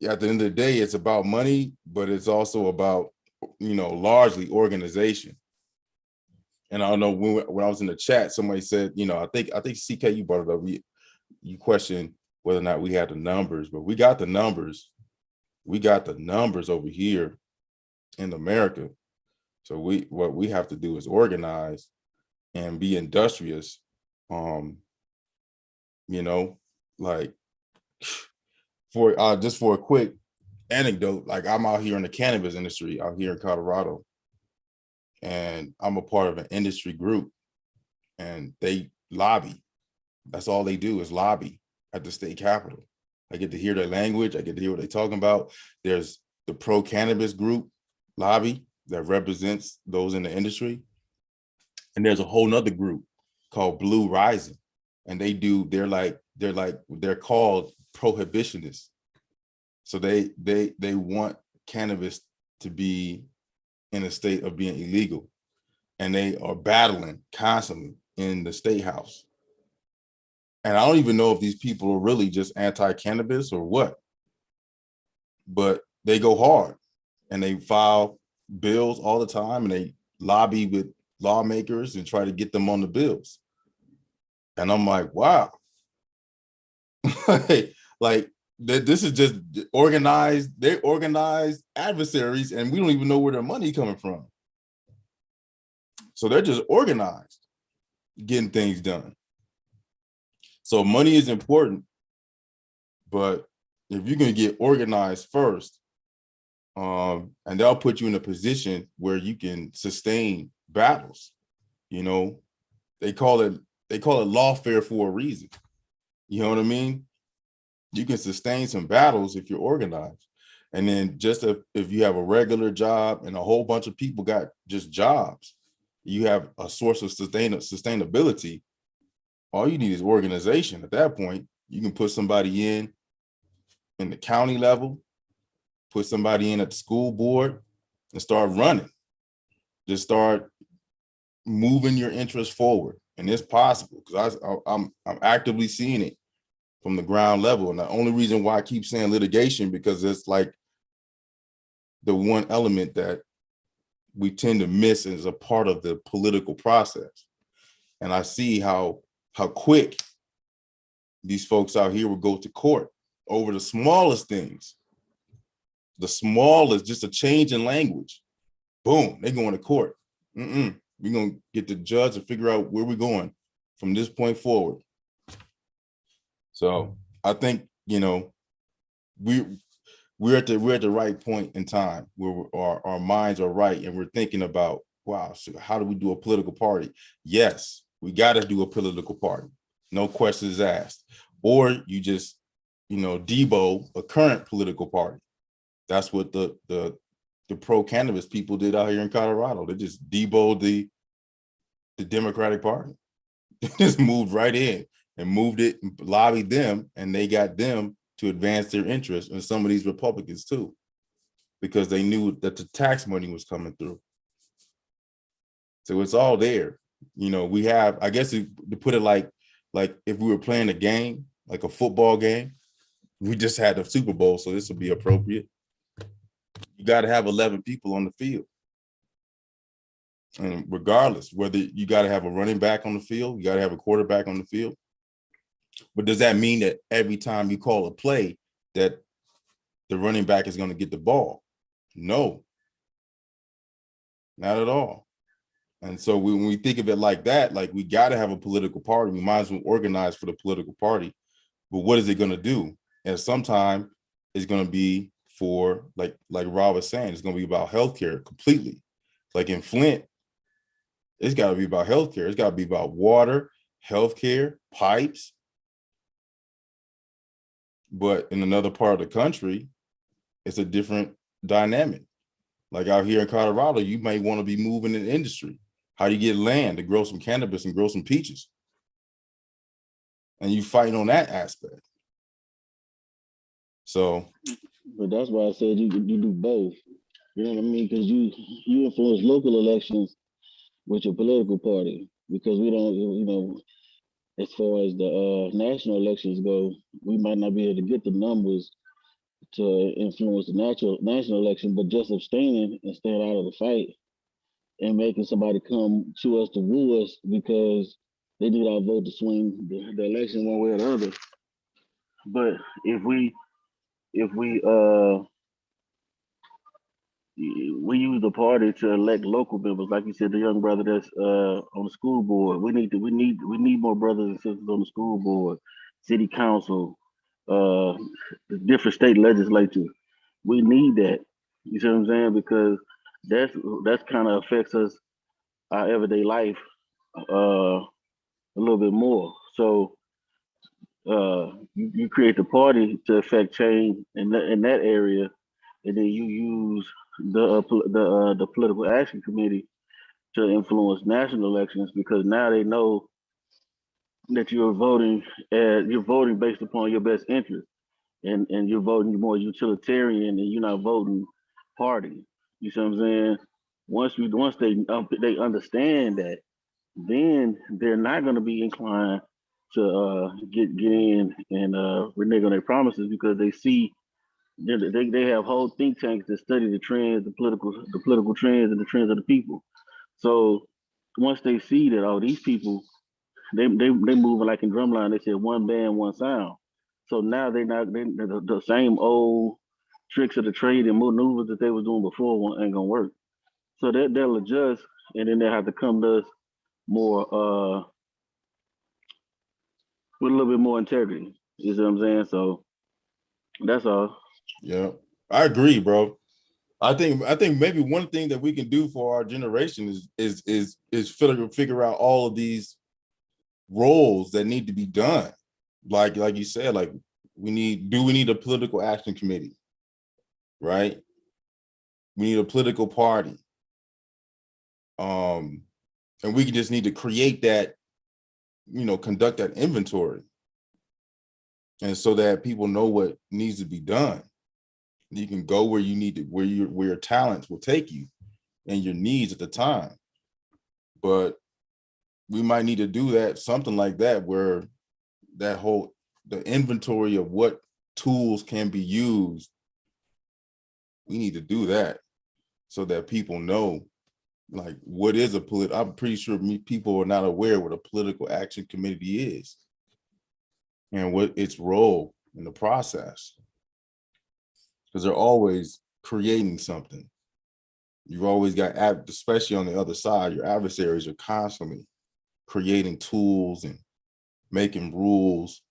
yeah, at the end of the day, it's about money, but it's also about, largely organization. And I don't know, when I was in the chat, somebody said, I think CK, you brought it up. You questioned, whether or not we had the numbers, but we got the numbers. We got the numbers over here in America. So what we have to do is organize and be industrious. You know, like for just for a quick anecdote, like I'm out here in the cannabis industry out here in Colorado, and I'm a part of an industry group, and they lobby. That's all they do is lobby at the state capitol. I get to hear their language. I get to hear what they're talking about. There's the pro-cannabis group lobby that represents those in the industry. And there's a whole nother group called Blue Rising. And they're called prohibitionists. So they want cannabis to be in a state of being illegal. And they are battling constantly in the state house. And I don't even know if these people are really just anti-cannabis or what, but they go hard and they file bills all the time and they lobby with lawmakers and try to get them on the bills. And I'm like, wow, like this is just organized. They organized adversaries and we don't even know where their money coming from. So they're just organized, getting things done. So money is important, but if you're going to get organized first, and they'll put you in a position where you can sustain battles. You know, they call it lawfare for a reason. You know what I mean? You can sustain some battles if you're organized. And then just if you have a regular job and a whole bunch of people got just jobs, you have a source of sustainability. All you need is organization. At that point, you can put somebody in the county level, put somebody in at the school board and start running. Just start moving your interests forward. And it's possible because I'm actively seeing it from the ground level. And the only reason why I keep saying litigation, because it's like the one element that we tend to miss as a part of the political process. And I see how quick these folks out here will go to court over the smallest things. The smallest, just a change in language. Boom, they're going to court. We're going to get the judge to figure out where we're going from this point forward. So I think, you know, we're at the right point in time where our minds are right and we're thinking about, wow, so how do we do a political party? Yes, we got to do a political party. No questions asked. Or you just, you know, debo a current political party. That's what the pro-cannabis people did out here in Colorado. They just deboed the Democratic Party. They just moved right in and moved it, and lobbied them, and they got them to advance their interests, and some of these Republicans too, because they knew that the tax money was coming through. So it's all there. You know, we have, I guess to put it like if we were playing a game, like a football game, we just had the Super Bowl, so this would be appropriate. You got to have 11 people on the field. And regardless, whether you got to have a running back on the field, you got to have a quarterback on the field. But does that mean that every time you call a play that the running back is going to get the ball? No, not at all. And so when we think of it like that, like we got to have a political party, we might as well organize for the political party. But what is it going to do? And sometimes it's going to be for, like Rob was saying, it's going to be about healthcare completely. Like in Flint, it's got to be about healthcare. It's got to be about water, healthcare, pipes. But in another part of the country, it's a different dynamic. Like out here in Colorado, you may want to be moving in industry. How do you get land to grow some cannabis and grow some peaches? And you fighting on that aspect. So. But that's why I said you do both. You know what I mean? Because you influence local elections with your political party, because we don't, you know, as far as the national elections go, we might not be able to get the numbers to influence the national election, but just abstaining and staying out of the fight and making somebody come to us to woo us because they need our vote to swing the election one way or the other. But if we we use the party to elect local members, like you said, the young brother that's on the school board. We need more brothers and sisters on the school board, city council, uh, the different state legislature. We need that. You see what I'm saying? Because that's kind of affects us, our everyday life, a little bit more. So you create the party to affect change in that area, and then you use the political action committee to influence national elections, because now they know that you're voting based upon your best interest, and you're voting more utilitarian, and you're not voting party. You see what I'm saying? Once they understand that, then they're not going to be inclined to get in and renege on their promises, because they see they have whole think tanks that study the trends, the political trends and the trends of the people. So once they see that, oh, these people, they moving like in drumline. They said one band, one sound. So now the same old tricks of the trade and maneuvers that they was doing before ain't gonna work. So they'll adjust, and then they'll have to come to us more with a little bit more integrity. You see what I'm saying? So that's all. Yeah, I agree, bro. I think maybe one thing that we can do for our generation is figure out all of these roles that need to be done. Like you said, like we need a political action committee, right? We need a political party. And we just need to create that, conduct that inventory. And so that people know what needs to be done. You can go where you need to, where your talents will take you and your needs at the time. But we might need to do that, something like that, where the inventory of what tools can be used, we need to do that so that people know, like, what is I'm pretty sure people are not aware what a political action committee is and what its role in the process. Because they're always creating something. You've always got, especially on the other side, your adversaries are constantly creating tools and making rules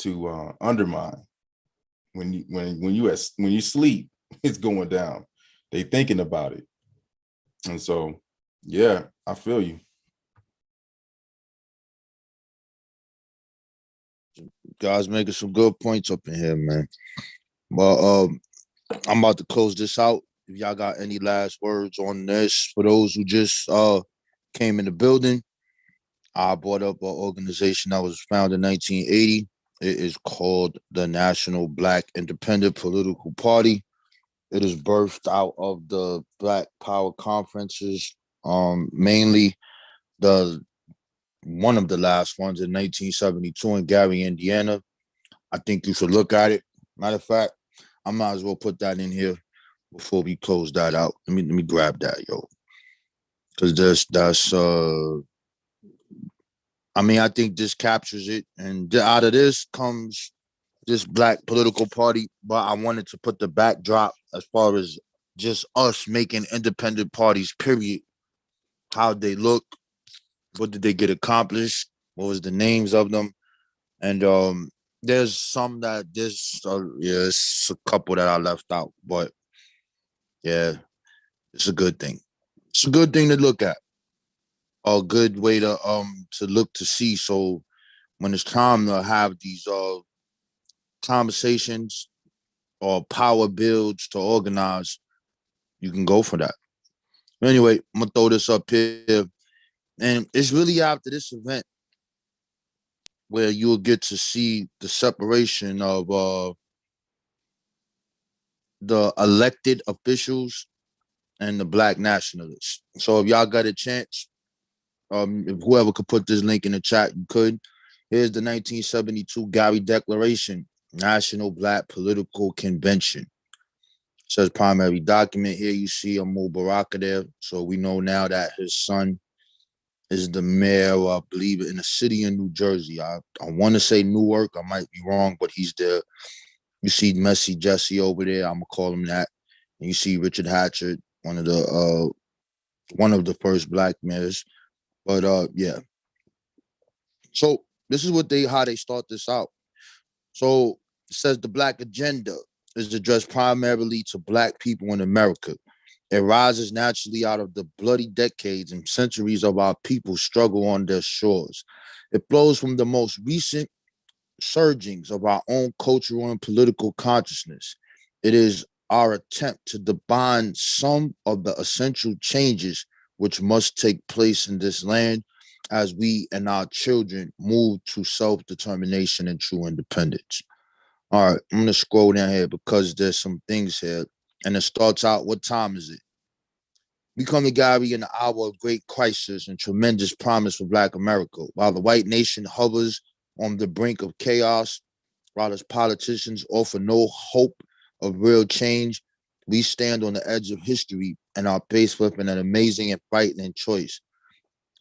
to undermine. When you sleep, it's going down. They thinking about it. And so, yeah, I feel you. Guys making some good points up in here, man. But I'm about to close this out. If y'all got any last words on this, for those who just came in the building, I brought up an organization that was founded in 1980. It is called the National Black Independent Political Party. It is birthed out of the Black Power conferences, mainly one of the last ones in 1972 in Gary, Indiana. I think you should look at it. Matter of fact, I might as well put that in here before we close that out. Let me grab that, yo. Because I think this captures it. And out of this comes this Black political party. But I wanted to put the backdrop as far as just us making independent parties, period. How they look, what did they get accomplished, what was the names of them. And there's some that it's a couple that I left out, but yeah, it's a good thing. It's a good thing to look at. A good way to look to see. So when it's time to have these conversations or power builds to organize, you can go for that. Anyway, I'm gonna throw this up here, and it's really after this event where you'll get to see the separation of the elected officials and the Black nationalists. So if y'all got a chance, if whoever could put this link in the chat, you could. Here's the 1972 Gary Declaration, National Black Political Convention. It says primary document. Here you see Amul Baraka there. So we know now that his son is the mayor, I believe, in a city in New Jersey. I want to say Newark. I might be wrong, but he's there. You see Messy Jesse over there. I'm gonna call him that. And you see Richard Hatcher, one of the first black mayors. But yeah. So this is how they start this out. So it says the black agenda is addressed primarily to black people in America. It rises naturally out of the bloody decades and centuries of our people's struggle on their shores. It flows from the most recent surgings of our own cultural and political consciousness. It is our attempt to define some of the essential changes which must take place in this land as we and our children move to self-determination and true independence. All right, I'm going to scroll down here because there's some things here. And it starts out, what time is it? We come to Gary in the hour of great crisis and tremendous promise for Black America. While the white nation hovers on the brink of chaos, while its politicians offer no hope of real change, we stand on the edge of history and are faced with an amazing and frightening choice.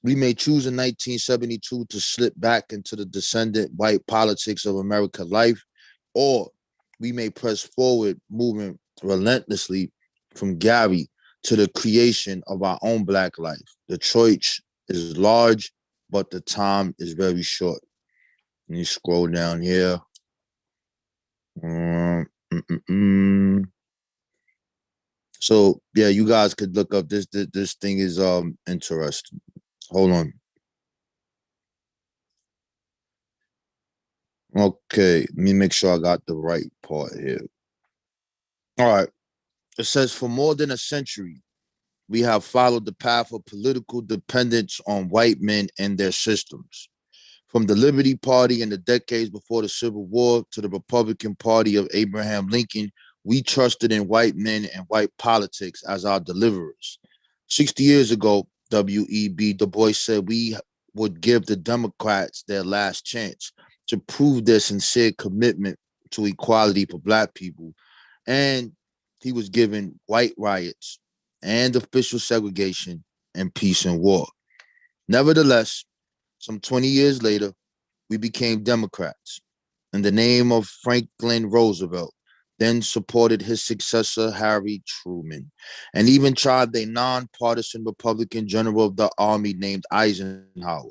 We may choose in 1972 to slip back into the descendant white politics of American life, or we may press forward, moving relentlessly from Gary to the creation of our own Black life. The choice is large, but the time is very short. Let me scroll down here. So yeah, you guys could look up this. This thing is interesting. Hold on. Okay, let me make sure I got the right part here. All right. It says, for more than a century, we have followed the path of political dependence on white men and their systems. From the Liberty Party in the decades before the Civil War to the Republican Party of Abraham Lincoln, we trusted in white men and white politics as our deliverers. 60 years ago, W.E.B. Du Bois said we would give the Democrats their last chance to prove their sincere commitment to equality for Black people. And he was given white riots and official segregation and peace and war. Nevertheless, some 20 years later, we became Democrats in the name of Franklin Roosevelt, then supported his successor, Harry Truman, and even tried a nonpartisan Republican general of the army named Eisenhower.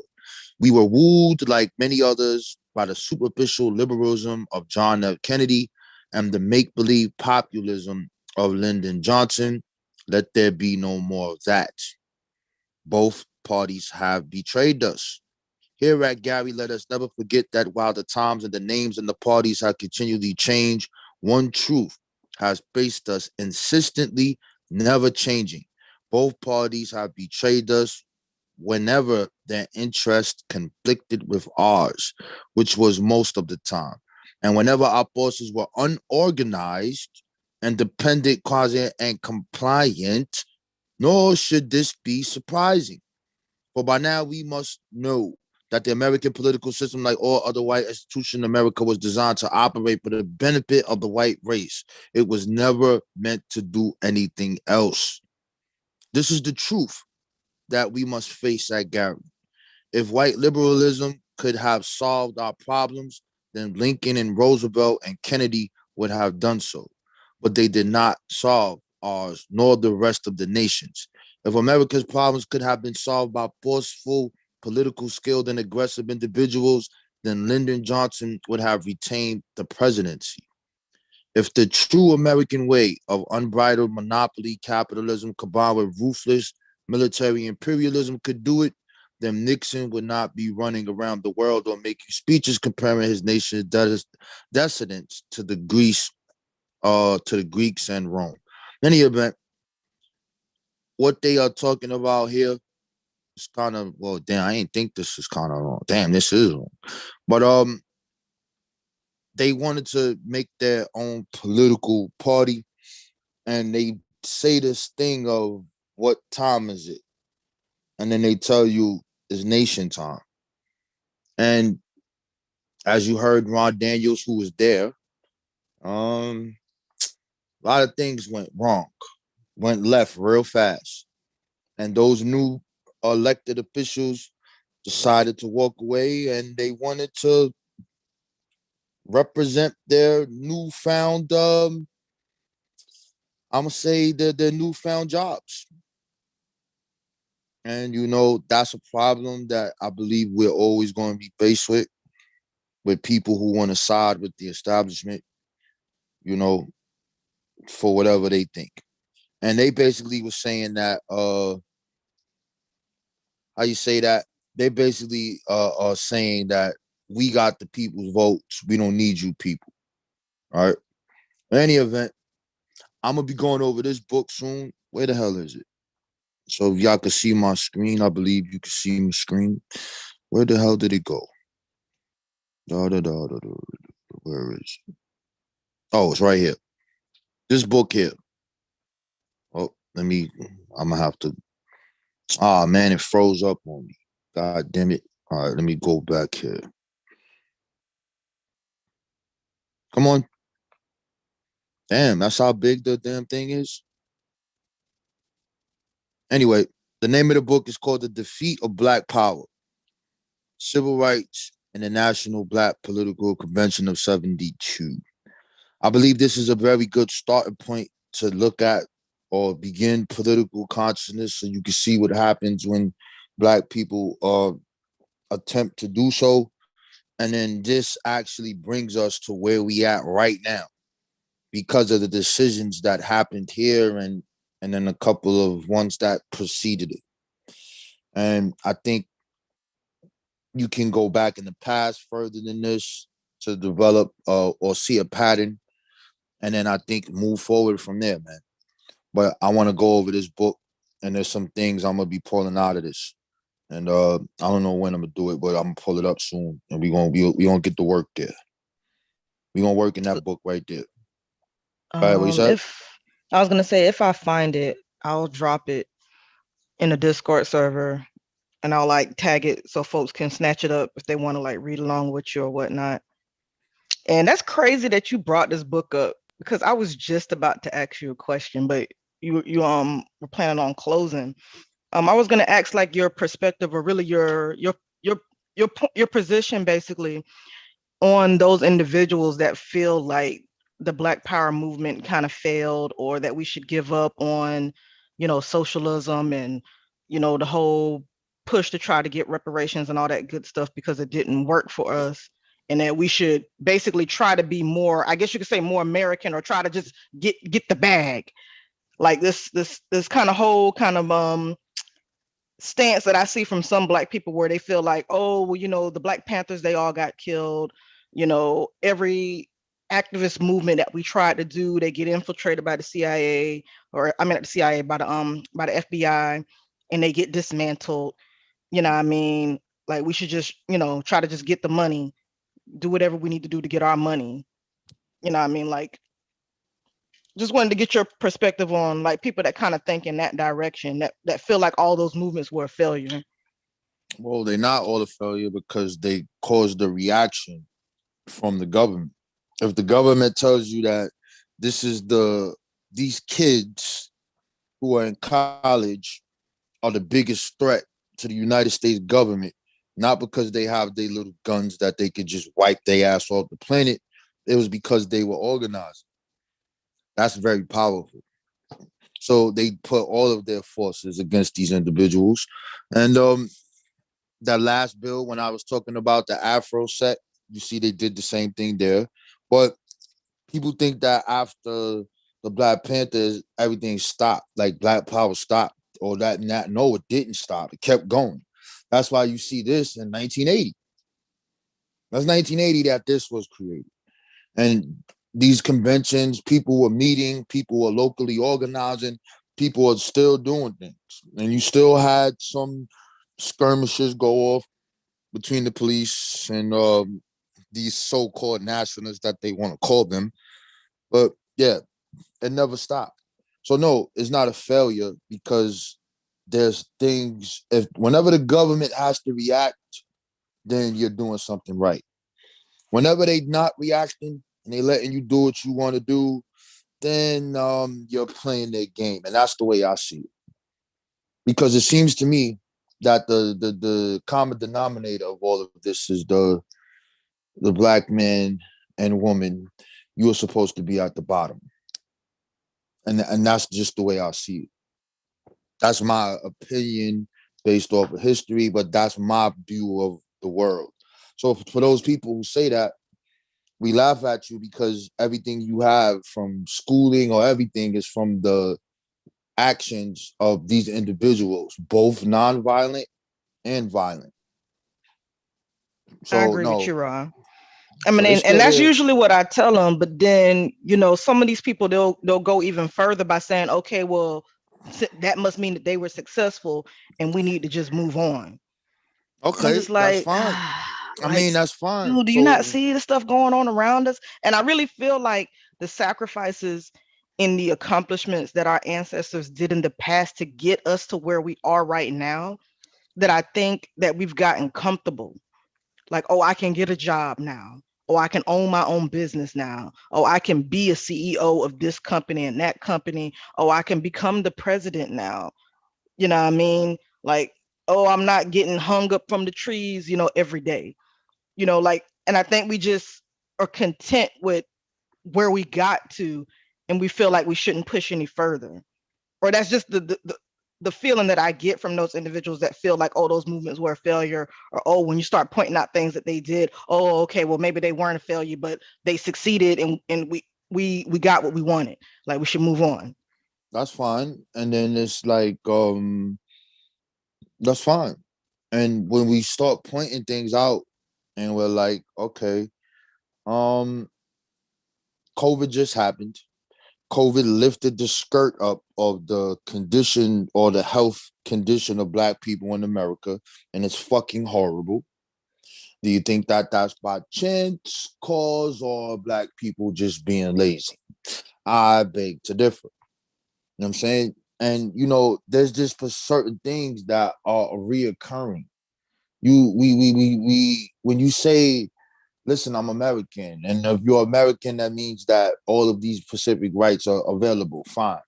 We were wooed, like many others, by the superficial liberalism of John F. Kennedy and the make-believe populism of Lyndon Johnson. Let there be no more of that. Both parties have betrayed us. Here at Gary, let us never forget that while the times and the names and the parties have continually changed, one truth has faced us insistently, never changing. Both parties have betrayed us whenever their interests conflicted with ours, which was most of the time. And whenever our forces were unorganized, independent, quasi, and compliant, nor should this be surprising. For by now, we must know that the American political system, like all other white institutions in America, was designed to operate for the benefit of the white race. It was never meant to do anything else. This is the truth that we must face at Gary. If white liberalism could have solved our problems, then Lincoln and Roosevelt and Kennedy would have done so. But they did not solve ours, nor the rest of the nations. If America's problems could have been solved by forceful, political skilled, and aggressive individuals, then Lyndon Johnson would have retained the presidency. If the true American way of unbridled monopoly capitalism combined with ruthless military imperialism could do it, then Nixon would not be running around the world or making speeches comparing his nation's descendants to the Greeks and Rome. In any event, what they are talking about here is kind of, well, damn, I ain't think this is kind of wrong. Damn, this is wrong. But they wanted to make their own political party, and they say this thing of, what time is it? And then they tell you it's nation time. And as you heard Ron Daniels, who was there, a lot of things went wrong, went left real fast. And those new elected officials decided to walk away, and they wanted to represent their newfound, I'm gonna say their newfound jobs. And that's a problem that I believe we're always going to be faced with people who want to side with the establishment, you know, for whatever they think. And they basically were saying that, how you say that? They basically are saying that we got the people's votes. We don't need you people. All right. In any event, I'm gonna be going over this book soon. Where the hell is it? So if y'all can see my screen, I believe you can see my screen. Where the hell did it go? Where is it? Oh, it's right here. This book here. Oh, I'm gonna have to. Ah, man, it froze up on me. God damn it. All right, let me go back here. Come on. Damn, that's how big the damn thing is. Anyway, the name of the book is called The Defeat of Black Power, Civil Rights and the National Black Political Convention of 72. I believe this is a very good starting point to look at or begin political consciousness, so you can see what happens when Black people attempt to do so. And then this actually brings us to where we at right now because of the decisions that happened here and then a couple of ones that preceded it. And I think you can go back in the past further than this to develop or see a pattern, and then I think move forward from there, man. But I want to go over this book, and there's some things I'm gonna be pulling out of this. And I don't know when I'm gonna do it, but I'm gonna pull it up soon, and we gonna get to work there. We gonna work in that book right there. All right, what you said? If I was gonna say, if I find it, I'll drop it in a Discord server, and I'll like tag it so folks can snatch it up if they want to like read along with you or whatnot. And that's crazy that you brought this book up because I was just about to ask you a question, but you were planning on closing. I was gonna ask like your perspective or really your position basically on those individuals that feel like the Black Power movement kind of failed, or that we should give up on, socialism and, the whole push to try to get reparations and all that good stuff because it didn't work for us. And that we should basically try to be more, I guess you could say more American, or try to just get the bag. Like this kind of whole kind of stance that I see from some Black people where they feel like, oh, well, the Black Panthers, they all got killed. Every activist movement that we tried to do, they get infiltrated by the CIA, or I mean, not the CIA, by the FBI, and they get dismantled. I mean, like we should just, try to just get the money, do whatever we need to do to get our money. I mean, like, just wanted to get your perspective on like people that kind of think in that direction, that feel like all those movements were a failure. Well, they're not all a failure because they caused the reaction from the government. If the government tells you that these kids who are in college are the biggest threat to the United States government, not because they have their little guns that they could just wipe their ass off the planet, it was because they were organized. That's very powerful. So they put all of their forces against these individuals. And that last bill, when I was talking about the Afro set, you see they did the same thing there. But people think that after the Black Panthers, everything stopped, like Black Power stopped, or that. No, it didn't stop. It kept going. That's why you see this in 1980. That's 1980 that this was created. And these conventions, people were meeting, people were locally organizing, people were still doing things. And you still had some skirmishes go off between the police and these so-called nationalists that they want to call them. But yeah, it never stopped. So no, it's not a failure because there's things, whenever the government has to react, then you're doing something right. Whenever they not reacting and they letting you do what you want to do, then you're playing their game. And that's the way I see it. Because it seems to me that the common denominator of all of this is the black man and woman. You are supposed to be at the bottom, and that's just the way I see it. That's my opinion based off of history, but that's my view of the world. So for those people who say that, we laugh at you because everything you have from schooling or everything is from the actions of these individuals, both nonviolent and violent. I So agree with no, you, Ron. I so mean, they and still that's there. usually what I tell them. But then, some of these people they'll go even further by saying, okay, well, that must mean that they were successful, and we need to just move on. And I'm Okay, just that's like, fine. I like, mean, that's fine. dude, do you not So see the stuff going on around us? And I really feel like the sacrifices in the accomplishments that our ancestors did in the past to get us to where we are right now, that I think that we've gotten comfortable. Like, oh, I can get a job now. Oh, I can own my own business now. Oh, I can be a CEO of this company and that company. Oh, I can become the president now. You know what I mean? Like, oh, I'm not getting hung up from the trees, every day. Like, and I think we just are content with where we got to, and we feel like we shouldn't push any further. Or that's just the feeling that I get from those individuals that feel like, oh, those movements were a failure, or oh, when you start pointing out things that they did, oh, okay, well, maybe they weren't a failure, but they succeeded, and we got what we wanted. Like, we should move on. that's fine. And then it's like, that's fine. And when we start pointing things out and we're like, okay, um, COVID just happened. COVID lifted the skirt up of the condition or the health condition of black people in America, and it's fucking horrible. Do you think that that's by chance, cause, or black people just being lazy? I beg to differ. You know what I'm saying? And there's just for certain things that are reoccurring. We when you say, listen, I'm American, and if you're American, that means that all of these specific rights are available. Fine,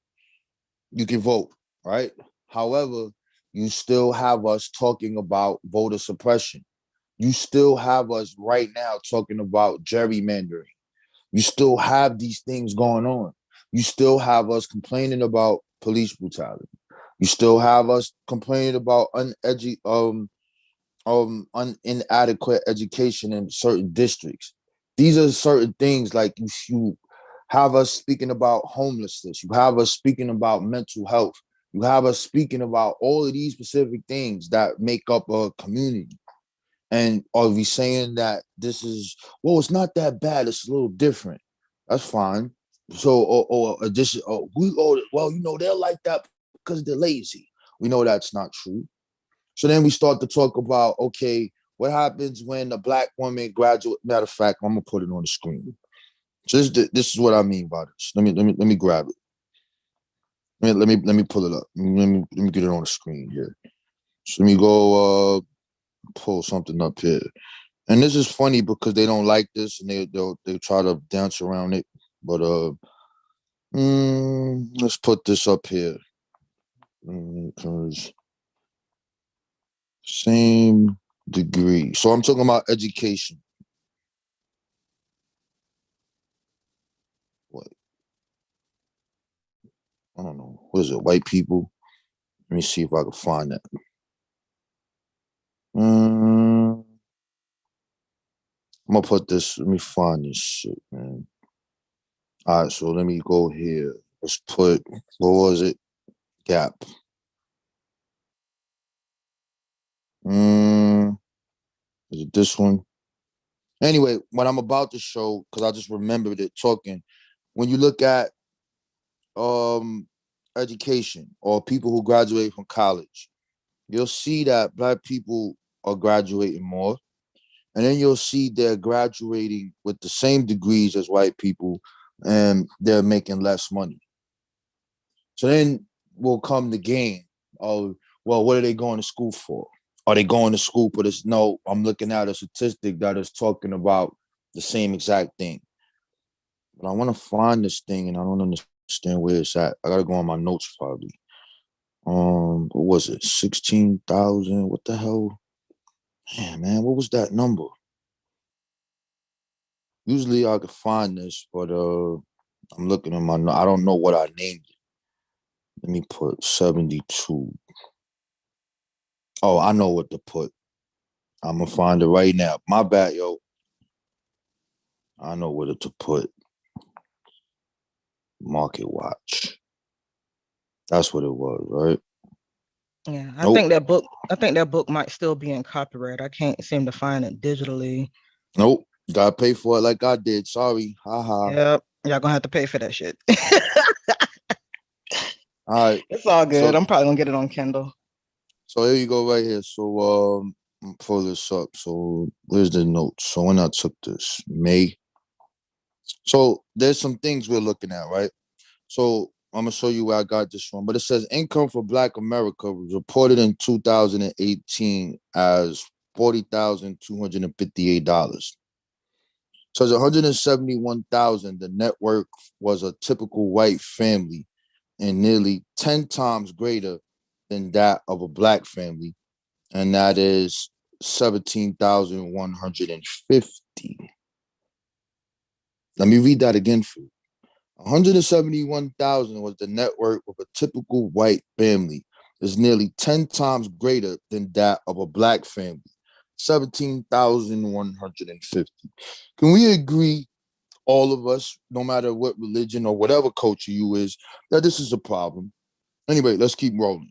you can vote, right? However, you still have us talking about voter suppression. You still have us right now talking about gerrymandering. You still have these things going on. You still have us complaining about police brutality. You still have us complaining about inadequate education in certain districts. These are certain things like you have us speaking about homelessness. You have us speaking about mental health. You have us speaking about all of these specific things that make up a community. And are we saying that this is, well, it's not that bad, it's a little different? That's fine. So, or just, well, they're like that because they're lazy. We know that's not true. So then we start to talk about, okay, what happens when a black woman graduates? Matter of fact, I'm gonna put it on the screen. So this is what I mean by this. Let me grab it. Let me pull it up. Let me get it on the screen here. So let me go pull something up here. And this is funny because they don't like this and they try to dance around it. But let's put this up here. Because same degree. So I'm talking about education. What? I don't know. What is it? White people? Let me see if I can find that. I'm gonna put this. Let me find this shit, man. All right, so let me go here. Let's put, what was it? Gap. Is it this one? Anyway, what I'm about to show, because I just remembered it talking. When you look at education or people who graduate from college, you'll see that black people are graduating more. And then you'll see they're graduating with the same degrees as white people and they're making less money. So then will come the game of, well, what are they going to school for? Are they going to school for this? No, I'm looking at a statistic that is talking about the same exact thing. But I want to find this thing and I don't understand where it's at. I got to go on my notes probably. What was it? 16,000. What the hell? Man, what was that number? Usually I could find this, but I'm looking at I don't know what I named it. Let me put 72. Oh, I know what to put. I'm gonna find it right now. My bad, yo. I know what to put. Market watch. That's what it was, right? Yeah, I Nope. think that book might still be in copyright. I can't seem to find it digitally. Nope. Gotta pay for it like I did. Sorry. Haha. Yep, y'all gonna have to pay for that shit. All right. It's all good. So I'm probably gonna get it on Kindle. so here you go right here. So pull this up. So where's the notes? So when I took this, May. So there's some things we're looking at, right? So I'm gonna show you where I got this from. But it says income for Black America was reported in 2018 as $40,258. So it's 171,000. The net worth was a typical white family and nearly 10 times greater than that of a Black family. And that is 17,150. Let me read that again for you. 171,000 was the net worth of a typical white family. Is nearly 10 times greater than that of a Black family. 17,150. Can we agree, all of us, no matter what religion or whatever culture you is, that this is a problem? Anyway, let's keep rolling.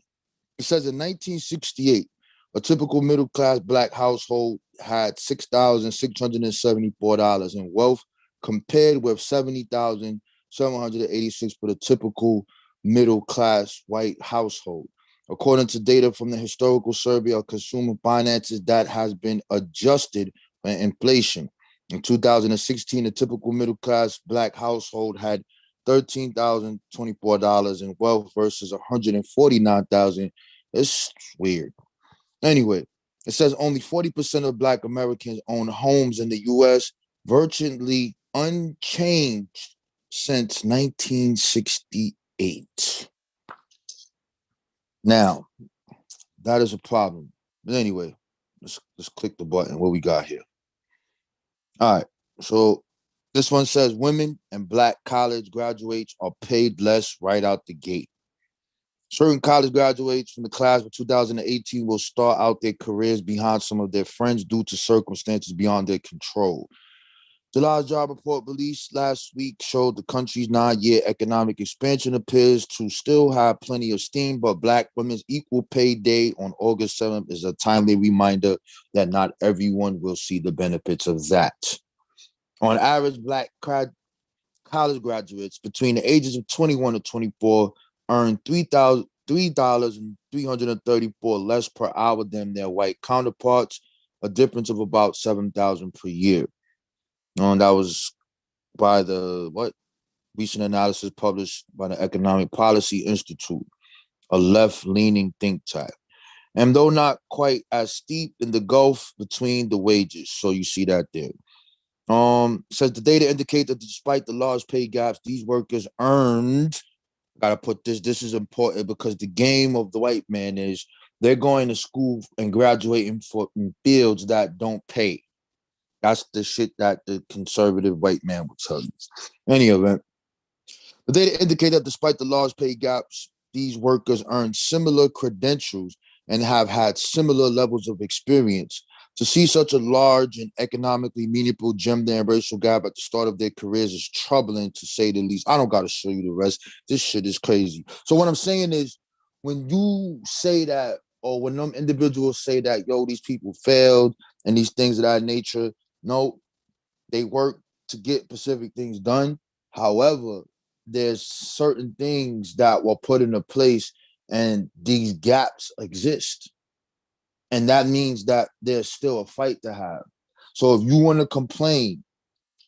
It says in 1968, a typical middle-class Black household had $6,674 in wealth, compared with $70,786 for the typical middle-class white household. According to data from the Historical Survey of Consumer Finances that has been adjusted for inflation. In 2016, a typical middle-class Black household had $13,024 in wealth versus $149,000. It's weird. Anyway, it says only 40% of Black Americans own homes in the U.S., virtually unchanged since 1968. Now, that is a problem. But anyway, let's click the button. What we got here? All right. So this one says women and Black college graduates are paid less right out the gate. Certain college graduates from the class of 2018 will start out their careers behind some of their friends due to circumstances beyond their control. July's job report released last week showed the country's 9-year economic expansion appears to still have plenty of steam, but Black women's equal pay day on August 7th is a timely reminder that not everyone will see the benefits of that. On average, Black college graduates between the ages of 21 to 24 earn $3,334 less per hour than their white counterparts, a difference of about $7,000 per year. That was by the recent analysis published by the Economic Policy Institute, a left-leaning think tank. And though not quite as steep in the gulf between the wages, so you see that there. Says the data indicate that despite the large pay gaps, these workers earned. Gotta put this is important because the game of the white man is they're going to school and graduating in fields that don't pay. That's the shit that the conservative white man will tell you. Any event, the data indicate that despite the large pay gaps, these workers earn similar credentials and have had similar levels of experience. To see such a large and economically meaningful gender and racial gap at the start of their careers is troubling, to say the least. I don't got to show you the rest. This shit is crazy. So what I'm saying is, when you say that, or when them individuals say that, yo, these people failed and these things of that nature, no, they work to get specific things done. However, there's certain things that were put into place and these gaps exist. And that means that there's still a fight to have. So if you want to complain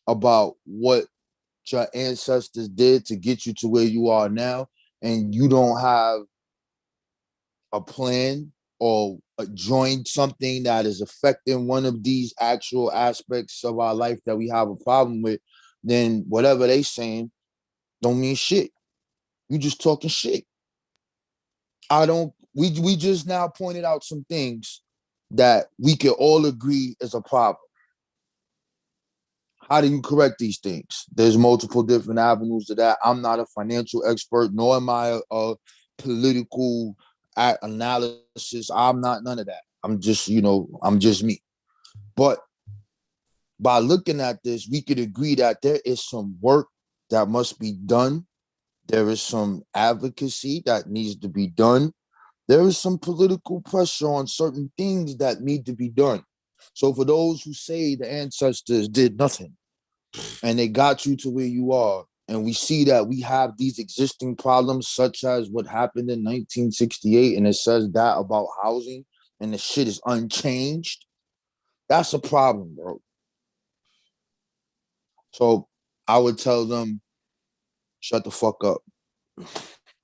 about what your ancestors did to get you to where you are now, and you don't have a plan or join something that is affecting one of these actual aspects of our life that we have a problem with, then whatever they saying don't mean shit. You just talking shit. we just now pointed out some things that we can all agree is a problem. How do you correct these things? There's multiple different avenues to that. I'm not a financial expert, nor am I a political analysis. I'm not none of that. I'm just, I'm just me. But by looking at this, we could agree that there is some work that must be done. There is some advocacy that needs to be done. There is some political pressure on certain things that need to be done. So for those who say the ancestors did nothing and they got you to where you are, and we see that we have these existing problems, such as what happened in 1968, and it says that about housing, and the shit is unchanged, that's a problem, bro. So I would tell them, shut the fuck up.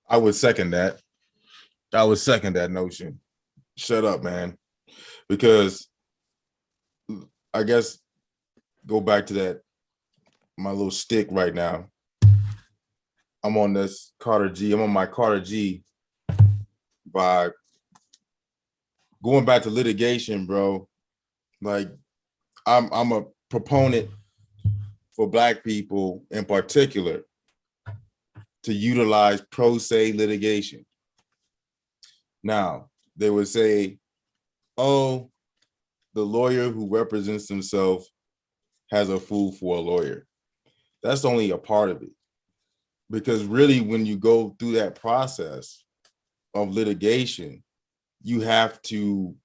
I would second that. I would second that notion. Shut up, man. Because I guess go back to that, my little stick right now. I'm on this Carter G. I'm on my Carter G by going back to litigation, bro. Like I'm a proponent for Black people in particular to utilize pro se litigation. Now, they would say, oh, the lawyer who represents himself has a fool for a lawyer. That's only a part of it. Because really, when you go through that process of litigation, you have to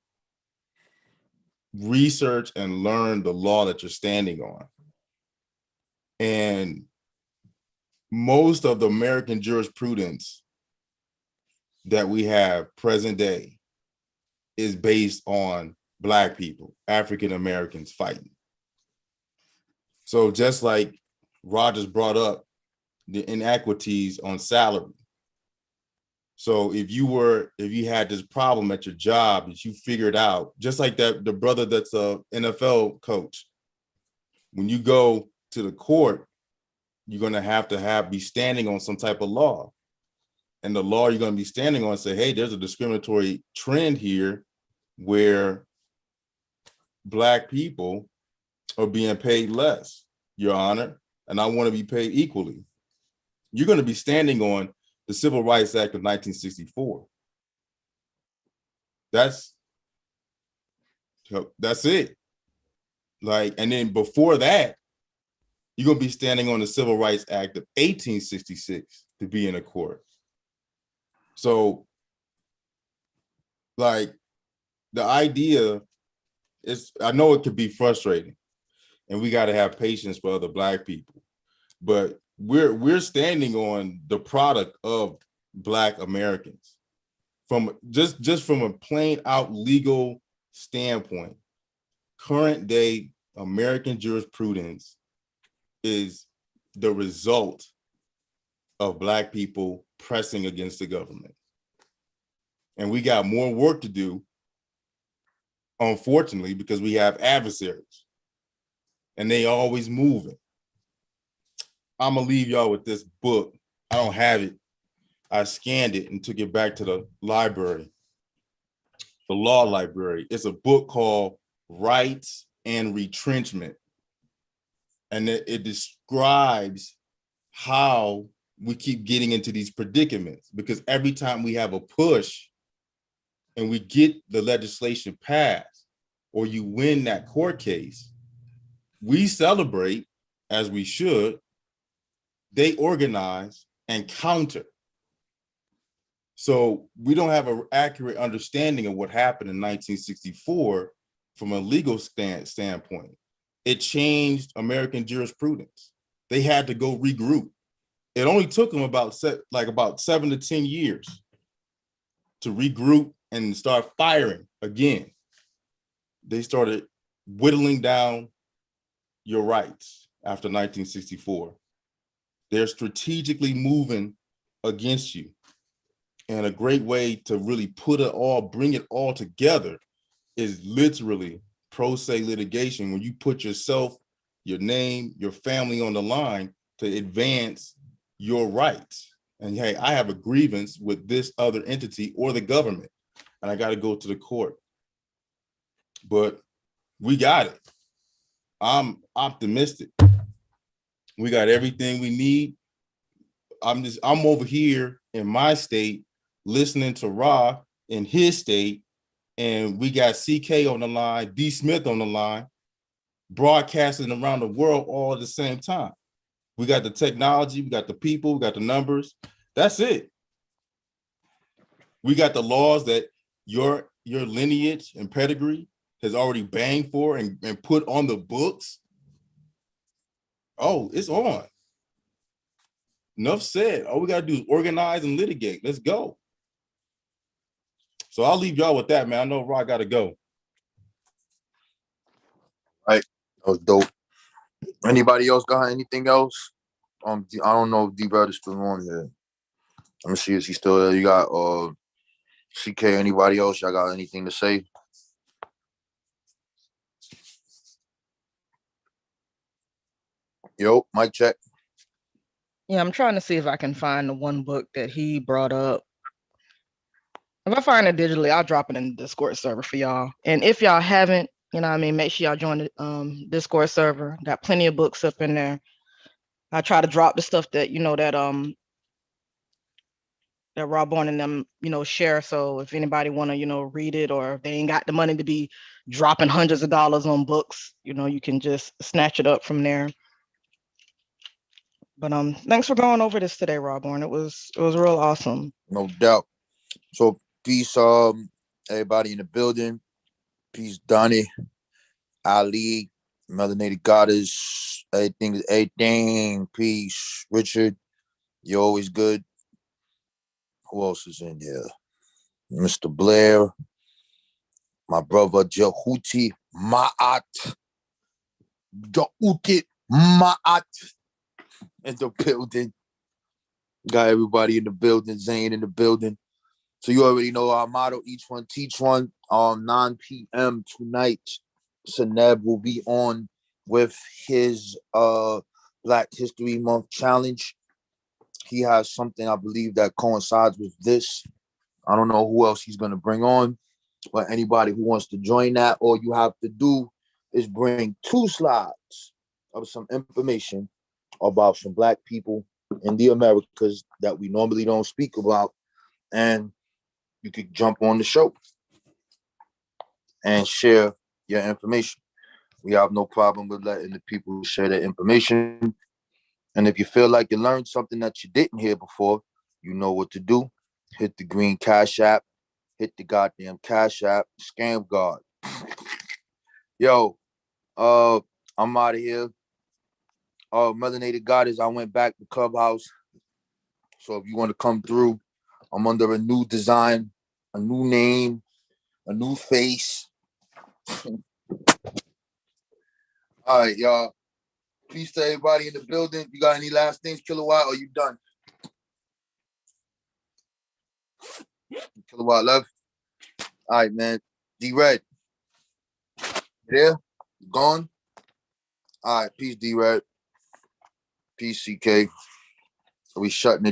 research and learn the law that you're standing on. And most of the American jurisprudence that we have present day is based on Black people, African Americans fighting. So just like Rogers brought up the inequities on salary. So if you had this problem at your job that you figured out, just like that, the brother that's a NFL coach, when you go to the court, you're going to be standing on some type of law. And the law you're going to be standing on say, hey, there's a discriminatory trend here where Black people are being paid less, Your Honor, and I want to be paid equally. You're going to be standing on the Civil Rights Act of 1964. That's it. Like, and then before that, you're going to be standing on the Civil Rights Act of 1866 to be in a court. So, like, the idea is, I know it could be frustrating, and we got to have patience for other Black people, but we're standing on the product of Black Americans. From just from a plain out legal standpoint, current day American jurisprudence is the result of Black people pressing against the government. And we got more work to do, unfortunately, because we have adversaries and they always moving. I'm gonna leave y'all with this book. I don't have it. I scanned it and took it back to the library, the law library. It's a book called Rights and Retrenchment. And it describes how we keep getting into these predicaments, because every time we have a push and we get the legislation passed or you win that court case, we celebrate, as we should. They organize and counter. So we don't have an accurate understanding of what happened in 1964 from a legal standpoint. It changed American jurisprudence. They had to go regroup. It only took them about 7 to 10 years to regroup and start firing again. They started whittling down your rights after 1964. They're strategically moving against you. And a great way to really bring it all together is literally pro se litigation, when you put yourself, your name, your family on the line to advance your rights. and hey, I have a grievance with this other entity or the government, and I got to go to the court. But we got it. I'm optimistic. We got everything we need. I'm over here in my state listening to Ra in his state, and we got CK on the line, D Smith on the line, broadcasting around the world all at the same time. We got the technology, we got the people, we got the numbers. That's it. We got the laws that your lineage and pedigree has already banged for and put on the books. Oh, it's on. Enough said. All we got to do is organize and litigate. Let's go. So I'll leave y'all with that, man. I know Rock got to go. All right. That was dope. Anybody else got anything else? I don't know if D-Brad is still on here. Let me see if he's still there. You got CK, anybody else? Y'all got anything to say? Yo, mic check. Yeah, I'm trying to see if I can find the one book that he brought up. If I find it digitally, I'll drop it in the Discord server for y'all. And if y'all haven't, you know what I mean, make sure y'all join the Discord server. Got plenty of books up in there. I try to drop the stuff that, that Rob Bourne and them, share. So if anybody want to, read it, or if they ain't got the money to be dropping hundreds of dollars on books, you can just snatch it up from there. But thanks for going over this today, Rob Bourne. It was real awesome. No doubt. So peace, everybody in the building. Peace, Donnie, Ali, Melanated Goddess, everything. Peace, Richard. You're always good. Who else is in here? Mr. Blair, my brother Jehuti Ma'at, Jehuti Ma'at in the building. Got everybody in the building, Zane in the building. So you already know our motto, each one teach one. 9 p.m. tonight, Seneb will be on with his Black History Month challenge. He has something, I believe, that coincides with this. I don't know who else he's going to bring on, but anybody who wants to join that, all you have to do is bring 2 slides of some information about some Black people in the Americas that we normally don't speak about, and you could jump on the show and share your information. We have no problem with letting the people share their information. And if you feel like you learned something that you didn't hear before, you know what to do. Hit the green Cash App. Hit the goddamn Cash App. Scam guard. Yo, I'm out of here. Melanated Goddess, I went back to Clubhouse. So if you want to come through, I'm under a new design, a new name, a new face. All right, y'all. Peace to everybody in the building. You got any last things, Kilowatt, or you done? Kilowatt left. All right, man. D-Red. There? Gone? All right, peace, D-Red. Peace, CK. We shutting it